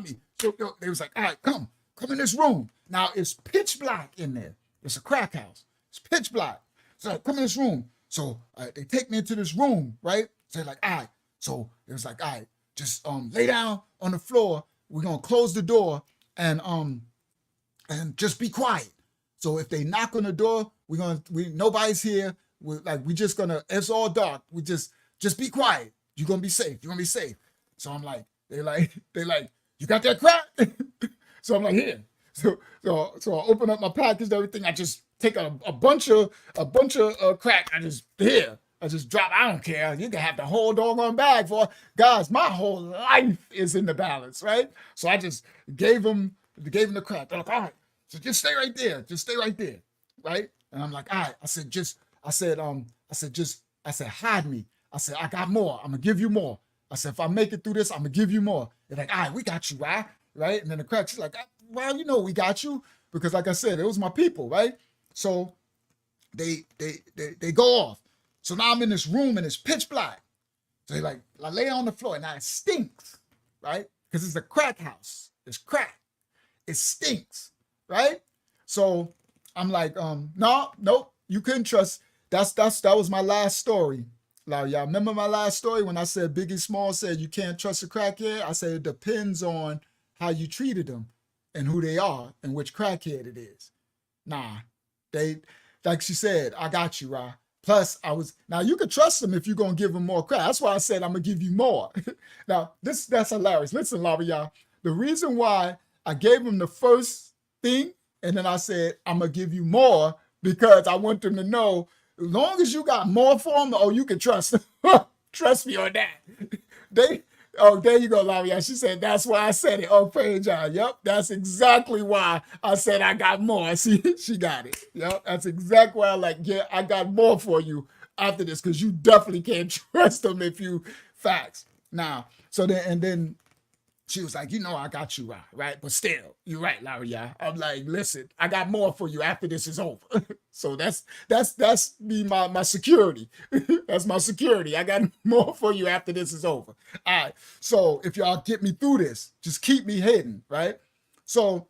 me. So they was like, all right, come. come in this room. Now it's pitch black in there. It's a crack house. It's pitch black. So come in this room. So they take me into this room, right? So they're like, all right. So it was like, all right, just lay down on the floor. We're gonna close the door and just be quiet. So if they knock on the door, nobody's here. We just gonna, it's all dark. We just be quiet. You're gonna be safe. You're gonna be safe. So I'm like, they like, you got that crack? So I'm like, here. So I open up my package and everything. I just take a bunch of crack. I just drop. I don't care. You can have the whole doggone bag for, guys. My whole life is in the balance, right? So I just gave them the crack. They're like, all right. So just stay right there. Just stay right there, right? And I'm like, all right. I said, hide me. I said, I got more. I'm gonna give you more. I said, if I make it through this, I'm gonna give you more. They're like, all right, we got you, right? Right? And then the crack, she's like, well, you know, we got you. Because like I said, it was my people, right? So they go off. So now I'm in this room and it's pitch black. So they like, I lay on the floor and now it stinks, right? Because it's a crack house. It's crack. It stinks, right? So I'm like, nope, you couldn't trust. That was my last story. Now, y'all remember my last story when I said Biggie Small said you can't trust a crackhead? I said it depends on how you treated them and who they are and which crackhead it is. Nah, they, like she said, I got you, Ra. Plus, now you can trust them if you're going to give them more crack. That's why I said I'm going to give you more. Now, that's hilarious. Listen, Lava, y'all. The reason why I gave them the first thing and then I said I'm going to give you more because I want them to know as long as you got more for them, you can trust them. Trust me on that. There you go, Lavia. She said, that's why I said it. Oh, praise God. Yep, that's exactly why I said I got more. See, she got it. Yep, that's exactly why I got more for you after this because you definitely can't trust them if you facts. Now, then she was like, I got you, right? But still, you're right, Lavia. I'm like, listen, I got more for you after this is over. So that's be my security. That's my security. I got more for you after this is over. All right. So if y'all get me through this, just keep me hidden, right? So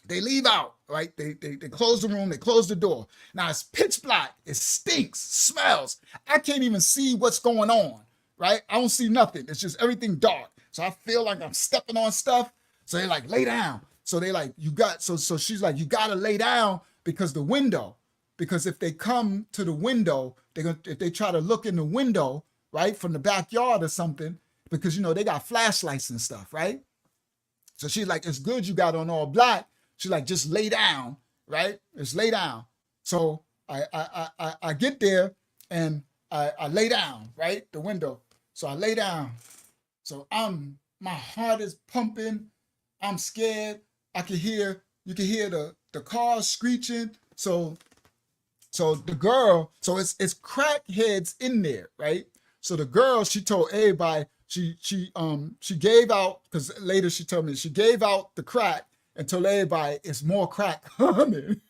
they leave out, right? They close the room, they close the door. Now it's pitch black, it stinks, smells. I can't even see what's going on, right? I don't see nothing. It's just everything dark. So I feel like I'm stepping on stuff. So they like, lay down. So they like, so she's like, you gotta lay down because if they come to the window, if they try to look in the window, right, from the backyard or something, because they got flashlights and stuff, right? So she's like, it's good you got on all black. She's like, just lay down, right? Just lay down. So I get there and I lay down, right? The window. So I lay down. So my heart is pumping. I'm scared. You can hear the car screeching. So the girl, so it's crackheads in there, right? So the girl, she told everybody, she gave out, because later she told me, she gave out the crack and told everybody it's more crack coming,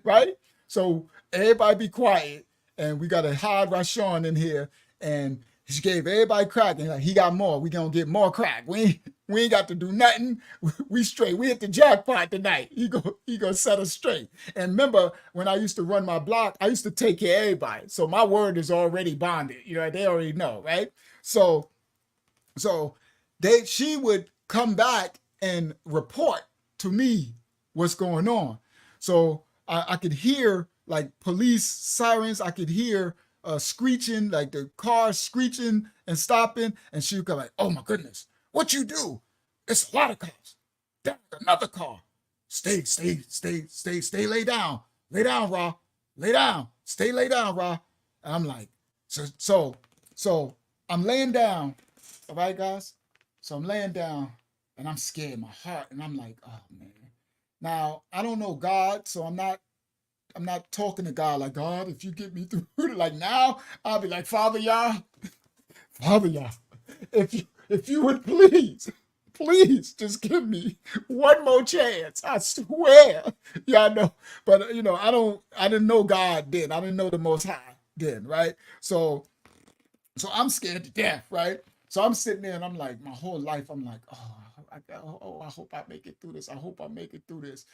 right? So everybody be quiet, and we got to hide Rashawn in here, and she gave everybody crack, and like, he got more. We gonna get more crack. We ain't got to do nothing. We straight. We hit the jackpot tonight. He gonna set us straight. And remember, when I used to run my block, I used to take care of everybody. So my word is already bonded. They already know, right? So she would come back and report to me what's going on. So I could hear like police sirens. I could hear screeching, like the car screeching and stopping, and she would go like, oh my goodness, what you do? It's a lot of cars. There's another car. Stay, lay down. Lay down, Ra. Lay down. Stay lay down, Ra. And I'm like, so I'm laying down. All right, guys? So I'm laying down and I'm scared, my heart, and I'm like, oh man. Now, I don't know God, so I'm not talking to God like, God, if you get me through, like now, I'll be like, Father, Yah, if you would please just give me one more chance. I swear. Y'all know, but I didn't know God then. I didn't know the Most High then, right? So I'm scared to death, right? So I'm sitting there and I'm like, my whole life, I'm like, I hope I make it through this. I hope I make it through this.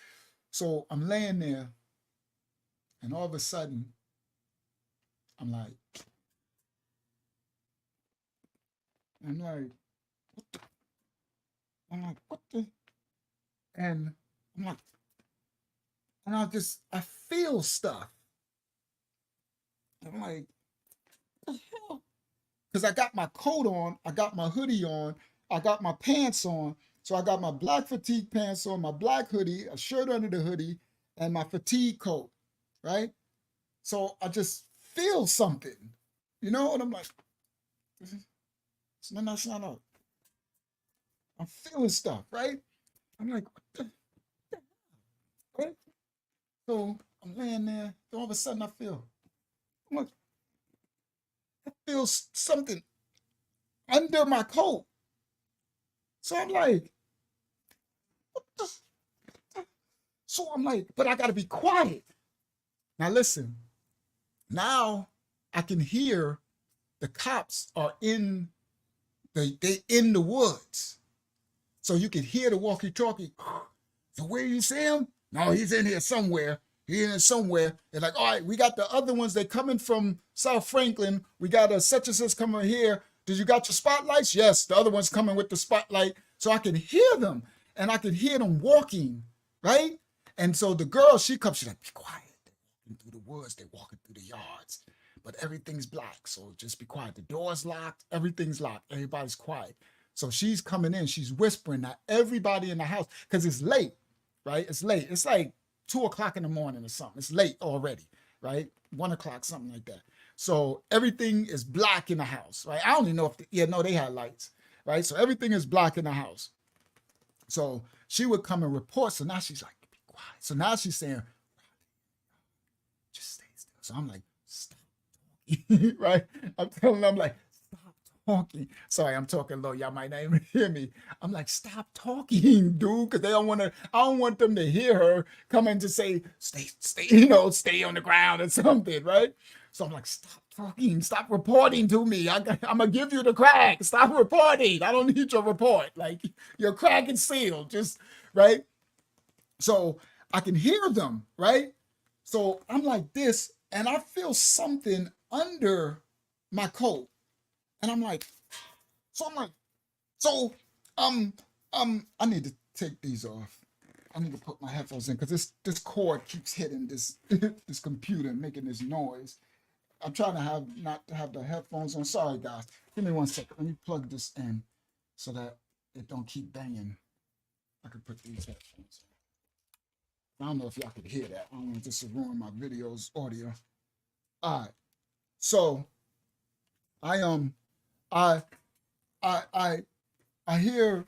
So I'm laying there, and all of a sudden, I'm like, I'm like, what the? I'm like, what the? And I'm like, and I feel stuff. I'm like, what the hell? Because I got my coat on, I got my hoodie on, I got my pants on. So I got my black fatigue pants on, my black hoodie, a shirt under the hoodie, and my fatigue coat, right? So I just feel something, and I'm like, no, that's not up. I'm feeling stuff, right? I'm like, what the, right? So I'm laying there, all of a sudden I'm like, I feel something under my coat. So I'm like, what the? So I'm like, but I gotta be quiet. Now listen, now I can hear the cops are in they in the woods. So you can hear the walkie-talkie. So where you see him? No, he's in here somewhere. He's in here somewhere. They're like, all right, we got the other ones. They're coming from South Franklin. We got a such and such coming here. Did you got your spotlights? Yes, the other one's coming with the spotlight. So I can hear them, and I can hear them walking, right? And so the girl, she comes, she's like, be quiet. They're walking through the woods. They're walking through the yards. But everything's black, so just be quiet. The door's locked. Everything's locked. Everybody's quiet. So she's coming in. She's whispering at everybody in the house because it's late, right? It's late. It's like 2 o'clock in the morning or something. It's late already, right? 1 o'clock, something like that. So everything is black in the house, right? I don't even know if, no, they had lights, right? So everything is black in the house. So she would come and report. So now she's like, be quiet. So now she's saying, just stay still. So I'm like, stop talking, right? I'm telling them, I'm like, stop talking. Sorry, I'm talking low. Y'all might not even hear me. I'm like, stop talking, dude, because I don't want them to hear her coming to say, stay, stay on the ground or something, right? So I'm like, stop talking, stop reporting to me. I'm gonna give you the crack. Stop reporting. I don't need your report. Like, your crack is sealed, just right. So I can hear them, right? So I'm like this, and I feel something under my coat. And I'm like, I need to take these off. I need to put my headphones in because this cord keeps hitting this this computer and making this noise. I'm trying to not to have the headphones on. Sorry guys. Give me 1 second. Let me plug this in so that it don't keep banging. I could put these headphones in. I don't know if y'all could hear that. I don't want this to ruin my video's audio. All right. So I hear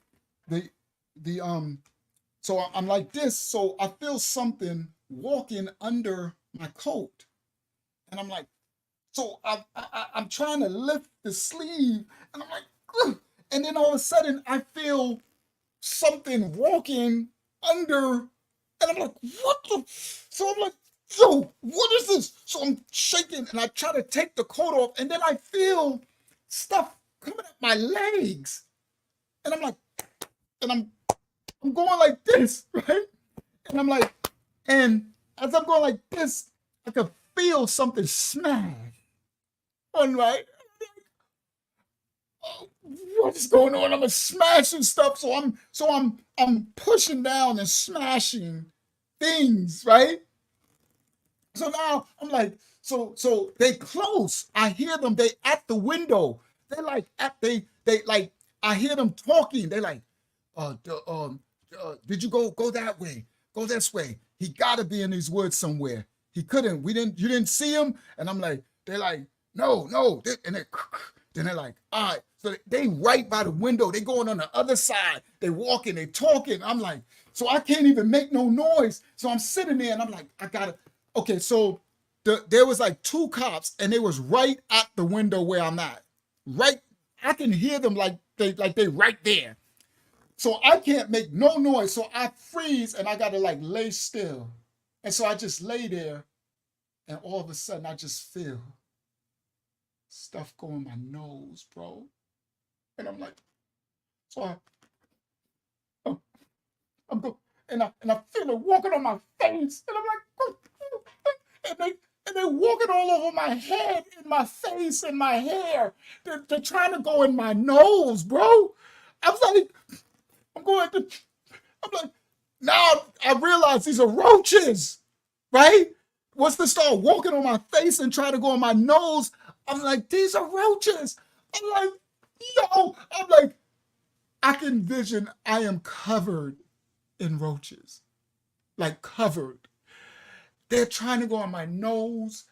so I'm like this, so I feel something walking under my coat. And I'm like, so I'm trying to lift the sleeve, and I'm like, ugh. And then all of a sudden I feel something walking under, and I'm like, what the? So I'm like, yo, what is this? So I'm shaking, and I try to take the coat off, and then I feel stuff coming at my legs. And I'm like, and I'm going like this, right? And I'm like, and as I'm going like this, I could feel something smash. On right. Oh, what is going on? I'm smashing stuff. So I'm pushing down and smashing things, right? So now I'm like, so they close. I hear them. They at the window. They like they like I hear them talking. They like, did you go that way? Go this way. He gotta be in these woods somewhere. He couldn't. You didn't see him? And I'm like, they're like, no. And then they're like, all right. So they right by the window. They going on the other side. They walking, they talking. I'm like, so I can't even make no noise. So I'm sitting there and I'm like, I gotta, okay. So there was like 2 cops and they was right at the window where I'm at. Right. I can hear them like they right there. So I can't make no noise. So I freeze and I gotta like lay still. And so I just lay there, and all of a sudden I just feel stuff go in my nose, bro. And I'm like, so I'm, I'm go, and I feel it walking on my face, and I'm like, and they walking all over my head, and my face, and my hair. They're trying to go in my nose, bro. I was like, I'm going to, I'm like, now I realize these are roaches, right? Once they start walking on my face and try to go on my nose, I'm like, these are roaches. I'm like, I'm like, I can envision I am covered in roaches, like covered. They're trying to go on my nose.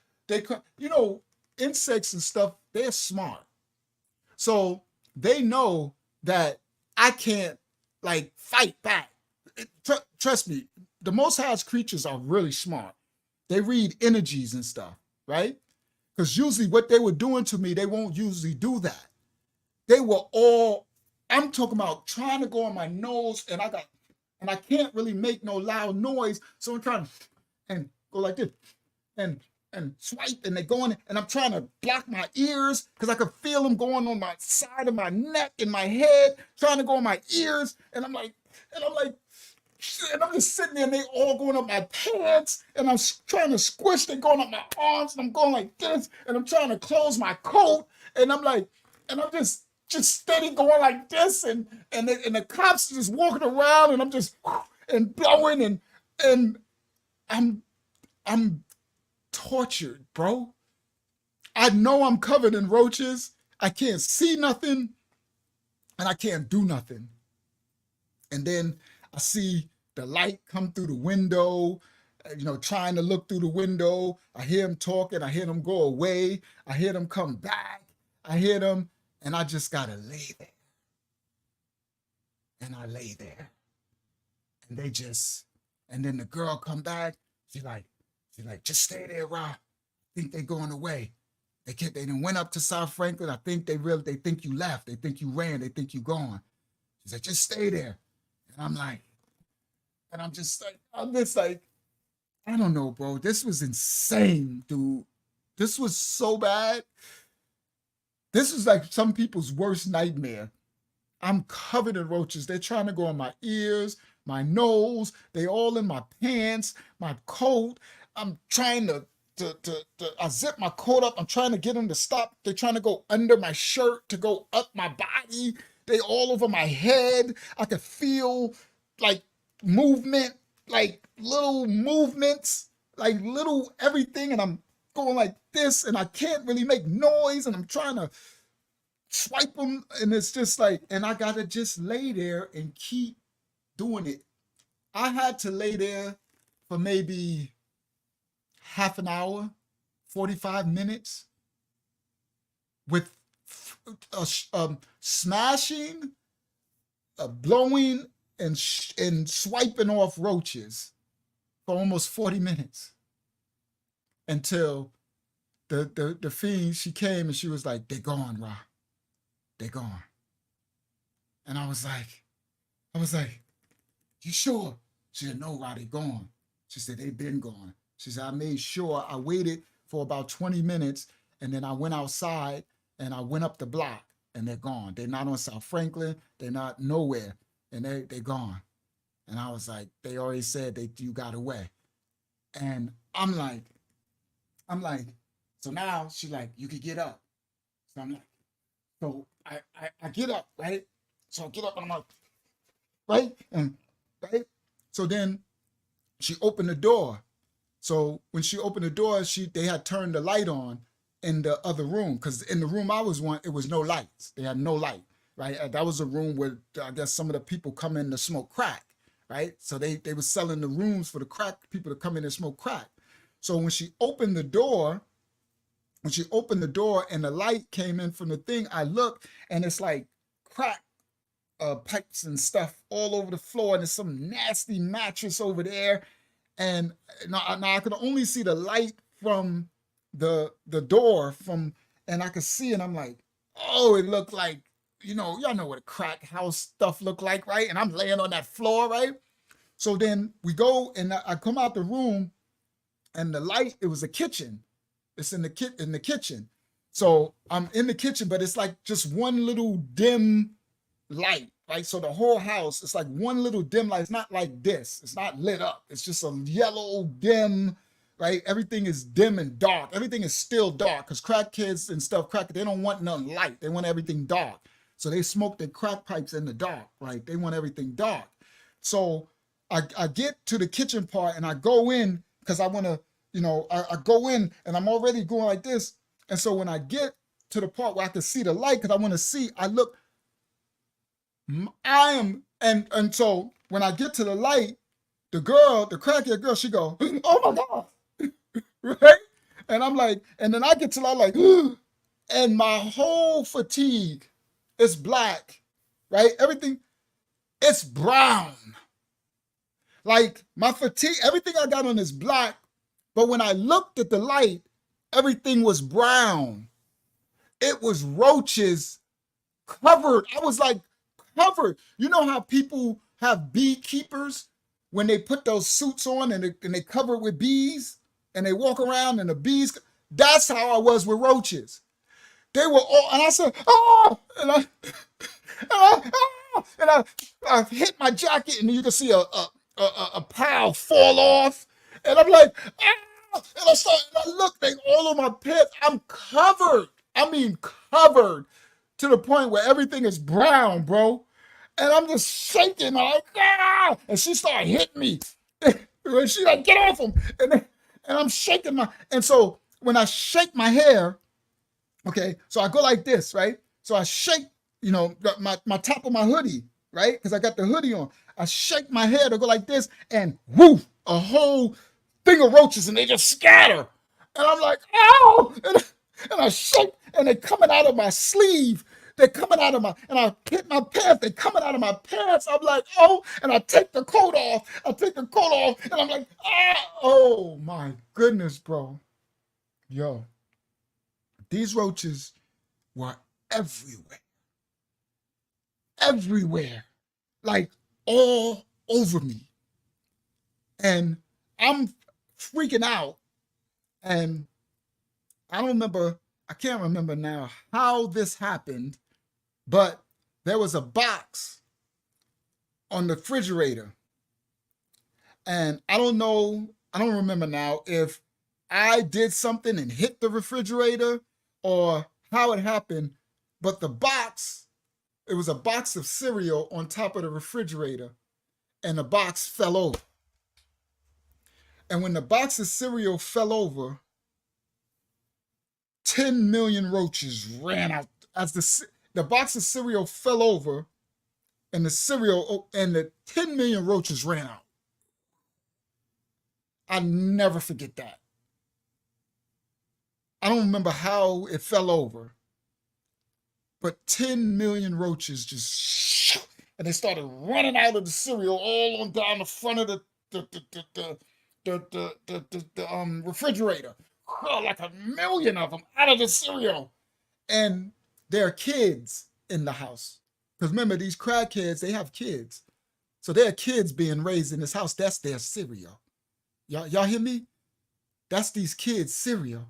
Insects and stuff, they're smart. So they know that I can't like fight back. Trust me, the Most High's creatures are really smart. They read energies and stuff, right? Because usually what they were doing to me, they won't usually do that. They were all, I'm talking about trying to go on my nose, and I can't really make no loud noise, so I'm trying to and go like this and swipe, and they go in, and I'm trying to block my ears because I could feel them going on my side of my neck and my head, trying to go on my ears, and I'm like, and I'm just sitting there, and they all going up my pants, and I'm trying to squish, they going up my arms, and I'm going like this, and I'm trying to close my coat, and I'm like, and I'm just steady going like this, and the cops are just walking around, and I'm just and blowing, and I'm tortured, bro. I know I'm covered in roaches. I can't see nothing, and I can't do nothing. And then I see the light come through the window, trying to look through the window. I hear them talking. I hear them go away. I hear them come back. I hear them, and I just gotta lay there. And I lay there. And then the girl come back. She's like, just stay there, Ra. I think they going away. They done went up to South Franklin. I think they think you left. They think you ran. They think you gone. She said, just stay there. And I'm just like, I don't know, bro. This was insane, dude. This was so bad. This is like some people's worst nightmare. I'm covered in roaches. They're trying to go in my ears, my nose. They all in my pants, my coat. I'm trying to I zip my coat up. I'm trying to get them to stop. They're trying to go under my shirt to go up my body. They all over my head. I could feel like movement, like little movements, like little everything. And I'm going like this, and I can't really make noise. And I'm trying to swipe them. And it's just like, and I got to just lay there and keep doing it. I had to lay there for maybe half an hour, 45 minutes with smashing, blowing, and swiping off roaches for almost 40 minutes until the fiend, she came and she was like, they're gone, Ra. They're gone. And I was like, you sure? She said, no, Ra, they're gone. She said, they've been gone. She said, I made sure I waited for about 20 minutes, and then I went outside and I went up the block, and they're gone. They're not on South Franklin. They're not nowhere, and they're gone. And I was like, they already said you got away. And I'm like, so now she's like, you could get up. So I'm like, so I get up, right? So I get up and I'm like, right? And right? So then she opened the door. So when she opened the door, they had turned the light on in the other room, because in the room I was in, it was no lights. They had no light, right? That was a room where I guess some of the people come in to smoke crack, right? So they were selling the rooms for the crack people to come in and smoke crack. So when she opened the door and the light came in from the thing, I looked, and it's like crack pipes and stuff all over the floor, and there's some nasty mattress over there. And now I could only see the light from the door and I could see, and I'm like, oh, it looked like, y'all know what a crack house stuff look like, right? And I'm laying on that floor, right? So then we go, and I come out the room, and the light, it was a kitchen. It's in the kitchen. So I'm in the kitchen, but it's like just one little dim light, right? So the whole house, it's like one little dim light. It's not like this. It's not lit up. It's just a yellow dim, right? Everything is dim and dark. Everything is still dark because crack kids and stuff, they don't want nothing light. They want everything dark. So they smoke their crack pipes in the dark, right? They want everything dark. So I get to the kitchen part and I go in because I want to, I go in and I'm already going like this. And so when I get to the part where I can see the light, because I want to see, I look, and so when I get to the light, the crackhead girl, she go, oh my God, right? And I'm like, and then I get to the light, like, and my whole fatigue is black, right? Everything, it's brown. Like my fatigue, everything I got on is black, but when I looked at the light, everything was brown. It was roaches covered. I was like covered. You know how people have beekeepers when they put those suits on and they cover it with bees and they walk around and the bees, that's how I was with roaches. They were all, and I said, oh, I hit my jacket and you can see a pile fall off. And I'm like, ah, and I look, they all on my pants. I'm covered. I mean, covered to the point where everything is brown, bro. And I'm just shaking. I'm like, ah! And she started hitting me. And she like, get off him. And I'm shaking and so when I shake my hair, okay, so I go like this, right? So I shake, my top of my hoodie, right? Because I got the hoodie on. I shake my hair to go like this, and whoo, a whole thing of roaches, and they just scatter. And I'm like, ow! And I shake, and they're coming out of my sleeve. They're coming out of and I hit my pants. They're coming out of my pants. I'm like, oh, and I take the coat off. And I'm like, ah, oh my goodness, bro. Yo, these roaches were everywhere. Everywhere. Like all over me. And I'm freaking out. And I can't remember now how this happened, but there was a box on the refrigerator. And I don't remember now if I did something and hit the refrigerator or how it happened, but it was a box of cereal on top of the refrigerator and the box fell over. And when the box of cereal fell over, 10 million roaches ran out as the box of cereal fell over and the 10 million roaches ran out. I'll never forget that. I don't remember how it fell over, but 10 million roaches just, and they started running out of the cereal all on down the front of the refrigerator. Like a million of them out of the cereal. And there are kids in the house. Because remember, these crackheads, they have kids. So there are kids being raised in this house. That's their cereal. Y'all hear me? That's these kids' cereal.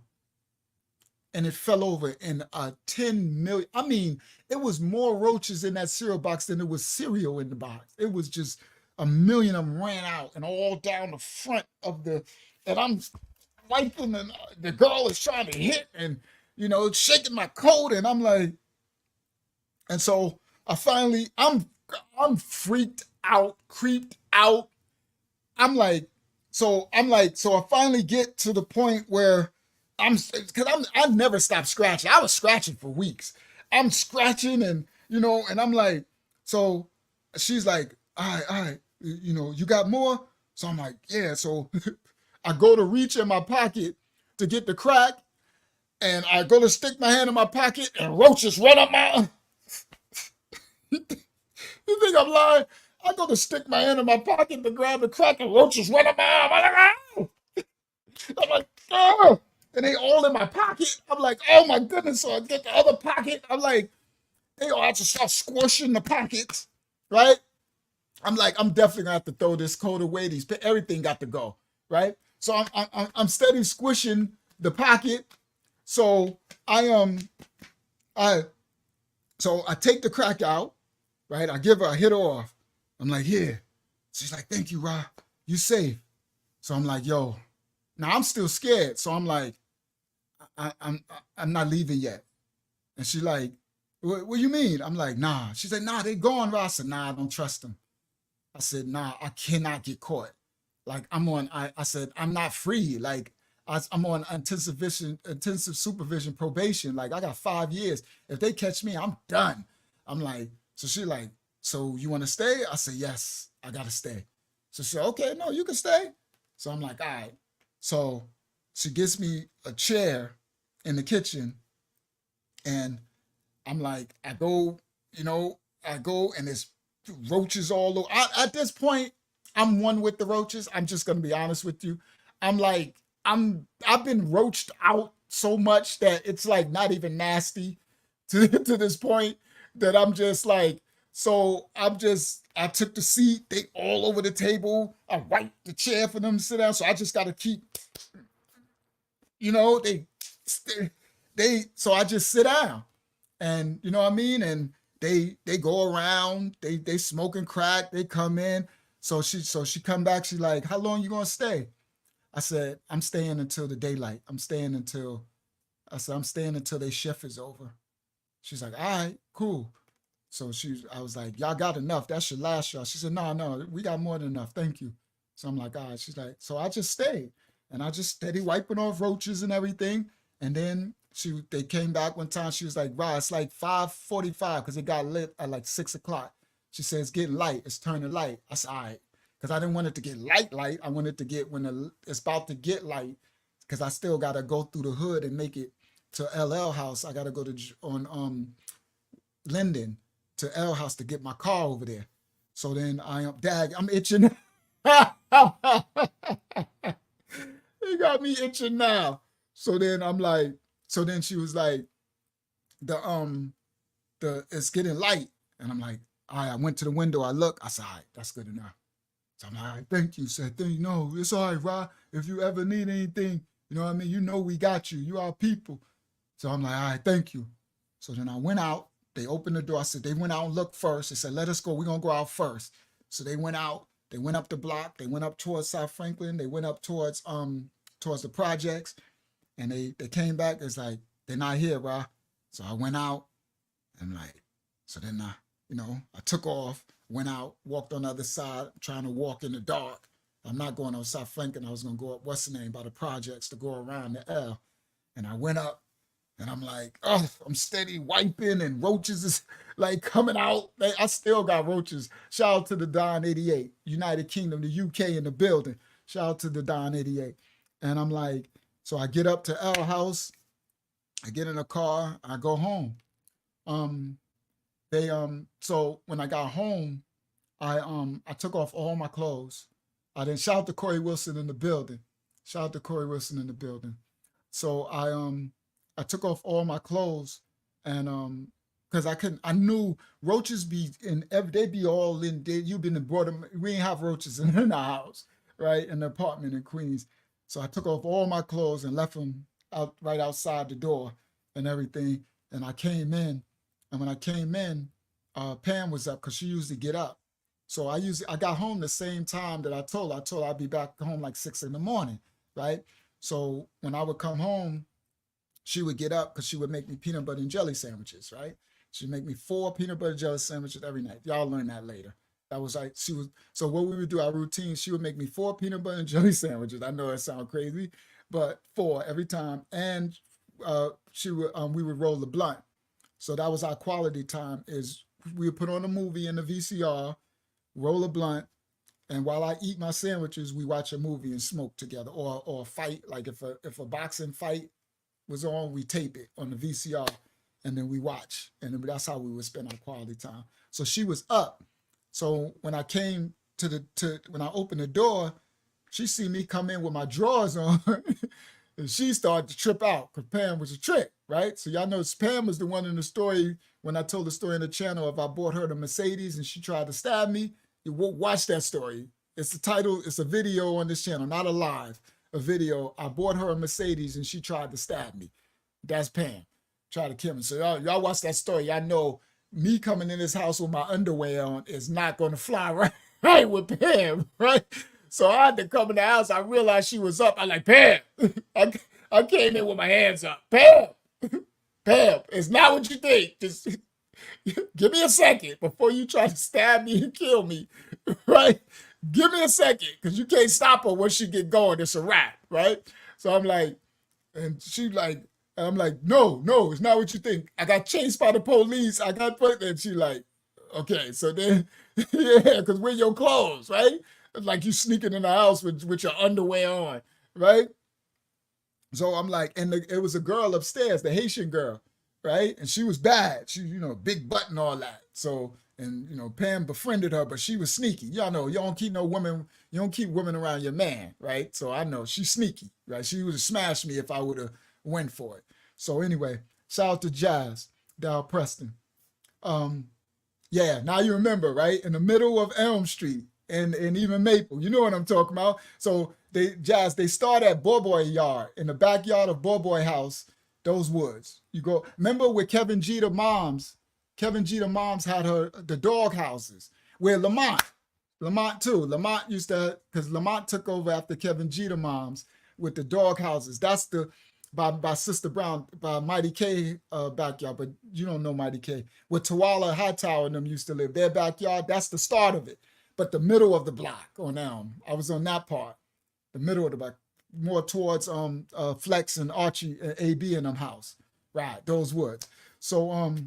And it fell over in 10 million. I mean, it was more roaches in that cereal box than it was cereal in the box. It was just a million of them ran out and all down the front of and I'm wiping and the girl is trying to hit and, shaking my coat and I'm like, and so I finally, I'm freaked out, creeped out. So I finally get to the point where I never stopped scratching. I was scratching for weeks. I'm scratching and, and I'm like, so she's like, all right, you got more? So I'm like, yeah. So I go to reach in my pocket to get the crack and I go to stick my hand in my pocket and roaches run up my, you think I'm lying? I go to stick my hand in my pocket to grab the crack and roaches run up my arm. I'm like, oh. And they all in my pocket. I'm like, oh my goodness. So I get the other pocket. I'm like, I just start squishing the pockets, right? I'm like, I'm definitely gonna have to throw this coat away. Everything got to go, right? So I'm steady squishing the pocket, So I take the crack out, right? I give her, I hit her off. I'm like, here. She's like, thank you, Ra. You safe. So I'm like, yo. Now I'm still scared. So I'm like, I'm not leaving yet. And she like, what you mean? I'm like, nah. She's like, nah, they gone, Ra. I said, nah, I don't trust them. I said, nah, I cannot get caught. Like I said, I'm not free. Like I'm on intensive supervision probation. Like I got 5 years. If they catch me, I'm done. I'm like, so she like, so you want to stay? I said, yes, I got to stay. So she said, okay, no, you can stay. So I'm like, all right. So she gets me a chair in the kitchen and I'm like, I go and there's roaches all over. At this point, I'm one with the roaches. I'm just gonna be honest with you. I'm like, I've been roached out so much that it's like not even nasty to this point that I'm just like, so I took the seat, they all over the table. I wiped the chair for them to sit down. So I just gotta keep, so I just sit down. And you know what I mean? And they go around, they smoking crack, they come in. So she come back, she like, how long you gonna stay? I said, I'm staying until the daylight. I'm staying until their shift is over. She's like, all right, cool. So I was like, y'all got enough. That should last y'all. She said, no, we got more than enough. Thank you. So I'm like, all right. She's like, so I just stayed. And I just steady wiping off roaches and everything. And then they came back one time. She was like, right, it's like 5:45 because it got lit at like 6 o'clock. She said, it's getting light. It's turning light. I said, all right. Because I didn't want it to get light. I wanted to get when it's about to get light because I still got to go through the hood and make it to LL House. I got to go on Linden to L House to get my car over there. So then I'm itching. He got me itching now. So then I'm like, she was like, it's getting light. And I'm like, all right, I went to the window, I look, I said, all right, that's good enough. So I'm like, all right, thank you. Said, no, it's all right, Rod. If you ever need anything, you know what I mean? You know we got you. You our people. So I'm like, all right, thank you. So then I went out. They opened the door. I said, they went out and looked first. They said, let us go. We're going to go out first. So they went out. They went up the block. They went up towards South Franklin. They went up towards the projects. And they came back. It's like, they're not here, bro. So I went out. And like, so then I took off, went out, walked on the other side, trying to walk in the dark. I'm not going on South Franklin. I was going to go up, what's the name, by the projects to go around the L. And I went up. And I'm like, oh, I'm steady wiping and roaches is like coming out. I still got roaches. Shout out to the Don 88, United Kingdom, the UK in the building. Shout out to the Don 88. And I'm like, so I get up to L House. I get in a car. I go home. So when I got home, I took off all my clothes. I then shout out to Corey Wilson in the building. Shout out to Corey Wilson in the building. So I took off all my clothes and because I knew roaches they be all in there. You've been and brought them. We ain't have roaches in our house, right? In the apartment in Queens. So I took off all my clothes and left them out right outside the door and everything. And I came in, and when I came in, Pam was up because she usually get up. So I got home the same time that I told her. I told her I'd be back home like 6 a.m, right? So when I would come home, she would get up because she would make me peanut butter and jelly sandwiches, right? She'd make me 4 peanut butter jelly sandwiches every night. Y'all learn that later. That was like, so what we would do, our routine, she would make me 4 peanut butter and jelly sandwiches. I know that sounds crazy, but 4 every time. And we would roll the blunt. So that was our quality time is we would put on a movie in the VCR, roll a blunt, and while I eat my sandwiches, we watch a movie and smoke together or fight. Like if a boxing fight was on, we tape it on the VCR and then we watch. And then that's how we would spend our quality time. So she was up. So when I came when I opened the door, she see me come in with my drawers on and she started to trip out because Pam was a trick, right? So y'all know Pam was the one in the story when I told the story in the channel of I bought her the Mercedes and she tried to stab me. You won't watch that story. It's the title, it's a video on this channel, not a live. A video. I bought her a Mercedes and she tried to stab me. That's Pam. Try to kill me. So y'all watch that story. Y'all know me coming in this house with my underwear on is not going to fly right with Pam, right? So I had to come in the house. I realized she was up. I'm like, Pam. I came in with my hands up. Pam, Pam, it's not what you think. Just give me a second before you try to stab me and kill me, right? Give me a second, because you can't stop her once she get going. It's a wrap, right? So I'm like, and she like, and I'm like, no, it's not what you think. I got chased by the police. I got put, and she like, okay, so then, yeah, because we're your clothes, right? It's like you sneaking in the house with your underwear on, right? So I'm like, and it was a girl upstairs, the Haitian girl, right? And she was bad. She, big butt and all that. So, and Pam befriended her, but she was sneaky. Y'all know, you don't keep women around your man, right? So I know she's sneaky, right? She would have smashed me if I would have went for it. So anyway, shout out to Jazz, Dow Preston. Yeah, now you remember, right? In the middle of Elm Street and even Maple, you know what I'm talking about. So they start at Boy Yard, in the backyard of Boy House, those woods. You go, remember where Kevin Jeter moms had the dog houses, where Lamont too. Lamont used to, because Lamont took over after Kevin Jeter moms with the dog houses. That's by Sister Brown, by Mighty K backyard, but you don't know Mighty K. Where Tawala Hightower and them used to live, their backyard, that's the start of it. But the middle of the block on Elm, I was on that part, the middle of the block, more towards Flex and Archie and AB in them house, right? Those woods. So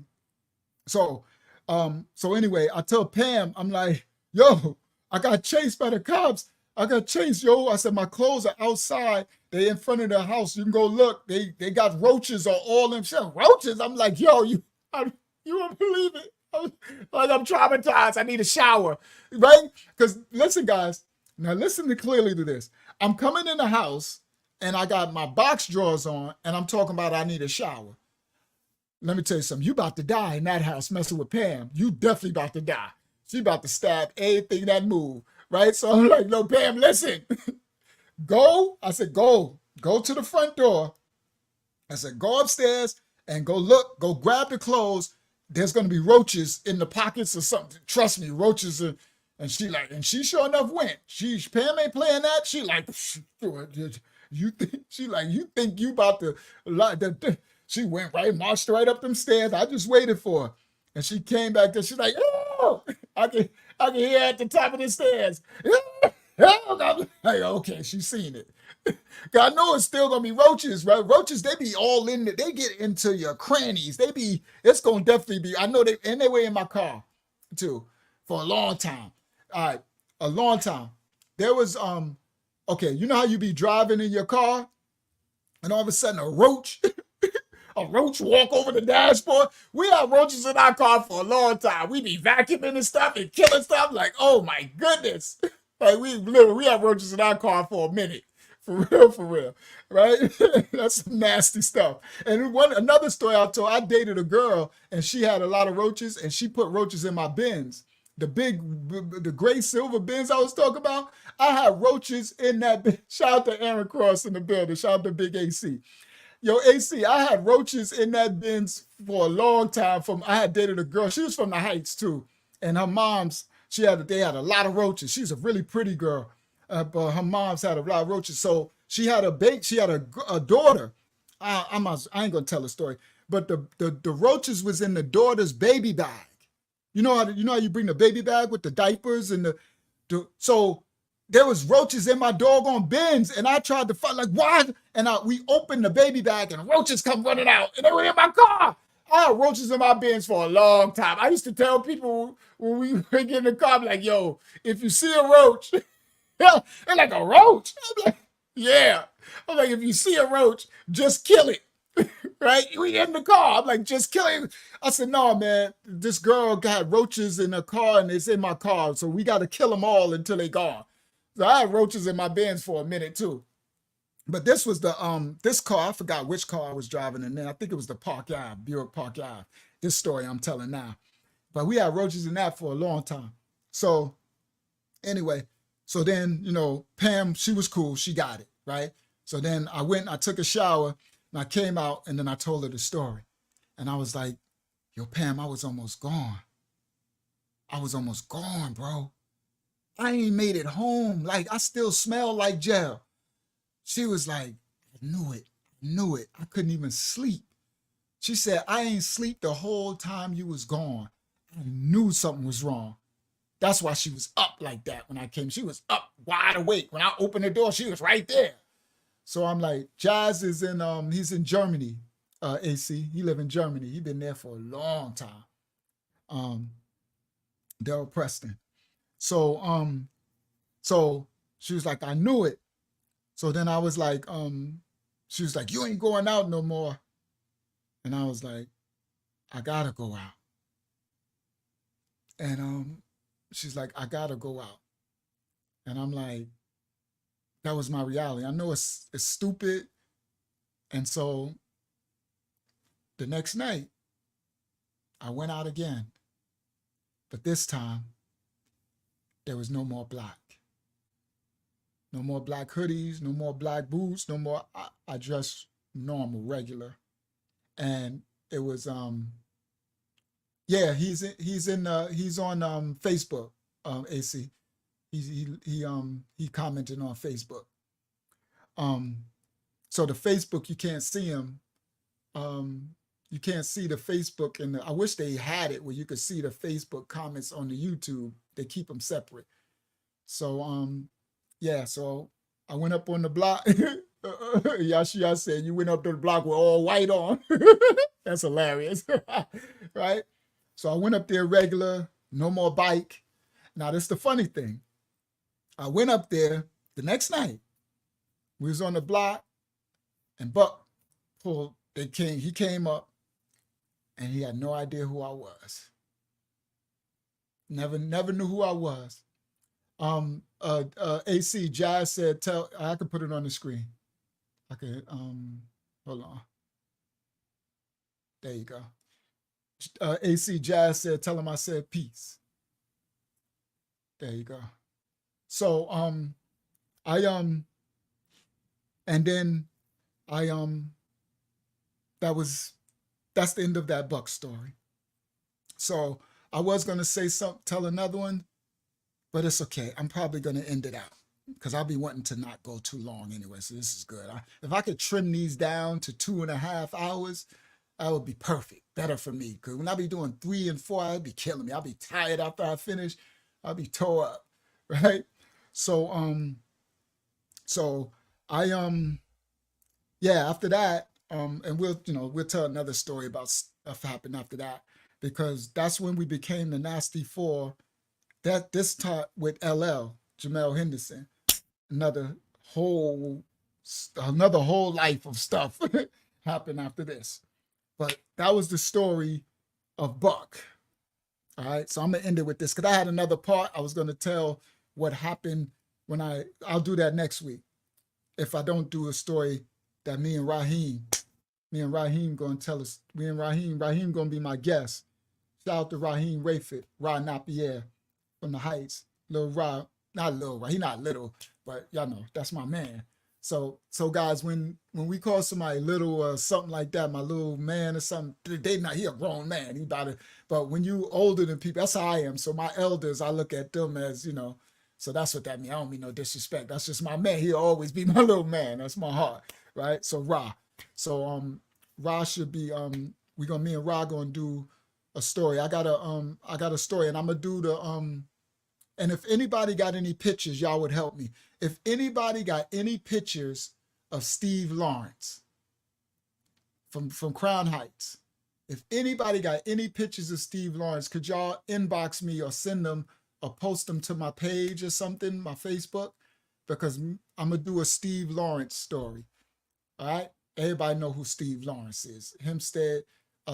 anyway, I tell Pam, I'm like, yo, I got chased by the cops. I got chased, yo. I said, my clothes are outside. They in front of the house. You can go look. They got roaches on all them shit. Roaches? I'm like, yo, you won't believe it. I'm traumatized. I need a shower, right? Because listen, guys, now listen clearly to this. I'm coming in the house and I got my box drawers on and I'm talking about I need a shower. Let me tell you something. You about to die in that house messing with Pam. You definitely about to die. She about to stab anything that move, right? So I'm like, no, Pam, listen. Go. I said, go to the front door. I said, go upstairs and go look, go grab the clothes. There's going to be roaches in the pockets or something. Trust me, roaches. And she sure enough went. Pam ain't playing that. She like, you think you about to, she went right, marched right up them stairs. I just waited for her. And she came back there. She's like, oh, I can hear her at the top of the stairs. I'm like, okay, she's seen it. I know it's still gonna be roaches, right? Roaches, they be all in it. They get into your crannies. It's gonna definitely be. I know they were in my car too for a long time. All right, a long time. There was okay, you know how you be driving in your car and all of a sudden a roach walk over the dashboard? We have roaches in our car for a long time. We be vacuuming and stuff and killing stuff. Like, oh my goodness. Like we have roaches in our car for a minute. For real, right? That's some nasty stuff. And another story I told, I dated a girl and she had a lot of roaches and she put roaches in my bins. The gray silver bins I was talking about, I had roaches in that bin. Shout out to Aaron Cross in the building. Shout out to Big AC. Yo, AC, I had roaches in that bins for a long time. I had dated a girl. She was from the Heights too. And her mom's, they had a lot of roaches. She's a really pretty girl. But her mom's had a lot of roaches. So she had a daughter. I ain't gonna tell the story. But the roaches was in the daughter's baby bag. You know how you bring the baby bag with the diapers and so there was roaches in my doggone bins, and I tried to find like why, and we opened the baby bag and roaches come running out, and they were in my car. I had roaches in my bins for a long time. I used to tell people when we would get in the car, I'm like, yo, if you see a roach, they're like, a roach? I'm like, yeah. I'm like, if you see a roach, just kill it. Right? We in the car. I'm like, just kill it. I said, no, man, this girl got roaches in her car and it's in my car. So we got to kill them all until they gone. So I had roaches in my bins for a minute too. But this was this car, I forgot which car I was driving in there. I think it was the Buick Park Ave. This story I'm telling now. But we had roaches in that for a long time. So anyway, so then, Pam, she was cool. She got it, right? So then I took a shower. And I came out and then I told her the story. And I was like, yo, Pam, I was almost gone. I was almost gone, bro. I ain't made it home. Like, I still smell like jail. She was like, I knew it. I knew it. I couldn't even sleep. She said, I ain't sleep the whole time you was gone. I knew something was wrong. That's why she was up like that when I came. She was up wide awake. When I opened the door, she was right there. So I'm like, Jazz is in, he's in Germany, AC. He live in Germany. He been there for a long time. Daryl Preston. So she was like, I knew it. So then I was like, she was like, you ain't going out no more. And I was like, I gotta go out. And she's like, I gotta go out. And I'm like, that was my reality. I know it's stupid. And so the next night, I went out again. But this time, there was no more black. No more black hoodies, no more black boots, no more, I dress normal, regular. And it was, yeah, he's on Facebook, AC. He commented on Facebook. So the Facebook, you can't see him. You can't see the Facebook, and I wish they had it where you could see the Facebook comments on the YouTube. They keep them separate. So yeah, so I went up on the block. YAHSHUAH said you went up to the block with all white on. That's hilarious, right? So I went up there regular, no more bike. Now this is the funny thing. I went up there the next night. We was on the block, and Buck pulled. He came up, and he had no idea who I was. Never knew who I was. AC Jazz said, I can put it on the screen. I could, hold on. There you go. AC Jazz said, tell him I said peace. There you go. So, and then that's the end of that Buck story. So I was going to say tell another one, but it's okay. I'm probably going to end it out because I'll be wanting to not go too long anyway. So this is good. If I could trim these down to 2.5 hours, that would be perfect. Better for me. Because when I be doing 3 and 4, I'd be killing me. I'll be tired after I finish. I'll be tore up. Right. So, yeah, after that, and we'll tell another story about stuff happened after that, because that's when we became the Nasty Four. This taught with LL, Jamel Henderson, another whole life of stuff happened after this. But that was the story of Buck. All right, so I'm gonna end it with this because I had another part I was gonna tell what happened when I'll do that next week. If I don't do a story that me and Raheem gonna tell us, Raheem gonna be my guest. Shout out to Raheem Rayford, Ra Napier from the Heights. Lil Ra, not Lil Ra, he not little, but y'all know, that's my man. So guys, when we call somebody little or something like that, my little man or something, he a grown man. He about it. But when you older than people, that's how I am. So my elders, I look at them as, so that's what that means. I don't mean no disrespect. That's just my man. He'll always be my little man. That's my heart, right? So Ra. So Ra should be me and Ra gonna do a story. I got a story, and I'm gonna do the and if anybody got any pictures, y'all would help me. If anybody got any pictures of Steve Lawrence from Crown Heights, if anybody got any pictures of Steve Lawrence, could y'all inbox me or send them or post them to my page or something, my Facebook? Because I'm going to do a Steve Lawrence story. All right? Everybody know who Steve Lawrence is. Hempstead,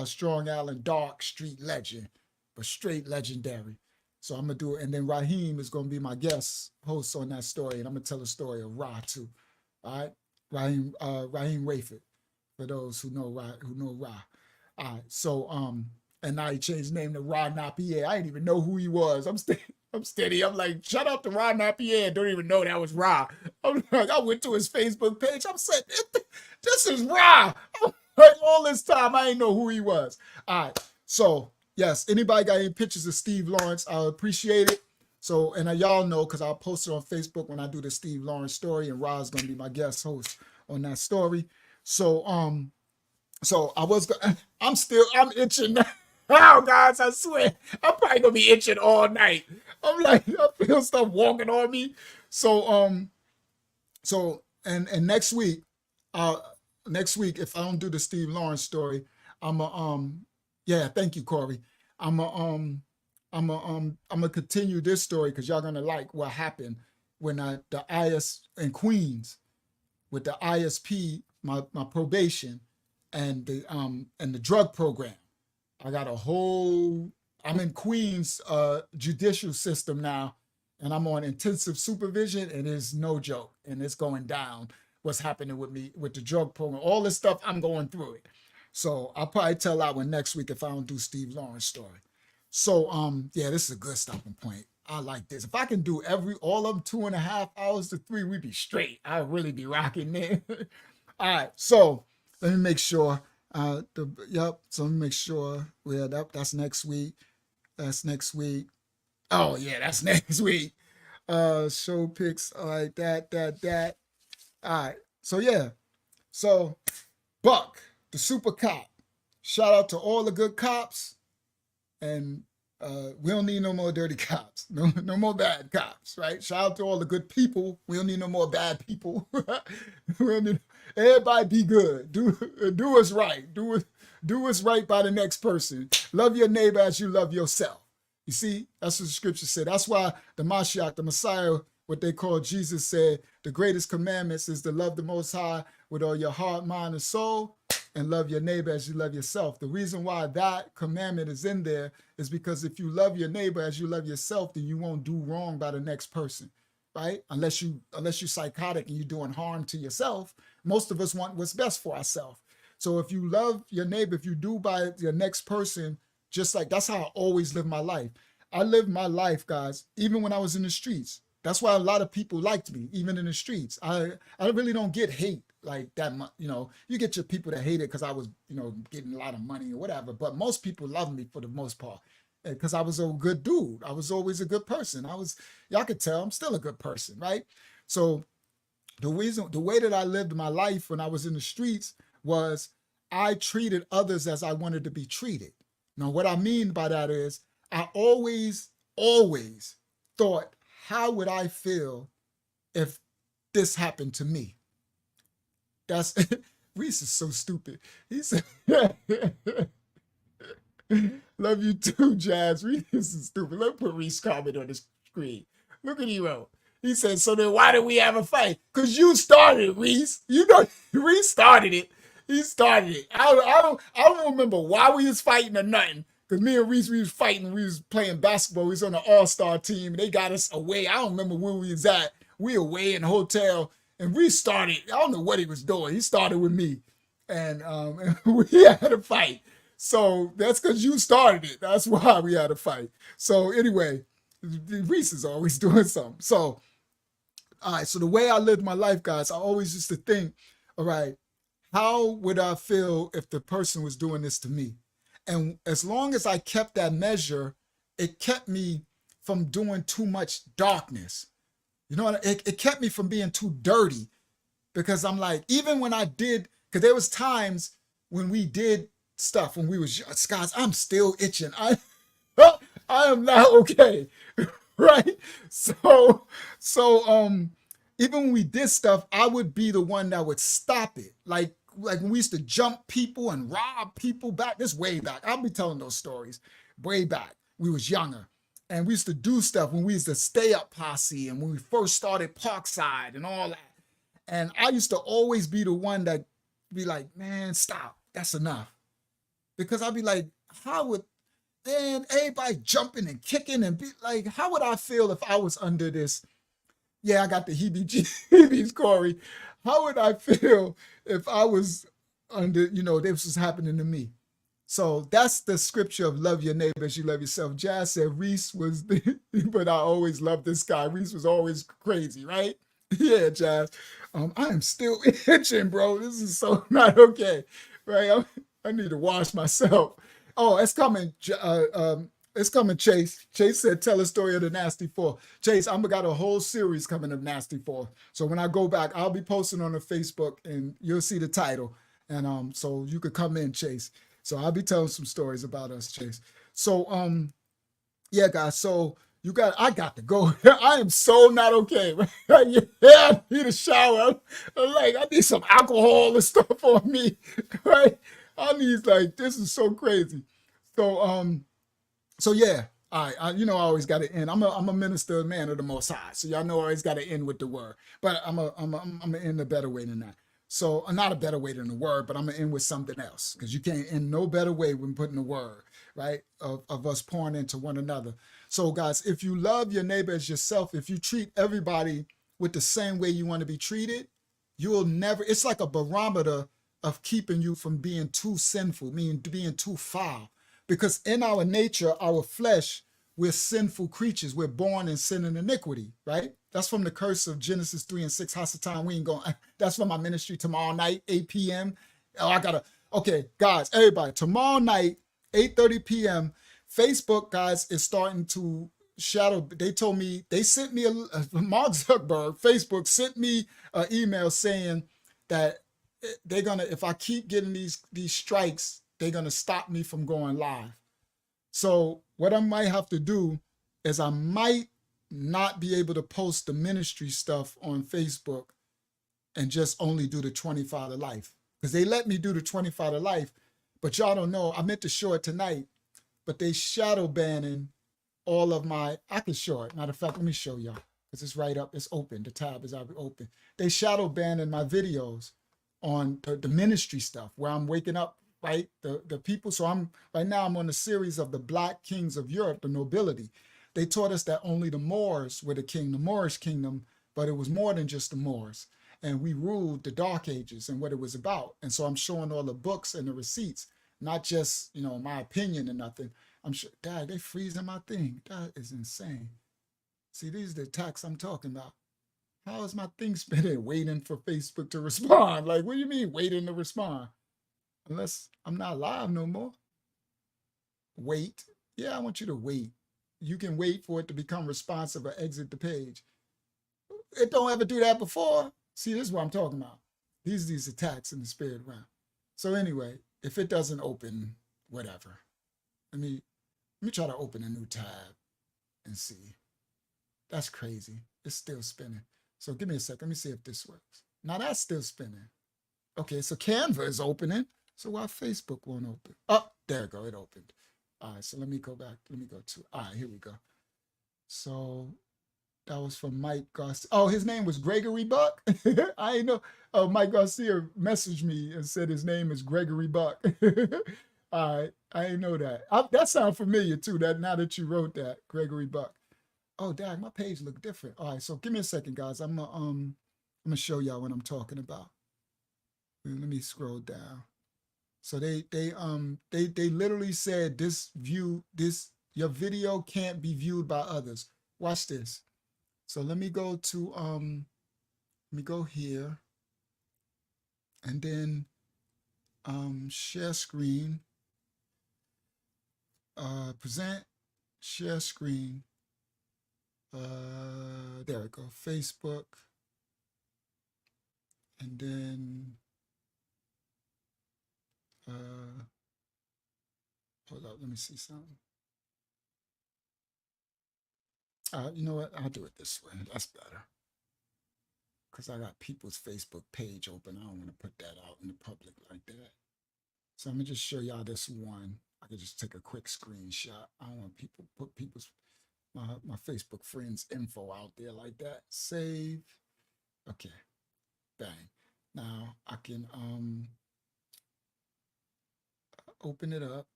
Strong Island, dark street legend, but straight legendary. So I'm going to do it. And then Raheem is going to be my guest host on that story. And I'm going to tell a story of Ra too. All right. Raheem Rayford, for those who know Ra. All right. So, and now he changed his name to Ra Napier. I didn't even know who he was. I'm steady. I'm like, shout out to Ra Napier. Don't even know that was Ra. I'm like, I went to his Facebook page. I'm saying, this is raw. Like all this time, I didn't know who he was. All right. So, yes, anybody got any pictures of Steve Lawrence, I'll appreciate it. So, and y'all know, because I'll post it on Facebook when I do the Steve Lawrence story, and Ra's going to be my guest host on that story. So, so I'm itching now, guys, I swear. I'm probably going to be itching all night. I'm like, I feel stuff walking on me. So, and next week, if I don't do the Steve Lawrence story, yeah, thank you, Corey. I'm gonna continue this story because y'all gonna like what happened when the IS in Queens with the ISP, my probation, and the drug program. I got I'm in Queens judicial system now, and I'm on intensive supervision, and it's no joke, and it's going down. What's happening with me with the drug program, all this stuff, I'm going through it. So I'll probably tell that one next week if I don't do Steve Lawrence story. So yeah, this is a good stopping point. I like this. If I can do all of them 2.5 hours to 3, we'd be straight. I'd really be rocking there. All right, so let me make sure. So let me make sure. Yeah, that's next week. That's next week. Oh yeah, that's next week. Show pics like that. All right. So yeah. So Buck, the super cop. Shout out to all the good cops. And we don't need no more dirty cops. No more bad cops, right? Shout out to all the good people. We don't need no more bad people. We don't need, everybody be good. Do what's right. Do what's right by the next person. Love your neighbor as you love yourself. You see, that's what the scripture said. That's why the Mashiach, the Messiah, what they call Jesus, said the greatest commandments is to love the Most High with all your heart, mind, and soul, and love your neighbor as you love yourself. The reason why that commandment is in there is because if you love your neighbor as you love yourself, then you won't do wrong by the next person, right? Unless you're psychotic and you're doing harm to yourself. Most of us want what's best for ourselves. So if you love your neighbor, if you do by your next person, just like that's how I always live my life. I lived my life, guys, even when I was in the streets. That's why a lot of people liked me, even in the streets. I really don't get hate like that much. You know, you get your people that hate it because I was, getting a lot of money or whatever. But most people love me for the most part because I was a good dude. I was always a good person. Y'all could tell I'm still a good person, right? So the way that I lived my life when I was in the streets was I treated others as I wanted to be treated. Now, what I mean by that is I always thought, how would I feel if this happened to me? That's Reese is so stupid. He said, love you too, Jazz. Reese is stupid. Let me put Reese comment on the screen. Look at Hero. He said, so then why did we have a fight? Because you started it, Reese. Reese started it. He started it. I don't remember why we was fighting or nothing. Because me and Reese, we was fighting. We was playing basketball. We was on the all-star team. And they got us away. I don't remember where we was at. We away in the hotel. And Reese started. I don't know what he was doing. He started with me. And we had a fight. So that's because you started it. That's why we had a fight. So anyway, Reese is always doing something. So, all right. So the way I lived my life, guys, I always used to think, all right, how would I feel if the person was doing this to me? And as long as I kept that measure, it kept me from doing too much darkness. It kept me from being too dirty because I'm like, even when I did, because there was times when we did stuff when we was guys, I'm still itching. I am not okay, right? So even when we did stuff, I would be the one that would stop it. Like when we used to jump people and rob people back, this way back. I'll be telling those stories way back. We was younger. And we used to do stuff when we used to stay up posse and when we first started Parkside and all that. And I used to always be the one that be like, man, stop. That's enough. Because I'd be like, everybody jumping and kicking and be like, how would I feel if I was under this? Yeah, I got the heebie-jeebies, Corey. How would I feel if I was under, this was happening to me? So that's the scripture of love your neighbor as you love yourself. Jazz said Reese was, but I always loved this guy. Reese was always crazy, right? Yeah, Jazz. I am still itching, bro. This is so not okay, right? I need to wash myself. Oh, it's coming. It's coming, Chase. Chase said, "Tell a story of the Nasty Four." Chase, I'm got a whole series coming of Nasty Four. So when I go back, I'll be posting on the Facebook, and you'll see the title, and so you could come in, Chase. So I'll be telling some stories about us, Chase. So yeah, guys. So I got to go. I am so not okay. Yeah, I need a shower. I'm like, I need some alcohol and stuff on me, right? I need like this is so crazy. So so yeah, all right. I always got to end. I'm a minister, man of the Most High. So y'all know I always got to end with the word. But I'm gonna end a better way than that. So not a better way than the word, but I'm gonna end with something else because you can't end no better way when putting the word right of us pouring into one another. So guys, if you love your neighbor as yourself, if you treat everybody with the same way you want to be treated, you will never. It's like a barometer of keeping you from being too sinful, meaning being too foul. Because in our nature, our flesh, we're sinful creatures. We're born in sin and iniquity, right? That's from the curse of Genesis 3 and 6. Hasatan, we ain't going. That's from my ministry tomorrow night, 8 p.m. Oh, okay, guys, everybody, tomorrow night, 8:30 p.m., Facebook, guys, is starting to shadow. They told me, they sent me Mark Zuckerberg, Facebook sent me an email saying that they're gonna, if I keep getting these strikes, they're gonna stop me from going live. So what I might have to do is I might not be able to post the ministry stuff on Facebook and just only do the 25 to life. Because they let me do the 25 to life, but y'all don't know, I meant to show it tonight, but they shadow banning all of my, I can show it. Matter of fact, let me show y'all. Because it's right up, it's open. The tab is open. They shadow banning my videos on the ministry stuff where I'm waking up, right? The people. So right now I'm on a series of the Black kings of Europe, the nobility. They taught us that only the Moors were the king, the Moorish kingdom, but it was more than just the Moors. And we ruled the Dark Ages and what it was about. And so I'm showing all the books and the receipts, not just, my opinion and nothing. I'm sure, Dad, they freezing my thing. That is insane. See, these are the attacks I'm talking about. How is my thing spinning waiting for Facebook to respond? Like, what do you mean waiting to respond? Unless I'm not live no more. Wait. Yeah, I want you to wait. You can wait for it to become responsive or exit the page. It don't ever do that before. See, this is what I'm talking about. These attacks in the spirit realm. So anyway, if it doesn't open, whatever. Let me try to open a new tab and see. That's crazy. It's still spinning. So give me a sec. Let me see if this works. Now that's still spinning. Okay, so Canva is opening. So why Facebook won't open? Oh, there we go. It opened. All right, so let me go back. Let me go to, all right, here we go. So that was from Mike Garcia. Oh, his name was Gregory Buck. I ain't know. Oh, Mike Garcia messaged me and said his name is Gregory Buck. All right, I didn't know that. That sounds familiar too. That now that you wrote that, Gregory Buck. Oh, dang, my page look different. All right, so give me a second, guys. I'm gonna show y'all what I'm talking about. Let me scroll down. So they literally said your video can't be viewed by others. Watch this. So let me go to let me go here and then share screen, present, share screen. There we go, Facebook, and then hold up, let me see something. You know what? I'll do it this way. That's better. Because I got people's Facebook page open. I don't want to put that out in the public like that. So I'm going to just show y'all this one. I could just take a quick screenshot. I don't want people put my Facebook friends info out there like that. Save. Okay. Bang. Now I can open it up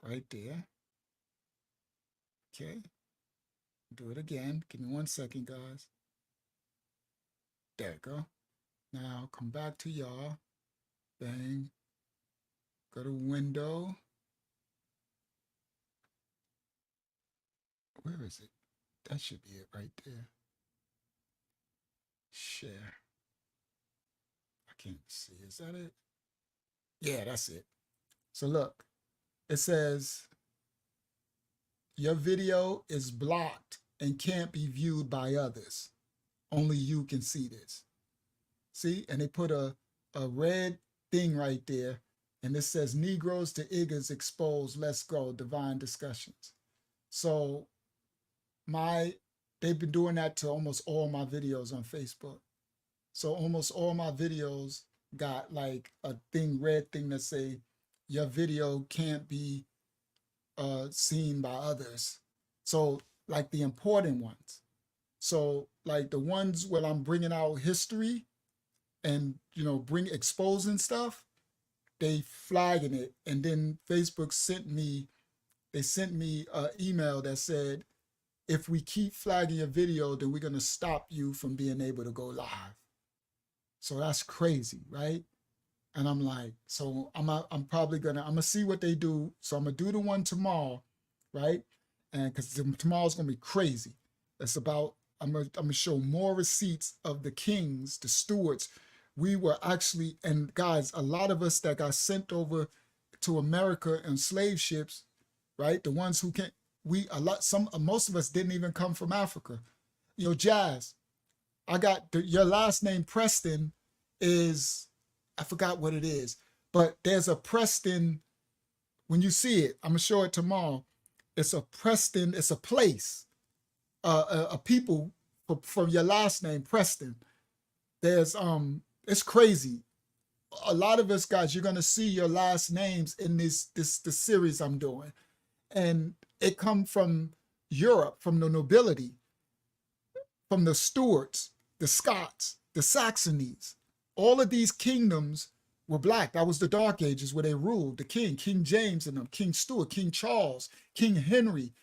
right there. Okay. Do it again. Give me 1 second, guys. There we go. Now come back to y'all. Bang. Go to window. Where is it? That should be it right there. Share. I can't see. Is that it? Yeah, that's it. So look, it says your video is blocked and can't be viewed by others. Only you can see this. See? And they put a red thing right there. And it says Negroes to Iggers exposed. Let's go. Divine discussions. So they've been doing that to almost all my videos on Facebook. So almost all my videos got like a red thing that say your video can't be seen by others. So like the important ones. So like the ones where I'm bringing out history and, you know, exposing stuff, they flagging it. And then Facebook sent me an email that said, if we keep flagging your video, then we're going to stop you from being able to go live. So that's crazy, right? And I'm like, so I'm probably I'm gonna see what they do. So I'm gonna do the one tomorrow, right? And because tomorrow's gonna be crazy. It's about, I'm gonna show more receipts of the kings, the stewards. We were actually, and guys, a lot of us that got sent over to America in slave ships, right? The ones who can't, most of us didn't even come from Africa. You know, Jazz, I got your last name Preston is, I forgot what it is, but there's a Preston, when you see it, I'm gonna show it tomorrow. It's a Preston, it's a place, a people for your last name, Preston. There's, it's crazy. A lot of us guys, you're gonna see your last names in the series I'm doing. And it come from Europe, from the nobility, from the Stuarts, the Scots, the Saxonies. All of these kingdoms were black. That was the Dark Ages where they ruled. The king, King James and them, King Stuart, King Charles, King Henry.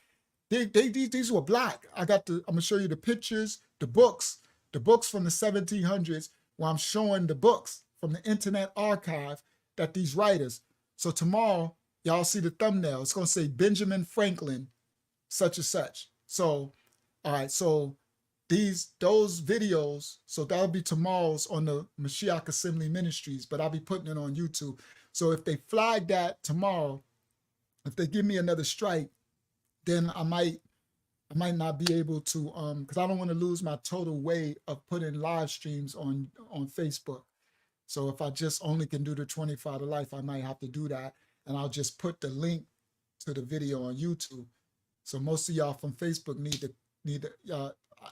These were black. I'm gonna show you the pictures, the books from the 1700s, where I'm showing the books from the Internet Archive that these writers. So tomorrow, y'all see the thumbnail. It's gonna say Benjamin Franklin, such and such. So, all right, so those videos, so that'll be tomorrow's on the Mashiach Assembly Ministries, but I'll be putting it on YouTube. So if they flag that tomorrow, if they give me another strike, then I might not be able to, because I don't want to lose my total way of putting live streams on Facebook. So if I just only can do the 25 to life, I might have to do that. And I'll just put the link to the video on YouTube. So most of y'all from Facebook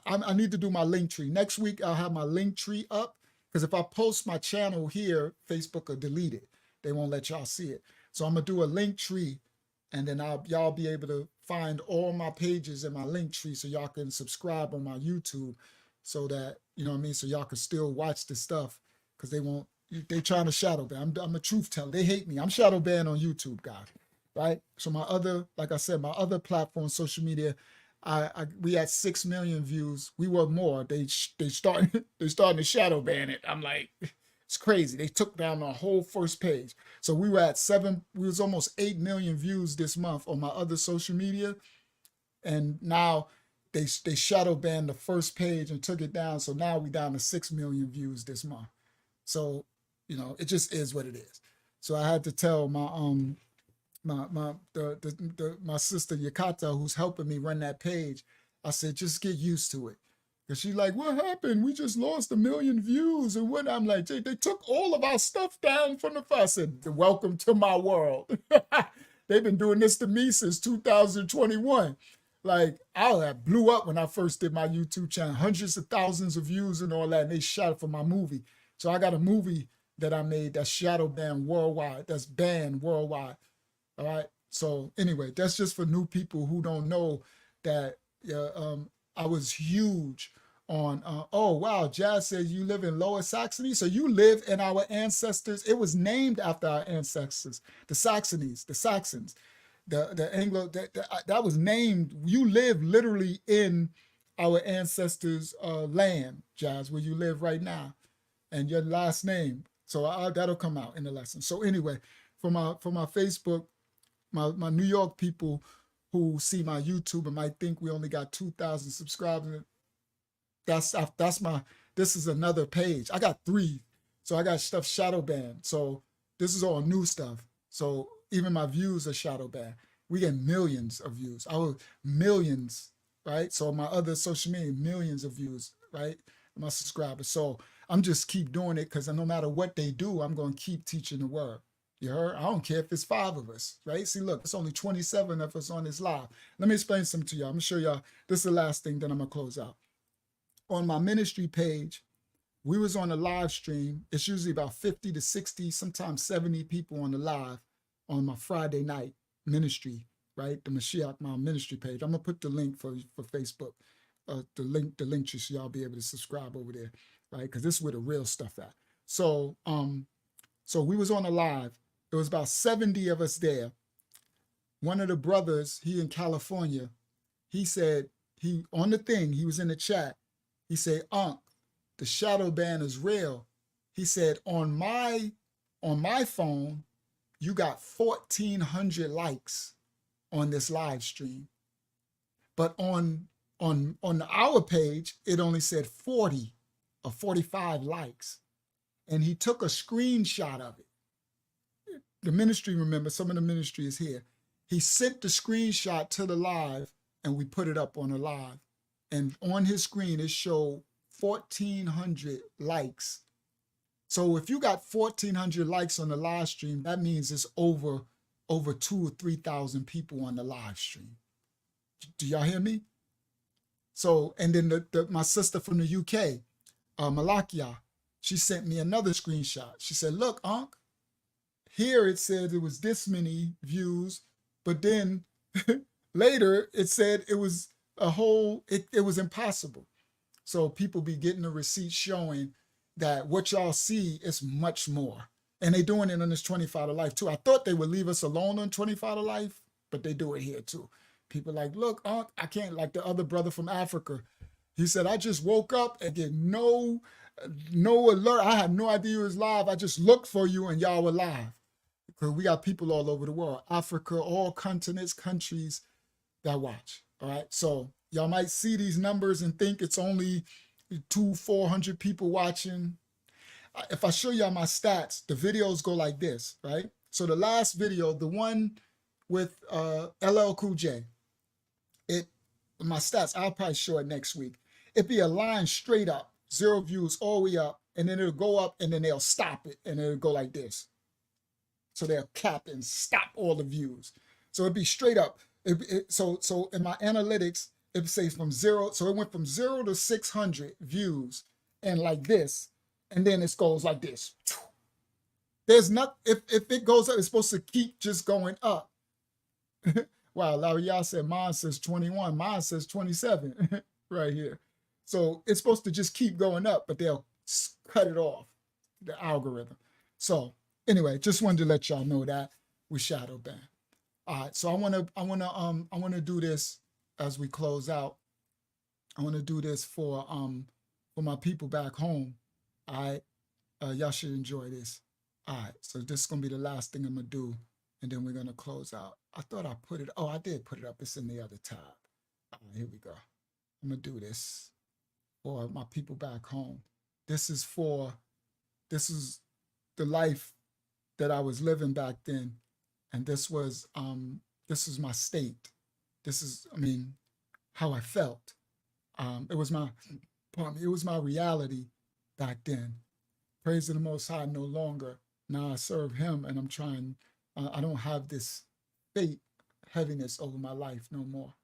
I need to do my link tree. Next week, I'll have my link tree up, because if I post my channel here, Facebook will delete it. They won't let y'all see it. So I'm gonna do a link tree, and then y'all be able to find all my pages in my link tree, so y'all can subscribe on my YouTube, so that, you know what I mean, so y'all can still watch the stuff, because they trying to shadow ban. I'm a truth teller. They hate me. I'm shadow banned on YouTube, guys, right? So like I said, my other platform, social media, we had 6 million views. We were more. They starting to shadow ban it. I'm like, it's crazy. They took down the whole first page. So we were at we was almost 8 million views this month on my other social media. And now they shadow banned the first page and took it down. So now we down to 6 million views this month. So, you know, it just is what it is. So I had to tell my my sister Yakata, who's helping me run that page, I said, just get used to it. Because she's like, what happened? We just lost 1 million views. And what? I'm like, they took all of our stuff down from the first. I said, welcome to my world. They've been doing this to me since 2021. Like, I blew up when I first did my YouTube channel, hundreds of thousands of views and all that. And they shot it for my movie. So I got a movie that I made that's shadow banned worldwide. That's banned worldwide. All right. So anyway, that's just for new people who don't know that I was huge on, oh, wow, Jazz says you live in Lower Saxony. So you live in our ancestors. It was named after our ancestors, the Saxonies, the Saxons, the Anglo, that was named. You live literally in our ancestors' land, Jazz, where you live right now, and your last name. So that'll come out in the lesson. So anyway, for my Facebook, my New York people who see my YouTube and might think we only got 2,000 subscribers, that's this is another page. I got 3. So I got stuff shadow banned. So this is all new stuff. So even my views are shadow banned. We get millions of views. Millions, right? So my other social media, millions of views, right? My subscribers. So I'm just keep doing it because no matter what they do, I'm going to keep teaching the word. You heard? I don't care if it's 5 of us, right? See, look, it's only 27 of us on this live. Let me explain something to y'all. I'm going to show y'all. This is the last thing, then I'm going to close out. On my ministry page, we was on a live stream. It's usually about 50 to 60, sometimes 70 people on the live on my Friday night ministry, right? The Mashiach, my ministry page. I'm going to put the link for Facebook, the link so y'all be able to subscribe over there, right? Because this is where the real stuff at. So we was on a live. There was about 70 of us there. One of the brothers, he in California, he said, he on the thing, he was in the chat. He said, Unc, the shadow ban is real. He said, on my phone, you got 1,400 likes on this live stream. But on our page, it only said 40 or 45 likes. And he took a screenshot of it. The ministry, remember, some of the ministry is here. He sent the screenshot to the live and we put it up on the live. And on his screen, it showed 1,400 likes. So if you got 1,400 likes on the live stream, that means it's over 2,000 or 3,000 people on the live stream. Do y'all hear me? So, and then my sister from the UK, Malakia, she sent me another screenshot. She said, look, Unc, here it said it was this many views, but then later it said it was it was impossible. So people be getting the receipts showing that what y'all see is much more. And they doing it on this 25 to life too. I thought they would leave us alone on 25 to life, but they do it here too. People like, look, Unc, I can't, like the other brother from Africa. He said, I just woke up and get no alert. I had no idea you was live. I just looked for you and y'all were live. Because we got people all over the world, Africa, all continents, countries that watch. All right. So y'all might see these numbers and think it's only 400 people watching. If I show y'all my stats, the videos go like this, right? So the last video, the one with LL Cool J, my stats, I'll probably show it next week. It'd be a line straight up, 0 views all the way up, and then it'll go up and then they'll stop it and it'll go like this. So they'll cap and stop all the views. So it'd be straight up. So in my analytics, it says from 0. So it went from 0 to 600 views and like this. And then it goes like this. There's not, if it goes up, it's supposed to keep just going up. Wow, Larry Yah said mine says 21. Mine says 27 right here. So it's supposed to just keep going up, but they'll cut it off, the algorithm. So anyway, just wanted to let y'all know that we shadow ban. All right, so I wanna do this as we close out. I wanna do this for my people back home. All right, y'all should enjoy this. All right, so this is gonna be the last thing I'm gonna do, and then we're gonna close out. I thought I put it. Oh, I did put it up. It's in the other tab. All right, here we go. I'm gonna do this for my people back home. This is the life that I was living back then, and this was my state. This is, I mean, how I felt. It was my reality back then. Praise to the Most High no longer. Now I serve Him, and I'm trying. I don't have this fate, heaviness over my life no more.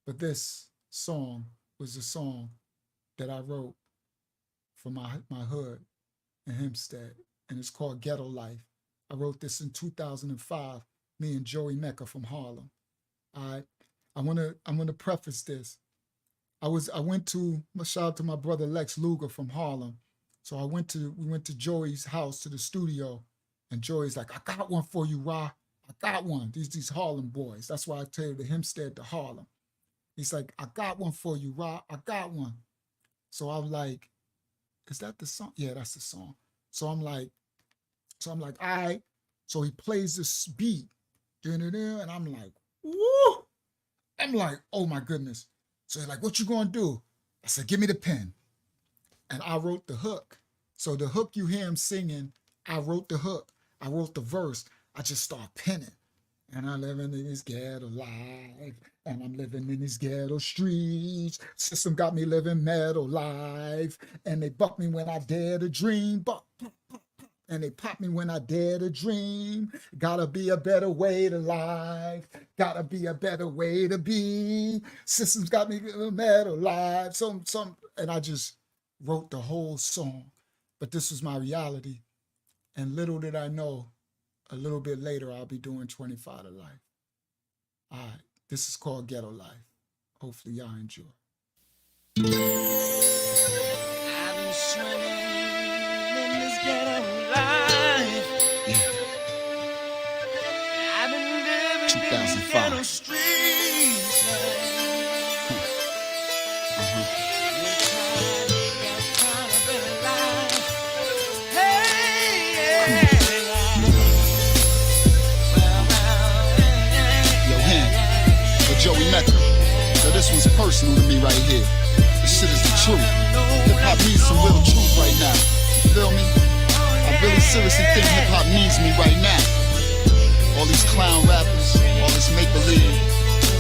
But this song was the song that I wrote for my hood in Hempstead, and it's called Ghetto Life. I wrote this in 2005, me and Joey Mecca from Harlem. I'm gonna preface this. I went to, shout out to my brother Lex Luger from Harlem. So we went to Joey's house, to the studio, and Joey's like, I got one for you, Ra. I got one. These Harlem boys. That's why I tell you the Hempstead to Harlem. He's like, I got one for you, Ra. I got one. So I was like, is that the song? Yeah, that's the song. So I'm like, all right. So he plays this beat, and I'm like, woo! I'm like, oh my goodness. So he's like, what you gonna do? I said, give me the pen. and I wrote the hook. So the hook you hear him singing, I wrote the hook. I wrote the verse. I just start penning. And I'm living in this ghetto life. And I'm living in these ghetto streets. System got me living metal life. And they buck me when I dare to dream. Buck, and they pop me when I dare to dream. Gotta be a better way to life. Gotta be a better way to be. Systems got me living metal life. And I just wrote the whole song. But this was my reality. And little did I know, a little bit later, I'll be doing 25 to life. All right, this is called Ghetto Life. Hopefully y'all enjoy. I've been swimming in this ghetto life. I've been living in these ghetto streets. Joey Mecca. So this one's personal to me right here. This shit is the truth. Hip-hop needs some real truth right now. You feel me? I really seriously think hip-hop needs me right now. All these clown rappers, all this make-believe,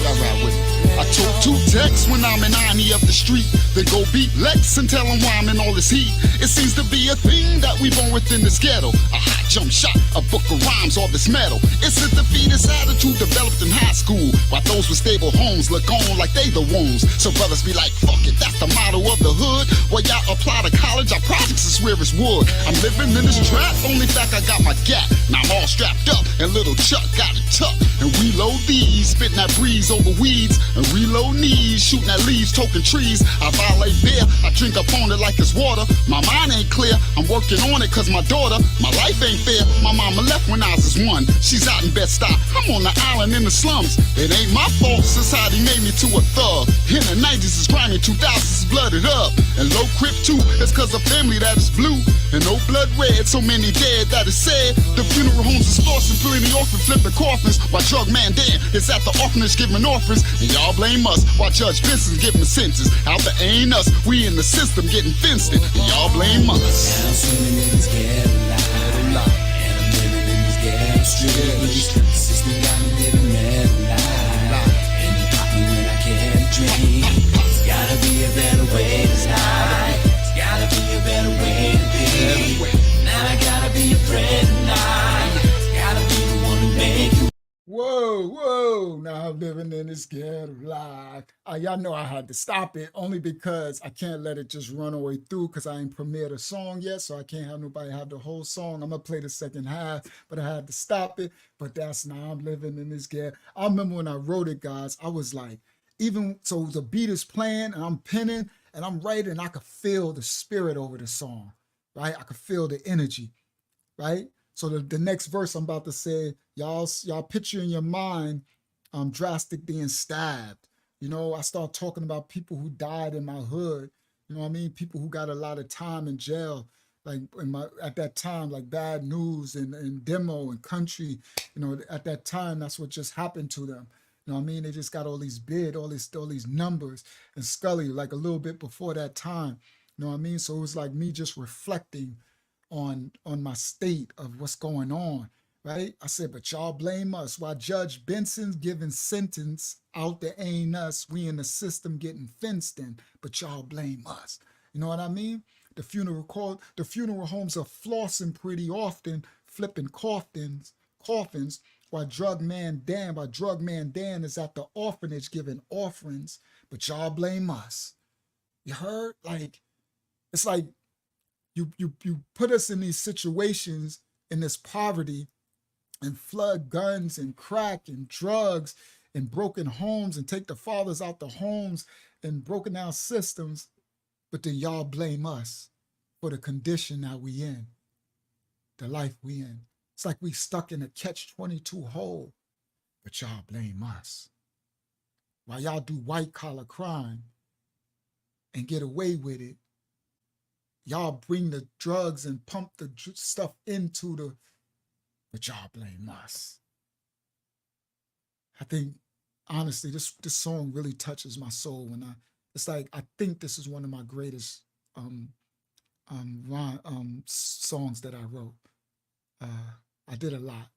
y'all ride with me. I took 2 texts when I'm in Ani up the street. Then go beat Lex and tell him why I'm in all this heat. It seems to be a thing that we born within this ghetto. A hot jump shot, a book of rhymes, all this metal. It's a defeatist attitude developed in high school. While those with stable homes look on like they the wounds. So brothers be like, fuck it, that's the motto of the hood. Well, y'all apply to college, our projects is where it's wood. I'm living in this trap, only fact I got my gap. Now I'm all strapped up, and little Chuck got it tucked. And reload these, spitting that breeze over weeds. And reload knees, shooting at leaves, toking trees. I violate beer, I drink up on it like it's water. My mind ain't clear, I'm working on it cause my daughter. My life ain't fair, my mama left when I was 1. She's out in Bed-Stuy, I'm on the island in the slums. It ain't my fault, society made me to a thug. In the 90s is grimy, 2000s is blooded up. And low crip too, it's cause of family that is blue. And no blood red, so many dead that is sad. The funeral homes is lost and plenty orphan flipping coffins. While drug man Dan is at the orphanage giving orphans. And y'all blame us, while Judge Benson's giving sentence. Out the ain't us, we in the system getting fenced in. And y'all blame us. I'm swimming in this ghetto life. And I'm living in this ghetto streets. The system got me living metal life. And you pop me when I can't dream. It's gotta be a better way to die. It's gotta be a better way to be. Now I gotta be your friend tonight. It's gotta be the one to make you. Whoa, now I'm living in this ghetto life. Y'all know I had to stop it only because I can't let it just run all the way through because I ain't premiered a song yet, so I can't have nobody have the whole song. I'm gonna play the second half, but I had to stop it. But that's now I'm living in this ghetto. I remember when I wrote it, guys, I was like, even so the beat is playing and I'm penning and I'm writing, I could feel the spirit over the song, right? I could feel the energy, right? So the next verse I'm about to say, y'all picture in your mind Drastic being stabbed. You know, I start talking about people who died in my hood. You know what I mean? People who got a lot of time in jail, like at that time, like Bad News and Demo and Country. You know, at that time, that's what just happened to them. You know what I mean? They just got all these all these numbers. And Scully, like a little bit before that time. You know what I mean? So it was like me just reflecting on my state of what's going on, right? I said, but y'all blame us. While Judge Benson's giving sentence out there ain't us, we in the system getting fenced in, but y'all blame us. You know what I mean? The funeral homes are flossing pretty often, flipping coffins, while drug man Dan is at the orphanage giving offerings, but y'all blame us. You heard? Like, it's like, you put us in these situations, in this poverty, and flood guns and crack and drugs and broken homes and take the fathers out the homes and broken down systems, but then y'all blame us for the condition that we in, the life we in. It's like we stuck in a catch-22 hole, but y'all blame us. While y'all do white-collar crime and get away with it, y'all bring the drugs and pump the stuff into but y'all blame us. I think, honestly, this song really touches my soul it's like, I think this is one of my greatest songs that I wrote. I did a lot.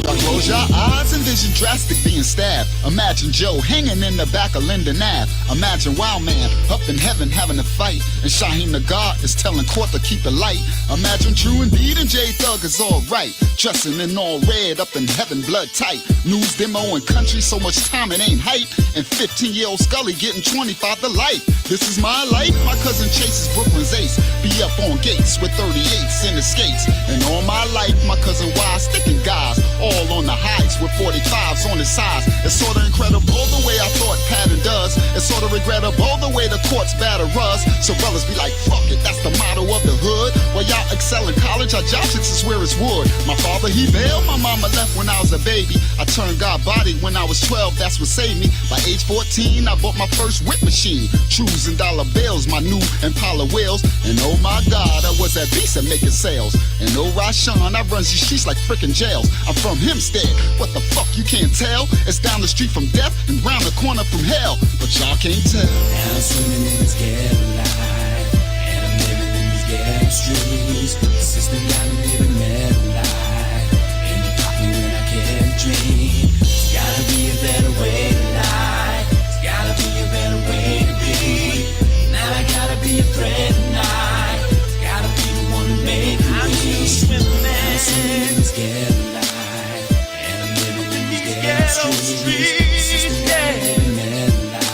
Close your eyes, envision drastic being stabbed. Imagine Joe hanging in the back of Linden Ave. Imagine Wild Man up in heaven having a fight, and Shaheem the God is telling court to keep it light. Imagine True Indeed and J Thug is alright, dressing in all red up in heaven, blood tight. News demo and country, so much time it ain't hype. And 15-year-old Scully getting 25 to life. This is my life. My cousin chases Brooklyn's ace. Be up on gates with 38s in the skates. And all my life, my cousin Wise sticking guys all on the heights with 45s on his sides. It's sorta incredible the way I thought pattern does. It's sorta regrettable the way the courts batter us. So brothers be like, fuck it, that's the motto of the hood. While y'all excel in college, our job six is where it's wood. My father, he bailed, my mama left when I was a baby. I turned God body when I was 12, that's what saved me. By age 14, I bought my first whip machine. Trues and dollar bills, my new Impala wheels. And oh my God, I was at Visa making sales. And oh Rashawn, I runs these streets like frickin' jails. I'm from Hempstead, what the fuck you can't tell? It's down the street from death and round the corner from hell, but y'all can't tell. Now I'm swimming in this ghetto life, and I'm living in these ghetto streets. The system got me living metal life, and you caught me when I can't dream. There's gotta be a better way to lie. There's gotta be a better way to be. Now I gotta be a threat tonight. There's gotta be the one to make me. I'm swimming in this ghetto life, and I'm living in these ghetto streets. The system got me living metal life.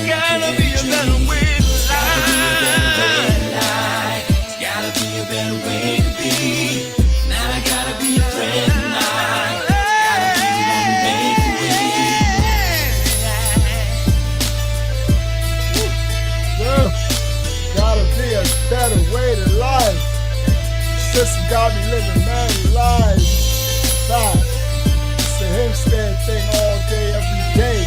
Gotta be a better way to lie. There's gotta be a better way to be. Now I gotta be a friend tonight. Gotta be the one to make a Yeah. Gotta be a better way to life. System got me living mad lives. Fact. It's the Hempstead thing all day, every day.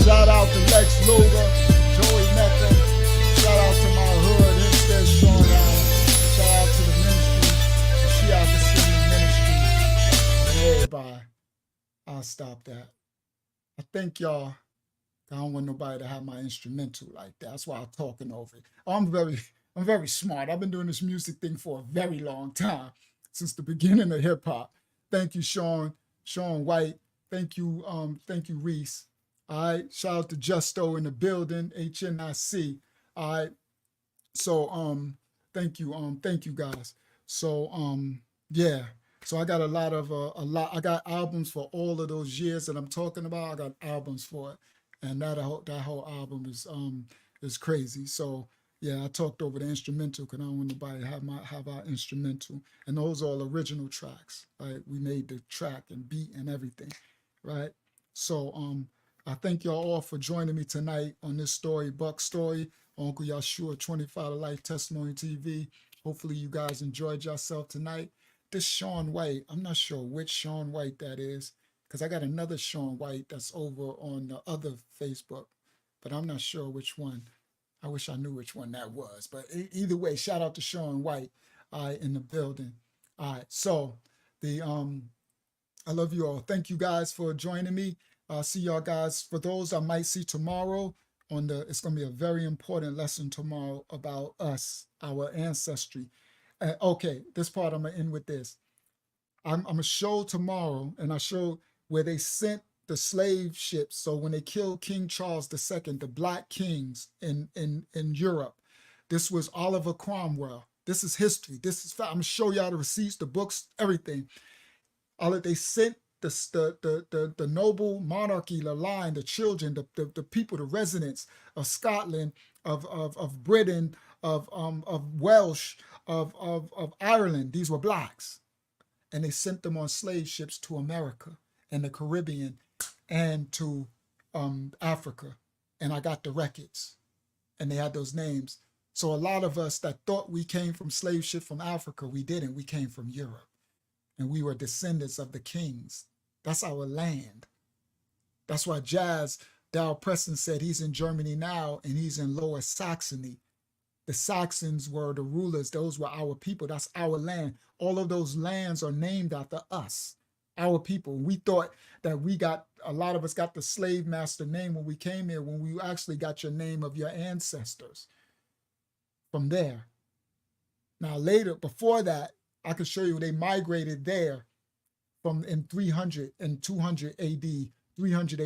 Shout out to Lex Luger, Joey Mecca. Shout out to my hood, Hempstead Strong Line. Shout out to the ministry, the Shiach Assembly Ministry, and everybody. I'll stop that. I thank y'all. I don't want nobody to have my instrumental like that. That's why I'm talking over it. I'm very smart. I've been doing this music thing for a very long time, since the beginning of hip hop. Thank you, Sean White. Thank you, Reese. All right. Shout out to Justo in the building, HNIC. All right. So thank you guys. So yeah. So I got a lot. I got albums for all of those years that I'm talking about. I got albums for it. And that whole album is crazy. So yeah, I talked over the instrumental because I don't want nobody to have our instrumental. And those are all original tracks. Right? We made the track and beat and everything. Right? So I thank y'all all for joining me tonight on this story, Buck Story, Uncle YAHSHUAH 25 to Life Testimony TV. Hopefully you guys enjoyed yourself tonight. This Sean White, I'm not sure which Sean White that is, because I got another Sean White that's over on the other Facebook, but I'm not sure which one. I wish I knew which one that was. But either way, shout out to Sean White in the building. All right, so I love you all. Thank you guys for joining me. I'll see y'all guys. For those I might see tomorrow it's going to be a very important lesson tomorrow about us, our ancestry. Okay, this part I'm going to end with this. I'm going to show tomorrow, and I show where they sent the slave ships. So when they killed King Charles II, the black kings in Europe, this was Oliver Cromwell. This is history. This is fact. I'm going to show y'all the receipts, the books, everything. They sent the noble monarchy, the line, the children, the people, the residents of Scotland, of Britain, of Welsh, of Ireland. These were blacks. And they sent them on slave ships to America and the Caribbean and to Africa. And I got the records. And they had those names. So a lot of us that thought we came from slave ship from Africa, we didn't. We came from Europe. And we were descendants of the kings. That's our land. That's why Jazz Dow Preston said he's in Germany now and he's in Lower Saxony. The Saxons were the rulers. Those were our people. That's our land. All of those lands are named after us, our people. We thought that a lot of us got the slave master name when we came here, when we actually got your name of your ancestors from there. Now later, before that, I could show you they migrated there from in 300 and 200 AD, 300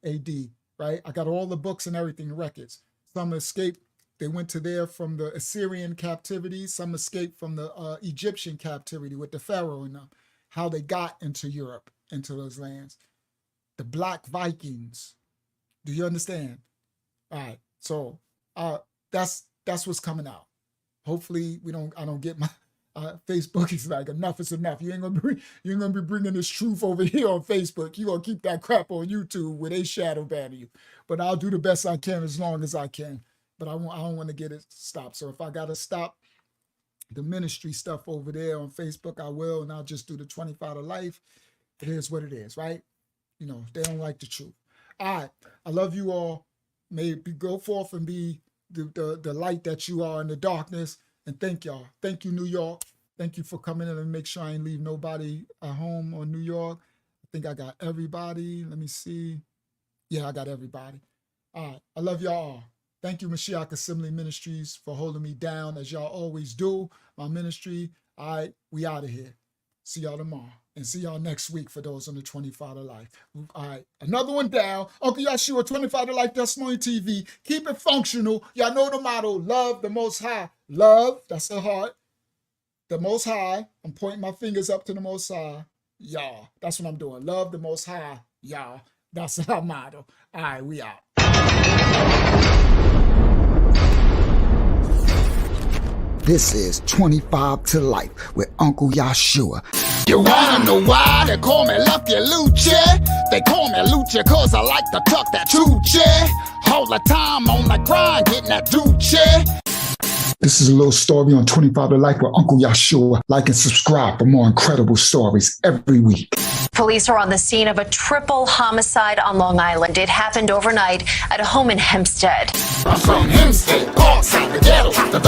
AD, right? I got all the books and everything, records. Some escaped, they went to there from the Assyrian captivity. Some escaped from the Egyptian captivity with the Pharaoh and them, how they got into Europe, into those lands. The Black Vikings. Do you understand? All right, so that's what's coming out. Hopefully I don't get my Facebook is like enough is enough. You ain't gonna be bringing this truth over here on Facebook. You gonna keep that crap on YouTube where they shadow ban you. But I'll do the best I can as long as I can. But I don't want to get it stopped. So if I gotta stop the ministry stuff over there on Facebook, I will, and I'll just do the 25 to life. It is what it is, right? You know, they don't like the truth. All right, I love you all. May go forth and be the light that you are in the darkness. And thank y'all. Thank you, New York. Thank you for coming in and make sure I ain't leave nobody at home on New York. I think I got everybody. Let me see. Yeah, I got everybody. All right, I love y'all all. Thank you, Mashiach Assembly Ministries, for holding me down as y'all always do. My ministry. All right, we out of here. See y'all tomorrow. And see y'all next week for those on the 25 to life. All right, another one down. Uncle YAHSHUAH, 25 to life, Testimony TV. Keep it functional. Y'all know the motto, love the Most High. Love, that's the heart. The Most High. I'm pointing my fingers up to the Most High. Y'all, that's what I'm doing. Love the Most High. Y'all, that's our motto. All right, we out. This is 25 to Life with Uncle YAHSHUAH. You wanna know why they call me Lucky Lucha? They call me Lucha cause I like to tuck that choochie. All the time on the grind, getting that doochie. This is a little story on 25 to Life with Uncle YAHSHUAH. Like and subscribe for more incredible stories every week. Police are on the scene of a triple homicide on Long Island. It happened overnight at a home in Hempstead. I'm from Hempstead, Parkside, the ghetto, the